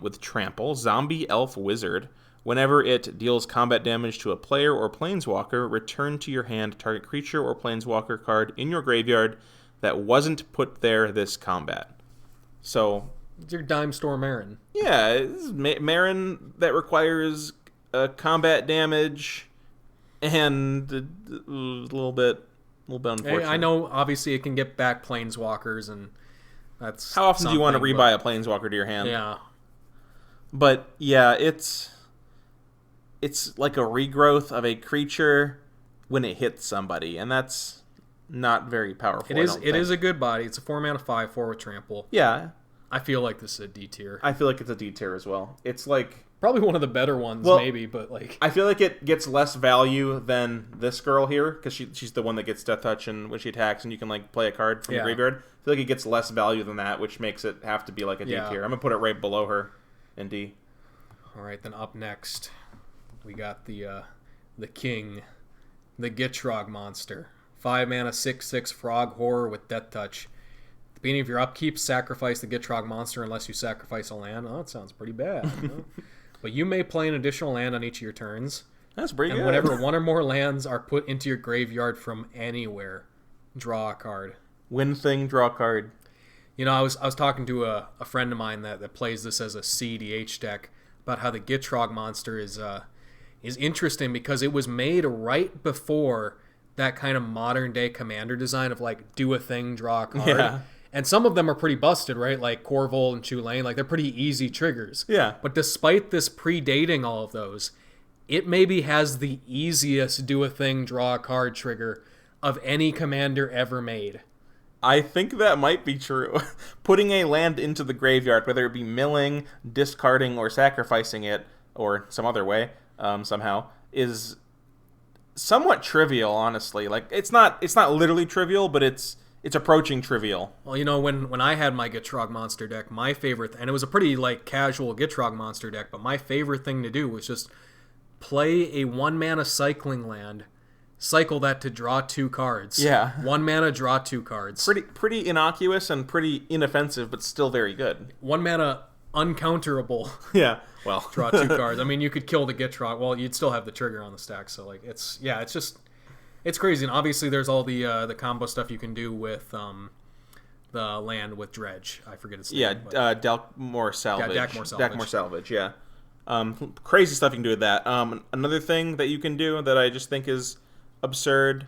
with Trample, Zombie Elf Wizard. Whenever it deals combat damage to a player or planeswalker, return to your hand target creature or planeswalker card in your graveyard that wasn't put there this combat. So it's your Dime Storm Marin. Yeah, it's Marin that requires combat damage and a little bit unfortunate. I know, obviously, it can get back planeswalkers, and that's how often do you want to rebuy a planeswalker to your hand? Yeah, but yeah, it's like a regrowth of a creature when it hits somebody, and that's not very powerful. It is a good body. It's a 4 mana 5/4 with Trample. Yeah. I feel like this is a D tier. I feel like it's a D tier as well. It's like probably one of the better ones, maybe, but like I feel like it gets less value than this girl here because she's the one that gets Death Touch and when she attacks and you can like play a card from your graveyard. I feel like it gets less value than that, which makes it have to be like a D tier. I'm gonna put it right below her in D. All right, then up next we got the king, the Gitrog monster. 5 mana 6/6 frog horror with Death Touch. At the beginning of your upkeep, sacrifice the Gitrog monster unless you sacrifice a land. Oh, that sounds pretty bad. But you may play an additional land on each of your turns. That's pretty good. And whenever one or more lands are put into your graveyard from anywhere, draw a card. Win thing, draw a card. You know, I was talking to a friend of mine that plays this as a CEDH deck about how the Gitrog monster is is interesting because it was made right before that kind of modern day commander design of like do a thing, draw a card. Yeah. And some of them are pretty busted, right? Like Corvul and Chulane, like they're pretty easy triggers. Yeah. But despite this predating all of those, it maybe has the easiest do a thing, draw a card trigger of any commander ever made. I think that might be true. Putting a land into the graveyard, whether it be milling, discarding, or sacrificing it, or some other way, somehow, is somewhat trivial, honestly. Like, it's not literally trivial, but it's approaching trivial. Well, you know, when I had my Gitrog monster deck, my favorite, and it was a pretty, like, casual Gitrog monster deck, but my favorite thing to do was just play a 1-mana cycling land, cycle that to draw 2 cards. Yeah. 1 mana, draw 2 cards. Pretty innocuous and pretty inoffensive, but still very good. 1 mana, uncounterable. Yeah, well. Draw 2 cards. I mean, you could kill the Gitrog. Well, you'd still have the trigger on the stack, so, like, it's crazy. And obviously there's all the combo stuff you can do with the land with Dredge. I forget its name. Yeah, Dalkmore Salvage. Yeah, Dalkmore Salvage. Dalkmore Salvage, yeah. Crazy stuff you can do with that. Another thing that you can do that I just think is absurd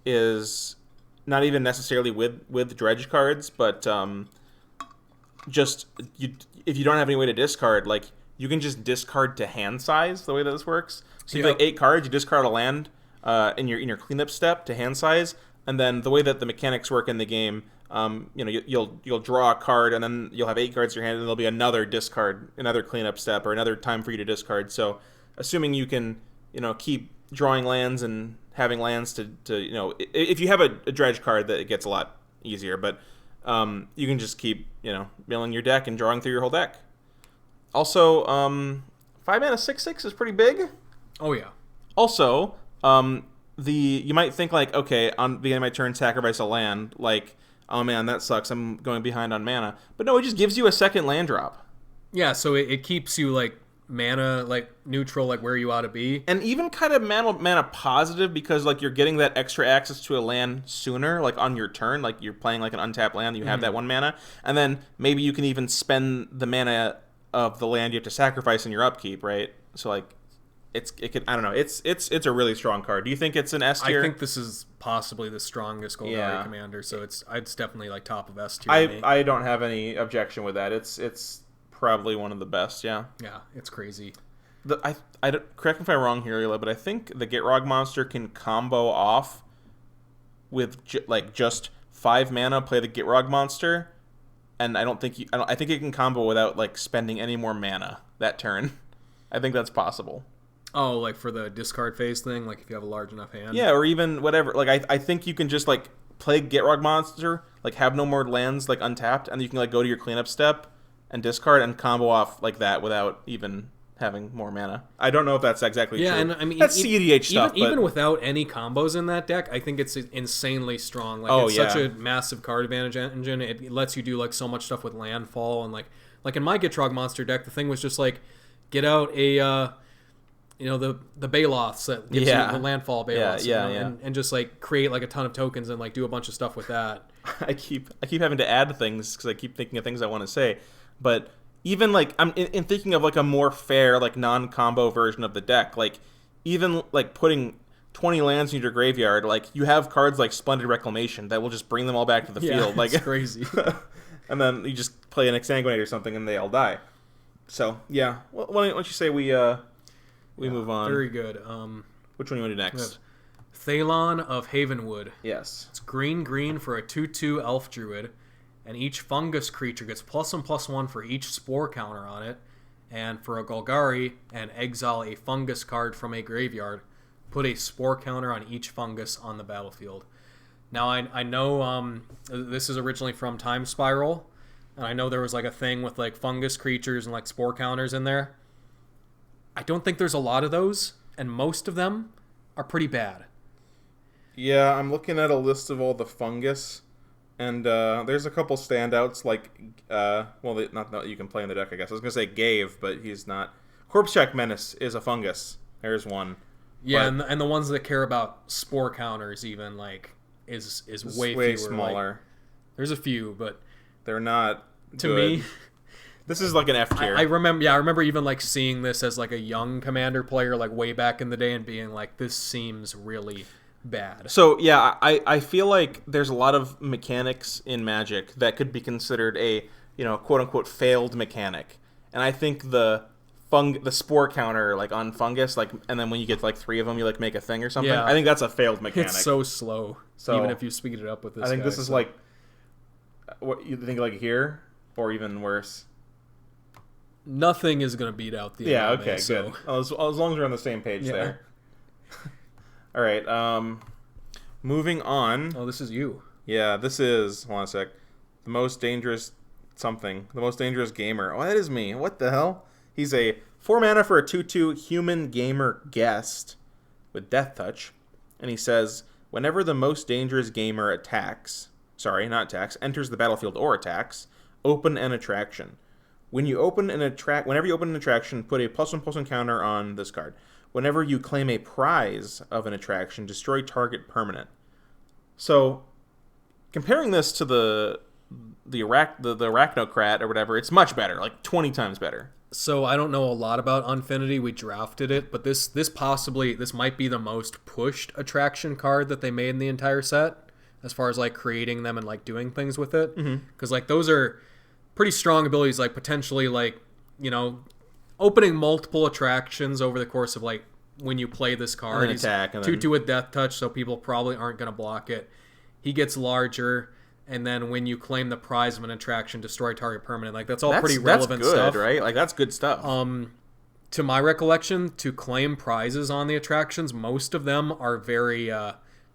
is not even necessarily with Dredge cards, but if you don't have any way to discard, like, you can just discard to hand size the way that this works. So you have like 8 cards, you discard a land in your cleanup step to hand size, and then the way that the mechanics work in the game, you'll draw a card, and then you'll have 8 cards in your hand, and there'll be another discard, another cleanup step, or another time for you to discard. So, assuming you can, keep drawing lands and having lands to if you have a Dredge card, that it gets a lot easier. But you can just keep, milling your deck and drawing through your whole deck. Also, 5 mana 6/6 is pretty big. Oh yeah. Also, you might think like, okay, on the beginning of my turn, sacrifice a land. Like, oh man, that sucks. I'm going behind on mana. But no, it just gives you a second land drop. Yeah, so it keeps you like mana like neutral, like where you ought to be, and even kind of mana positive, because like you're getting that extra access to a land sooner, like on your turn, like you're playing like an untapped land, you have that 1 mana, and then maybe you can even spend the mana of the land you have to sacrifice in your upkeep, right? So like I don't know. It's a really strong card. Do you think it's an S tier? I think this is possibly the strongest Golgari commander, so it's definitely like top of S tier. I don't have any objection with that. It's probably one of the best. Yeah. Yeah, it's crazy. Correct me if I'm wrong here, Leela, but I think the Gitrog monster can combo off with just 5 mana, play the Gitrog monster, and I think it can combo without like spending any more mana that turn. I think that's possible. Oh, like for the discard phase thing, like if you have a large enough hand? Yeah, or even whatever. Like, I think you can just, like, play Gitrog Monster, like, have no more lands, like, untapped, and you can, like, go to your cleanup step and discard and combo off like that without even having more mana. I don't know if that's exactly true. Yeah, and I mean... That's EDH stuff, even without any combos in that deck, I think it's insanely strong. Like, it's such a massive card advantage engine. It lets you do, like, so much stuff with landfall, and, like in my Gitrog Monster deck, the thing was just, like, get out a... the Baloths that gives you the landfall Baloths, and just like create like a ton of tokens and like do a bunch of stuff with that. I keep having to add things because I keep thinking of things I want to say, but even like I'm in thinking of like a more fair like non-combo version of the deck, like even like putting 20 lands in your graveyard, like you have cards like Splendid Reclamation that will just bring them all back to the field, like it's crazy. And then you just play an Exsanguinate or something and they all die. So yeah, why don't you say we move on. Very good. Which one do you want to do next? Thalon of Havenwood. Yes. It's green for a 2/2 elf druid, and each fungus creature gets +1/+1 for each spore counter on it. And for a Golgari, and exile a fungus card from a graveyard, put a spore counter on each fungus on the battlefield. Now I know this is originally from Time Spiral, and I know there was like a thing with like fungus creatures and like spore counters in there. I don't think there's a lot of those, and most of them are pretty bad. Yeah, I'm looking at a list of all the fungus, and there's a couple standouts, like, not that you can play in the deck, I guess. I was going to say Gave, but he's not. Corpse Check Menace is a fungus. There's one. Yeah, and the ones that care about spore counters even, like, is way fewer. Smaller. Like, there's a few, but... They're not to me... This is like an F tier. I remember even like seeing this as like a young Commander player like way back in the day and being like, this seems really bad. So yeah, I feel like there's a lot of mechanics in Magic that could be considered a, you know, quote unquote failed mechanic, and I think the spore counter like on fungus, like, and then when you get like 3 of them, you like make a thing or something. Yeah. I think that's a failed mechanic. It's so slow. So even if you speed it up with this, I think guy, this is like what you think like here or even worse. Nothing is going to beat out the Yeah, anime, okay, so. good. As long as we're on the same page there. All right, moving on. Oh, this is you. Yeah, this is, hold on a sec, the most dangerous gamer. Oh, that is me. What the hell? He's a 4 mana for a 2/2 human gamer guest with Death Touch. And he says, whenever the most dangerous gamer enters the battlefield or attacks, open an attraction. Whenever you open an attraction, put a +1/+1 counter on this card. Whenever you claim a prize of an attraction, destroy target permanent. So, comparing this to the Arachnocrat or whatever, it's much better, like 20 times better. So I don't know a lot about Unfinity. We drafted it, but this might be the most pushed attraction card that they made in the entire set, as far as like creating them and like doing things with it. Because like those are pretty strong abilities, like potentially like, you know, opening multiple attractions over the course of like when you play this card. He's attack and 2/2 with Death Touch, so people probably aren't going to block it. He gets larger, and then when you claim the prize of an attraction, destroy target permanent. Like that's pretty relevant good, stuff, right? Like that's good stuff. To my recollection, to claim prizes on the attractions, most of them are very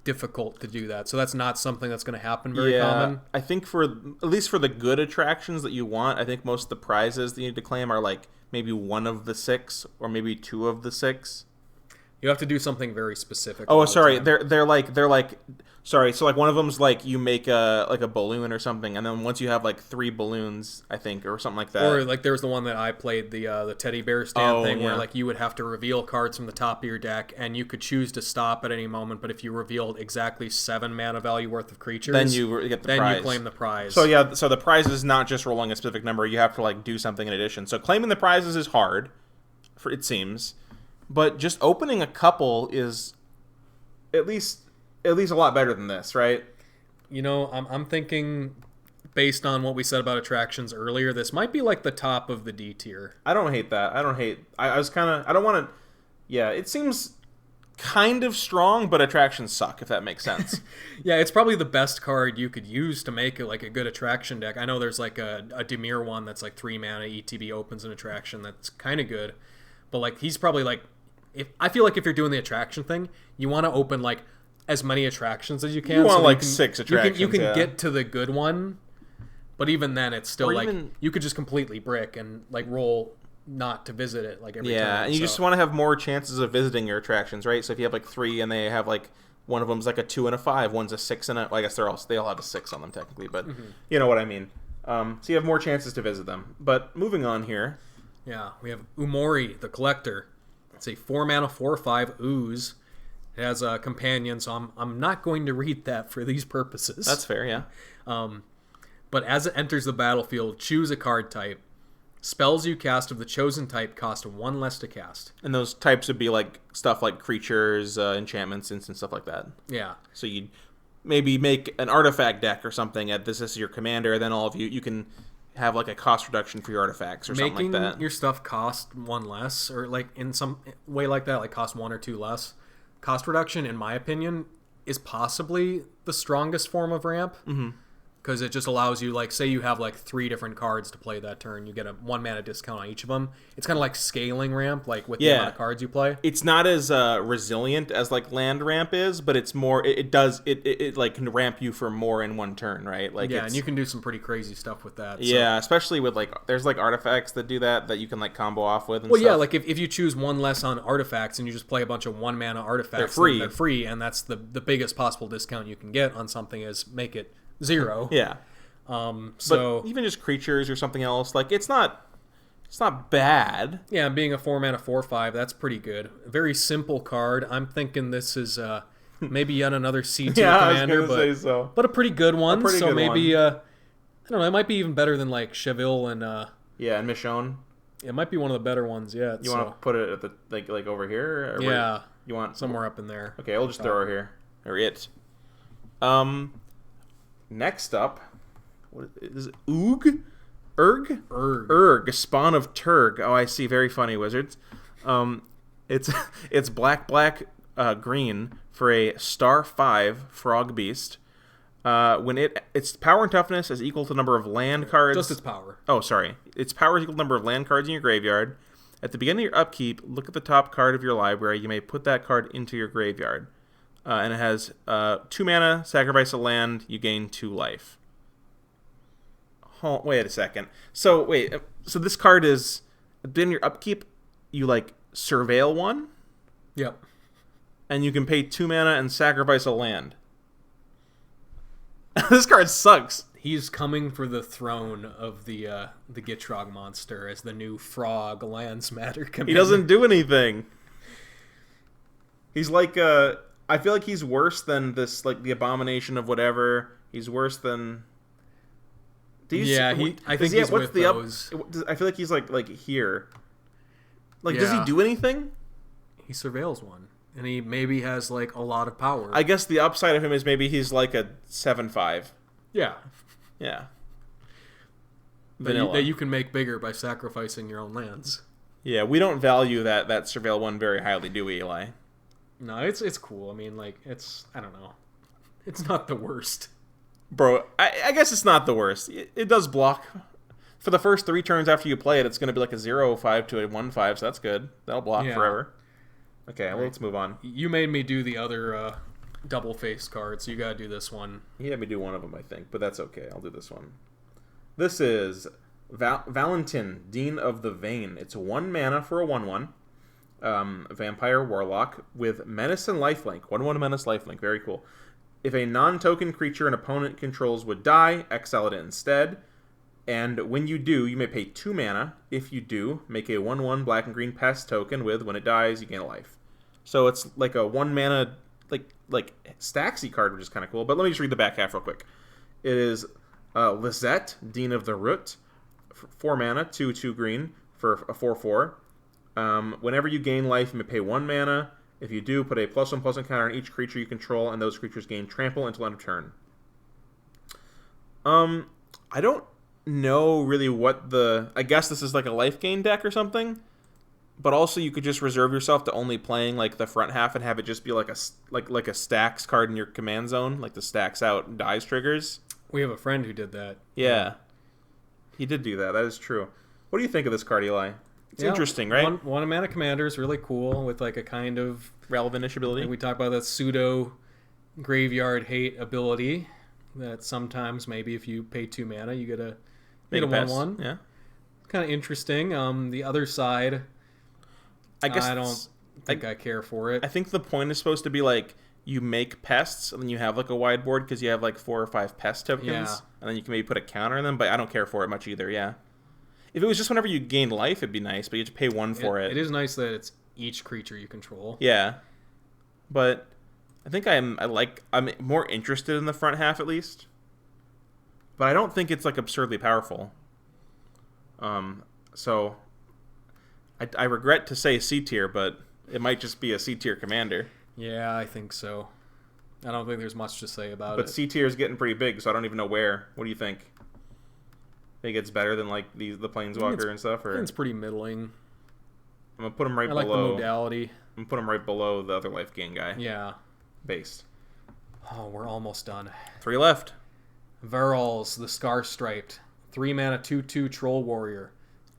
difficult to do that. So that's not something that's going to happen very common. I think at least for the good attractions that you want, I think most of the prizes that you need to claim are like maybe 1 of the 6 or maybe 2 of the 6. You have to do something very specific. Oh, sorry. They're like sorry. So like one of them's like you make a balloon or something, and then once you have like 3 balloons, I think, or something like that. Or like there's the one that I played, the teddy bear stand thing, where like you would have to reveal cards from the top of your deck, and you could choose to stop at any moment. But if you revealed exactly 7 mana value worth of creatures, then you get the prize. Then you claim the prize. So yeah, so the prize is not just rolling a specific number. You have to like do something in addition. So claiming the prizes is hard, it seems. But just opening a couple is at least a lot better than this, right? You know, I'm thinking, based on what we said about attractions earlier, this might be like the top of the D tier. I don't hate that. I don't want to. Yeah, it seems kind of strong, but attractions suck, if that makes sense. Yeah, it's probably the best card you could use to make it like a good attraction deck. I know there's like a Dimir one that's like 3 mana, ETB opens an attraction that's kind of good. But like he's probably like, I feel like if you're doing the attraction thing, you want to open like as many attractions as you can. You want like 6 attractions. You can get to the good one, but even then, it's still like you could just completely brick and like roll not to visit it like every time. Yeah, and you just want to have more chances of visiting your attractions, right? So if you have like 3 and they have like one of them's like a 2 and a 5, one's a 6 and a. Well, I guess they all have a 6 on them technically, but you know what I mean. So you have more chances to visit them. But moving on here. Yeah, we have Umori, the Collector. It's a 4 mana 4/5 ooze. It has a companion, so I'm not going to read that for these purposes. That's fair, yeah. But as it enters the battlefield, choose a card type. Spells you cast of the chosen type cost 1 less to cast. And those types would be like stuff like creatures, enchantments, and stuff like that. Yeah. So you'd maybe make an artifact deck or something. This is your commander, then all of you can have like a cost reduction for your artifacts or something like that. Making your stuff cost 1 less, or like in some way like that, like cost 1 or 2 less. Cost reduction, in my opinion, is possibly the strongest form of ramp. Because it just allows you, like, say you have like 3 different cards to play that turn, you get a 1 mana discount on each of them. It's kind of like scaling ramp, like with the amount of cards you play. It's not as resilient as like land ramp is, but it's more. It like can ramp you for more in 1 turn, right? Like yeah, and you can do some pretty crazy stuff with that. Yeah, especially with like there's like artifacts that do that you can like combo off with. And well, stuff. yeah, like if you choose 1 less on artifacts and you just play a bunch of 1 mana artifacts, they're free, and that's the biggest possible discount you can get on something is make it 0. Yeah. So but even just creatures or something else, like it's not bad. Yeah, being a 4 mana 4/5, that's pretty good. A very simple card. I'm thinking this is maybe yet another C tier commander, but a pretty good one. I don't know, it might be even better than like Chevill and Yeah, and Michonne. It might be one of the better ones yet. You want to put it at the like over here? Or yeah. You want somewhere up in there? Okay, I'll just throw her here. Or it. Next up, what is it? Oog? Urg, spawn of Turg. Oh, I see. Very funny, wizards. It's black, green for a star 5 frog beast. When its power and toughness is equal to the number of land cards. Just its power. Oh, sorry. Its power is equal to the number of land cards in your graveyard. At the beginning of your upkeep, look at the top card of your library. You may put that card into your graveyard. And it has 2 mana, sacrifice a land, you gain 2 life. Oh, wait a second. So this card is, at the beginning of your upkeep, you surveil one? Yep. And you can pay 2 mana and sacrifice a land. This card sucks. He's coming for the throne of the Gitrog monster as the new frog lands matter commander. He doesn't do anything. He's I feel like he's worse than this, the Abomination of whatever. He's worse than... I think he's with those. I feel like he's here. Yeah. Does he do anything? He surveils one. And he maybe has, a lot of power. I guess the upside of him is maybe he's a 7/5. Yeah. Yeah. That you can make bigger by sacrificing your own lands. Yeah, we don't value that surveil one very highly, do we, Eli? No, it's cool. I mean, it's... I don't know. It's not the worst. Bro, I guess it's not the worst. It does block. For the first 3 turns after you play it, it's going to be a 0/5 to a 1/5, so that's good. That'll block forever. Okay, well, let's move on. You made me do the other double-faced card, so you gotta do this one. You had me do one of them, I think, but that's okay. I'll do this one. This is Valentin, Dean of the Vein. It's 1 mana for a 1/1. Vampire Warlock with Menace and Lifelink. 1/1 Menace Lifelink. Very cool. If a non-token creature an opponent controls would die, exile it instead. And when you do, you may pay 2 mana. If you do, make a 1/1 black and green pest token with, when it dies, you gain a life. So it's a 1 mana, Staxy card, which is kind of cool. But let me just read the back half real quick. It is Lizette, Dean of the Root. 4 mana, 2/2 green for a 4/4. Whenever you gain life, you may pay 1 mana. If you do, put a +1/+1 counter on each creature you control, and those creatures gain trample until end of turn. I don't know really what I guess this is a life gain deck or something, but also you could just reserve yourself to only playing the front half and have it just be a stacks card in your command zone, the stacks out and dies triggers. We have a friend who did that. Yeah. He did do that. That is true. What do you think of this card, Eli? It's interesting, right? One mana commander is really cool with a kind of relevant-ish ability. We talk about that pseudo graveyard hate ability that sometimes maybe if you pay 2 mana you get a 1/1. Yeah. Kind of interesting. The other side, I guess I don't think I care for it. I think the point is supposed to be you make pests and then you have a wide board because you have 4 or 5 pest tokens, and then you can maybe put a counter on them, but I don't care for it much either. Yeah. If it was just whenever you gain life, it'd be nice, but you have to pay 1 for it. It is nice that it's each creature you control. Yeah. But I think I'm more interested in the front half at least. But I don't think it's absurdly powerful. So I regret to say C tier, but it might just be a C tier commander. Yeah, I think so. I don't think there's much to say about it. But C tier is getting pretty big, so I don't even know where. What do you think? Think it's better than the Planeswalker and stuff, or I think it's pretty middling. I'm gonna put him right below. I like the modality. I'm gonna put him right below the other life gain guy. Yeah. Based. Oh, we're almost done. 3 left. Varolz, the Scar Striped. 3 mana 2/2 Troll Warrior.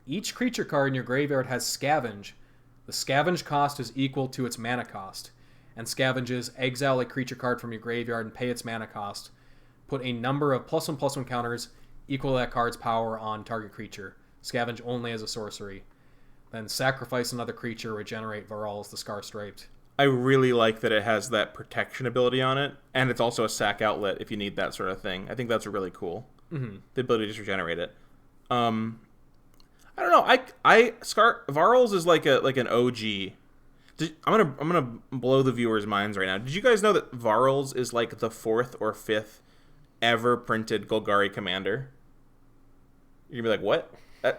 Each creature card in your graveyard has Scavenge. The Scavenge cost is equal to its mana cost. And Scavenges, exile a creature card from your graveyard and pay its mana cost. Put a number of +1/+1 counters equal to that card's power on target creature. Scavenge only as a sorcery. Then sacrifice another creature, regenerate Varolz, the Scar Striped. I really like that it has that protection ability on it, and it's also a sack outlet if you need that sort of thing. I think that's really cool. Mm-hmm. The ability to just regenerate it. I don't know. Varolz is an OG. I'm gonna blow the viewers' minds right now. Did you guys know that Varolz is the 4th or 5th ever printed Golgari commander? You're gonna be like, what?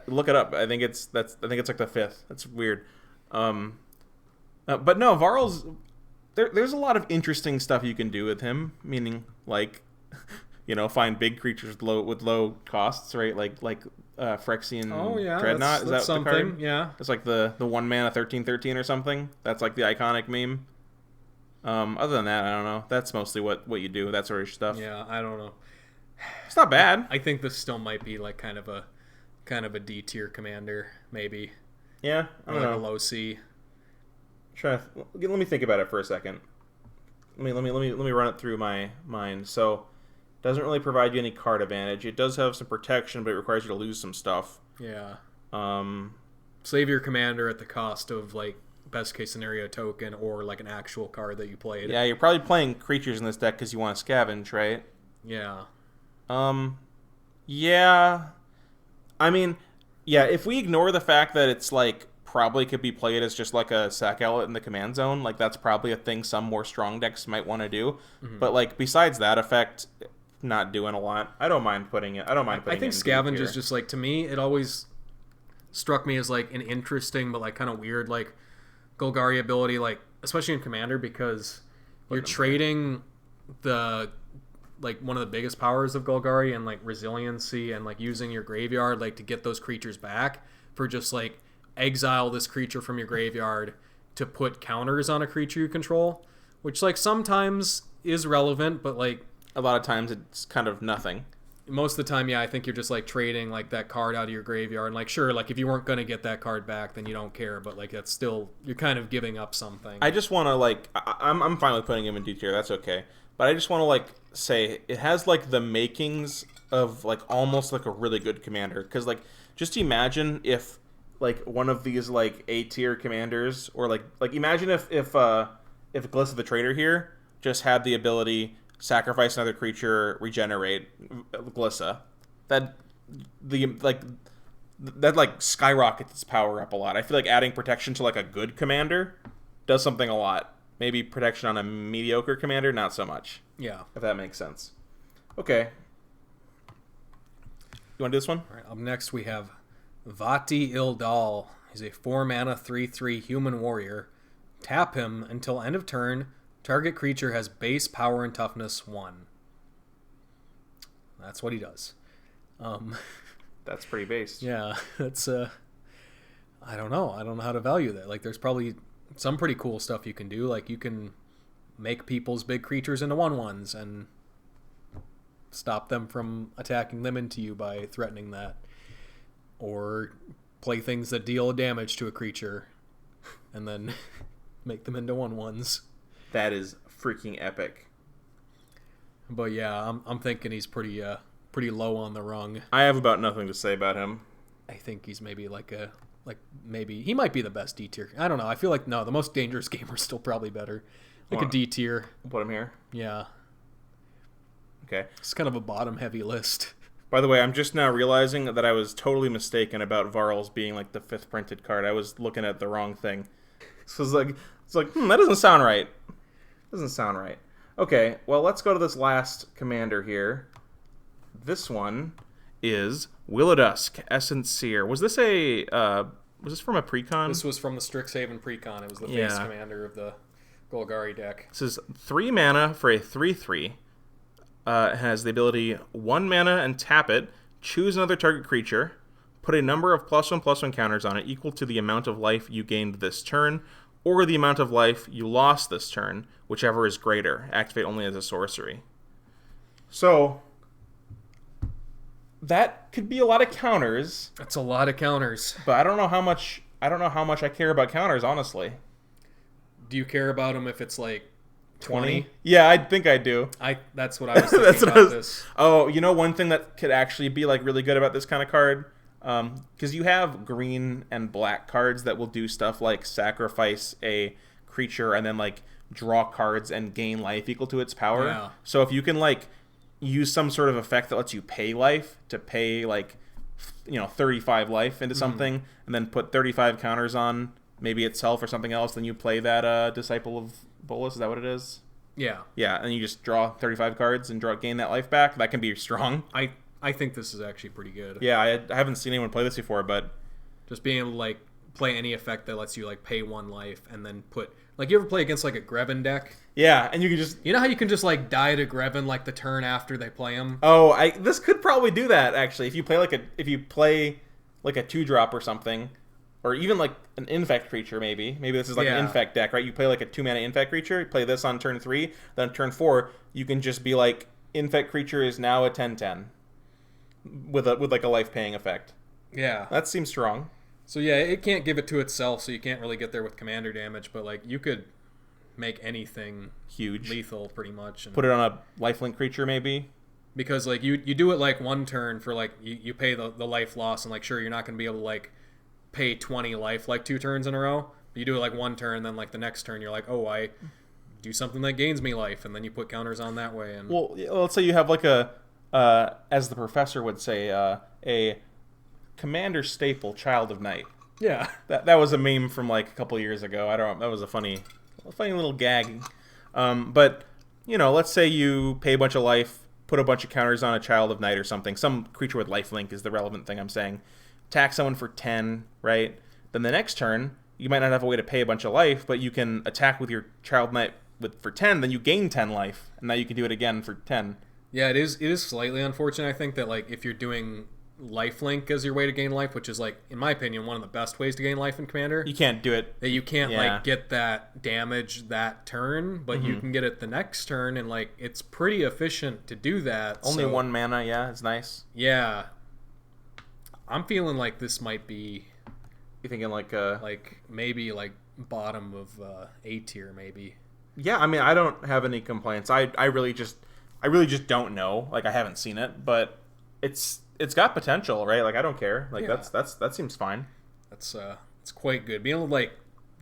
look it up. I think it's like the 5th. That's weird. But no, Varl's there's a lot of interesting stuff you can do with him. Meaning, like, find big creatures with low costs, right? Like Phyrexian Dreadnought. Is that something? The card? Yeah, it's like the 1 mana 13/13 or something. That's like the iconic meme. Other than that, I don't know. That's mostly what you do. That sort of stuff. Yeah, I don't know. It's not bad. I think this still might be like kind of a D tier commander, maybe. Yeah, I don't know. A low C. Let me think about it for a second. Let me run it through my mind. So, doesn't really provide you any card advantage. It does have some protection, but it requires you to lose some stuff. Yeah. Save your commander at the cost of like best case scenario token or like an actual card that you played. Yeah, you're probably playing creatures in this deck because you want to scavenge, right? Yeah. Yeah. I mean, yeah, if we ignore the fact that it's like probably could be played as just like a sack outlet in the command zone, like that's probably a thing some more strong decks might want to do. Mm-hmm. But like besides that effect, not doing a lot. I don't mind putting it. I think scavenge is just like, to me, it always struck me as like an interesting but like kind of weird like Golgari ability, like especially in Commander, because you're trading the like one of the biggest powers of Golgari and like resiliency and like using your graveyard like to get those creatures back for just like exile this creature from your graveyard to put counters on a creature you control, which like sometimes is relevant, but like a lot of times it's kind of nothing. Most of the time, yeah, I think you're just like trading like that card out of your graveyard. And like, sure, like if you weren't going to get that card back, then you don't care. But like, that's still, you're kind of giving up something. I just want to like, I'm fine with putting him in D tier. That's okay. But I just want to like say it has like the makings of like almost like a really good commander. Because like, just imagine if like one of these like A tier commanders, or like imagine if Glissa the Traitor here just had the ability sacrifice another creature, regenerate Glissa. That skyrockets its power up a lot. I feel like adding protection to like a good commander does something a lot. Maybe protection on a mediocre commander, not so much. Yeah. If that makes sense. Okay. You want to do this one? All right, up next we have Vati Ildal. He's a 4-mana 3/3 human warrior. Tap him until end of turn. Target creature has base power and toughness 1. That's what he does. That's pretty base. Yeah, that's I don't know how to value that. Like, there's probably some pretty cool stuff you can do. Like, you can make people's big creatures into 1/1s and stop them from attacking them into you by threatening that, or play things that deal damage to a creature and then make them into 1/1s. That is freaking epic. But yeah, I'm thinking he's pretty low on the rung. I have about nothing to say about him. I think he's maybe maybe he might be the best D tier. I don't know. I feel like the most dangerous gamer's still probably better. Like a D tier. Put him here. Yeah. Okay. It's kind of a bottom heavy list. By the way, I'm just now realizing that I was totally mistaken about Varl's being like the 5th printed card. I was looking at the wrong thing. So it's like that doesn't sound right. Doesn't sound right. Okay, well, let's go to this last commander here. This one is Will-O-Dusk, Essence Seer. Was this from a precon? This was from the Strixhaven precon. It was the face commander of the Golgari deck. This is 3 mana for a 3/3. It has the ability 1 mana and tap it. Choose another target creature. Put a number of +1/+1 counters on it equal to the amount of life you gained this turn, or the amount of life you lost this turn, whichever is greater. Activate only as a sorcery. So that could be a lot of counters. That's a lot of counters. But I don't know how much I care about counters, honestly. Do you care about them if it's like 20? Yeah, I think I do. That's what I was thinking about this. Oh, one thing that could actually be like really good about this kind of card, because you have green and black cards that will do stuff like sacrifice a creature and then like draw cards and gain life equal to its power. Yeah. So if you can like use some sort of effect that lets you pay life to pay like 35 life into something, and then put 35 counters on maybe itself or something else, then you play that Disciple of Bolas. Is that what it is? Yeah. Yeah, and you just draw 35 cards and gain that life back. That can be strong. I think this is actually pretty good. Yeah, I haven't seen anyone play this before, but just being able to like play any effect that lets you like pay 1 life and then put like you ever play against like a Greven deck? Yeah, and you can just how you can just like die to Greven like the turn after they play him. Oh, this could probably do that actually. If you play like a 2-drop or something, or even like an infect creature, maybe this is like an infect deck, right? You play like a 2-mana infect creature, you play this on turn 3, then on turn 4 you can just be like infect creature is now a 10/10 with like a life paying effect. Yeah, that seems strong. So yeah, it can't give it to itself, so you can't really get there with commander damage, but like you could make anything huge lethal pretty much and put it on a lifelink creature maybe, because like you do it like 1 turn for like you pay the life loss, and like sure you're not going to be able to like pay 20 life like 2 turns in a row, but you do it like 1 turn, then like the next turn you're like, oh, I do something that gains me life, and then you put counters on that way. And well, let's say you have like a as the professor would say, a commander staple, Child of Night. Yeah, that was a meme from like a couple years ago. That was a funny little gag. But let's say you pay a bunch of life, put a bunch of counters on a Child of Night or something. Some creature with lifelink is the relevant thing I'm saying. Attack someone for 10, right? Then the next turn, you might not have a way to pay a bunch of life, but you can attack with your Child Knight for 10, then you gain 10 life, and now you can do it again for 10. Yeah, it is slightly unfortunate, I think, that like if you're doing lifelink as your way to gain life, which is like, in my opinion, one of the best ways to gain life in Commander. You can't do it. That you can't like get that damage that turn, but you can get it the next turn, and like it's pretty efficient to do that. Only 1 mana, yeah, it's nice. Yeah. I'm feeling like this might be... You thinking like maybe like bottom of A tier maybe. Yeah, I mean, I don't have any complaints. I really just don't know. Like, I haven't seen it, but it's got potential, right? Like, I don't care. Like, that seems fine. It's quite good. Being able to like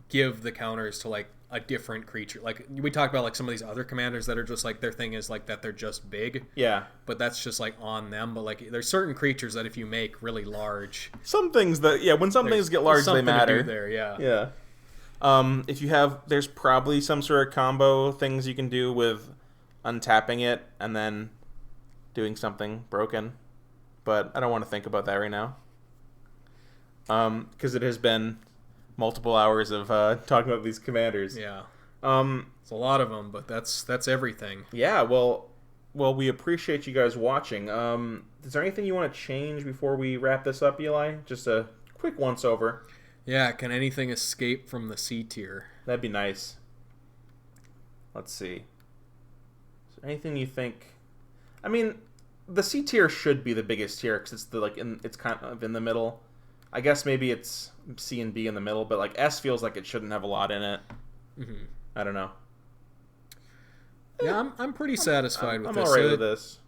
give the counters to like a different creature. Like we talked about like some of these other commanders that are just like their thing is like that they're just big. Yeah. But that's just like on them. But like there's certain creatures that if you make really large, some things that when some things get large they matter. To do there, yeah. Yeah. If you have, there's probably some sort of combo things you can do with untapping it and then doing something broken, but I don't want to think about that right now. Because it has been multiple hours of talking about these commanders. Yeah. It's a lot of them, but that's everything. Yeah. Well, we appreciate you guys watching. Is there anything you want to change before we wrap this up, Eli? Just a quick once over. Yeah, can anything escape from the C tier? That'd be nice. Let's see. Is there anything you think... I mean, the C tier should be the biggest tier because it's kind of in the middle. I guess maybe it's C and B in the middle, but like S feels like it shouldn't have a lot in it. Mm-hmm. I don't know. Yeah, I'm pretty satisfied with this. I'm alright with this.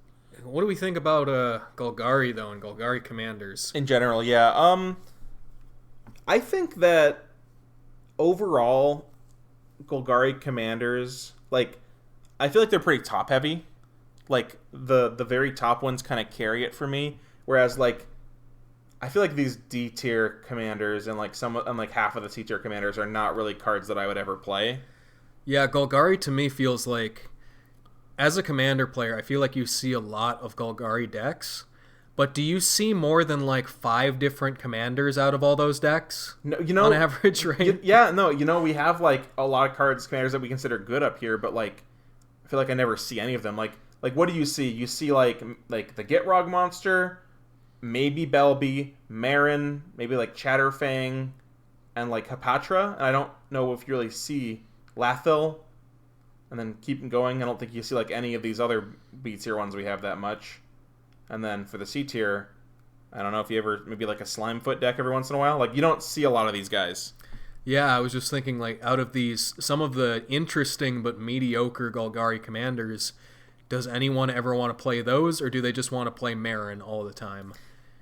What do we think about Golgari though, and Golgari commanders in general? Yeah. I think that overall, Golgari commanders, like, I feel like they're pretty top heavy. Like the very top ones kind of carry it for me, whereas like I feel like these D tier commanders and like half of the C tier commanders are not really cards that I would ever play. Yeah, Golgari to me feels like, as a commander player, I feel like you see a lot of Golgari decks. But do you see more than like 5 different commanders out of all those decks? No, on average, right? Yeah, no, we have like a lot of commanders that we consider good up here, but like I feel like I never see any of them. Like what do you see? You see like the Gitrog monster, maybe Belbe, Marin, maybe like Chatterfang, and like Hapatra. And I don't know if you really see Lathil. And then keep going. I don't think you see like any of these other B tier ones we have that much. And then for the C tier, I don't know if you ever, maybe like a Slimefoot deck every once in a while. Like, you don't see a lot of these guys. Yeah, I was just thinking, like, out of these, some of the interesting but mediocre Golgari commanders, does anyone ever want to play those, or do they just want to play Marin all the time?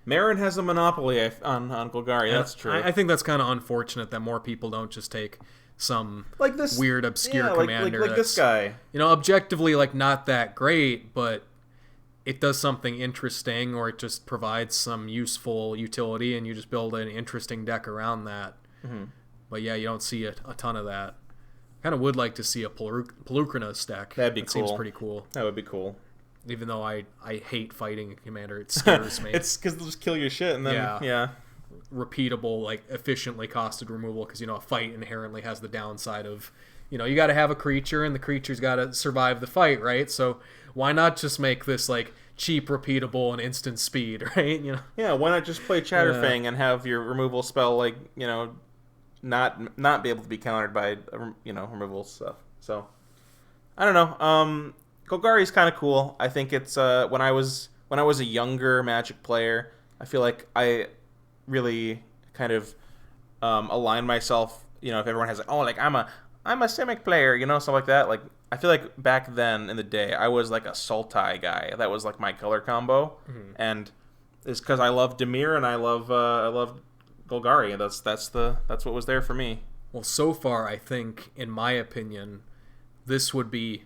Marin has a monopoly on Golgari, that's true. I think that's kind of unfortunate that more people don't just take some like this weird, obscure commander. Like this guy. Objectively, like, not that great, but it does something interesting, or it just provides some useful utility, and you just build an interesting deck around that. Mm-hmm. But yeah, you don't see a ton of that. Kind of would like to see a Pelucranos deck. That'd be cool. Seems pretty cool. That would be cool. Even though I hate fighting a commander, it scares me. It's because they'll just kill your shit and then yeah. Repeatable, like efficiently costed removal, because a fight inherently has the downside of you got to have a creature and the creature's got to survive the fight, right? So why not just make this like cheap, repeatable, and instant speed, right? Yeah, why not just play Chatterfang and have your removal spell like not be able to be countered by removal stuff. So I don't know. Golgari's kind of cool. I think it's when I was a younger Magic player, I feel like I really kind of align myself. If everyone has like, I'm a Simic player, stuff like that. Like I feel like back then in the day, I was like a Sultai guy. That was like my color combo, and it's because I love Dimir and I love Golgari. That's what was there for me. Well, so far, I think, in my opinion, this would be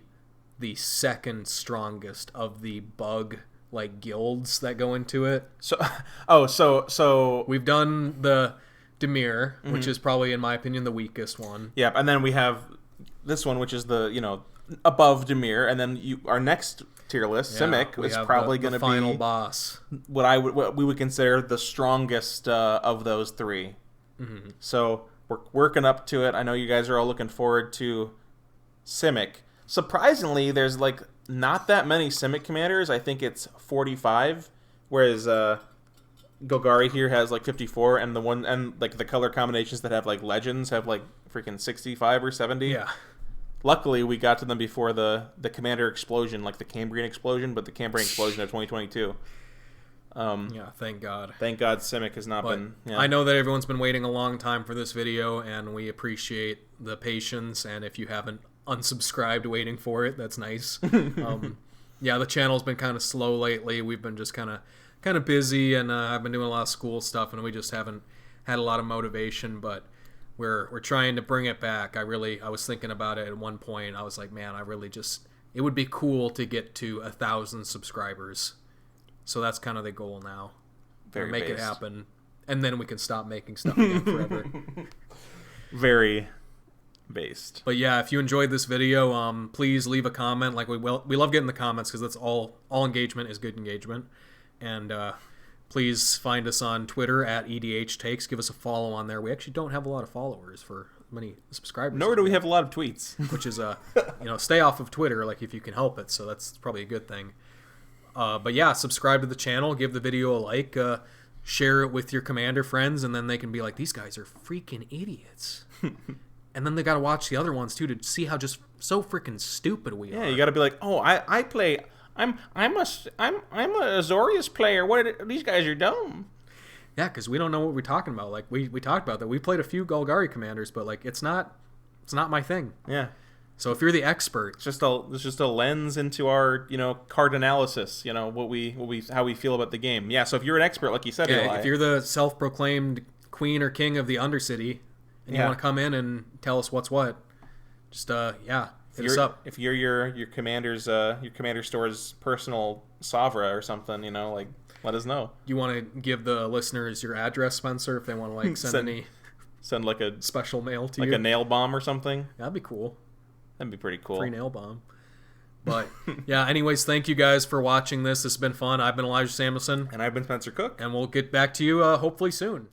the second strongest of the bug like guilds that go into it. So we've done the Dimir, which is probably, in my opinion, the weakest one. Yeah, and then we have this one, which is the above Dimir, and then our next tier list, Simic, is probably going to be final boss. What we would consider the strongest of those three. So we're working up to it. I know you guys are all looking forward to Simic. Surprisingly, there's like not that many Simic commanders. I think it's 45, whereas Golgari here has like 54, and the color combinations that have like legends have like freaking 65 or 70. Yeah. Luckily, we got to them before the commander explosion, like the Cambrian explosion, but the Cambrian explosion of 2022. Yeah, thank God. Thank God Simic has not been... Yeah. I know that everyone's been waiting a long time for this video, and we appreciate the patience, and if you haven't unsubscribed waiting for it, that's nice. Yeah, the channel's been kind of slow lately. We've been just kind of busy, and I've been doing a lot of school stuff, and we just haven't had a lot of motivation, but we're trying to bring it back. I was thinking about it at one point. I was like, man, it would be cool to get to 1,000 subscribers. So that's kind of the goal now. Very make based. It happen, and then we can stop making stuff again forever. Very based. But yeah, if you enjoyed this video, please leave a comment. Like we love getting the comments, because that's all engagement is good engagement. And please find us on Twitter at EDH Takes. Give us a follow on there. We actually don't have a lot of followers for many subscribers. Nor do we have a lot of tweets. Which is stay off of Twitter, like, if you can help it. So that's probably a good thing. But yeah, subscribe to the channel, give the video a like, share it with your commander friends, and then they can be like, these guys are freaking idiots. And then they got to watch the other ones too to see how just so freaking stupid we are. Yeah, you got to be like, oh, I play. I'm a Azorius player. These guys are dumb. Yeah, because we don't know what we're talking about. Like we talked about that. We played a few Golgari commanders, but like it's not my thing. Yeah. So if you're the expert, it's just a lens into our card analysis. How we feel about the game. Yeah. So if you're an expert, like you said, yeah, Eli, if you're the self-proclaimed queen or king of the Undercity, and you want to come in and tell us what's what, just hit us up. If you're your commander store's personal Savra or something, let us know. You want to give the listeners your address, Spencer, if they want to send like a special mail to you, like a nail bomb or something. That'd be cool. That'd be pretty cool. Free nail bomb. But yeah, anyways, thank you guys for watching this. This has been fun. I've been Elijah Samuelson. And I've been Spencer Cook. And we'll get back to you hopefully soon.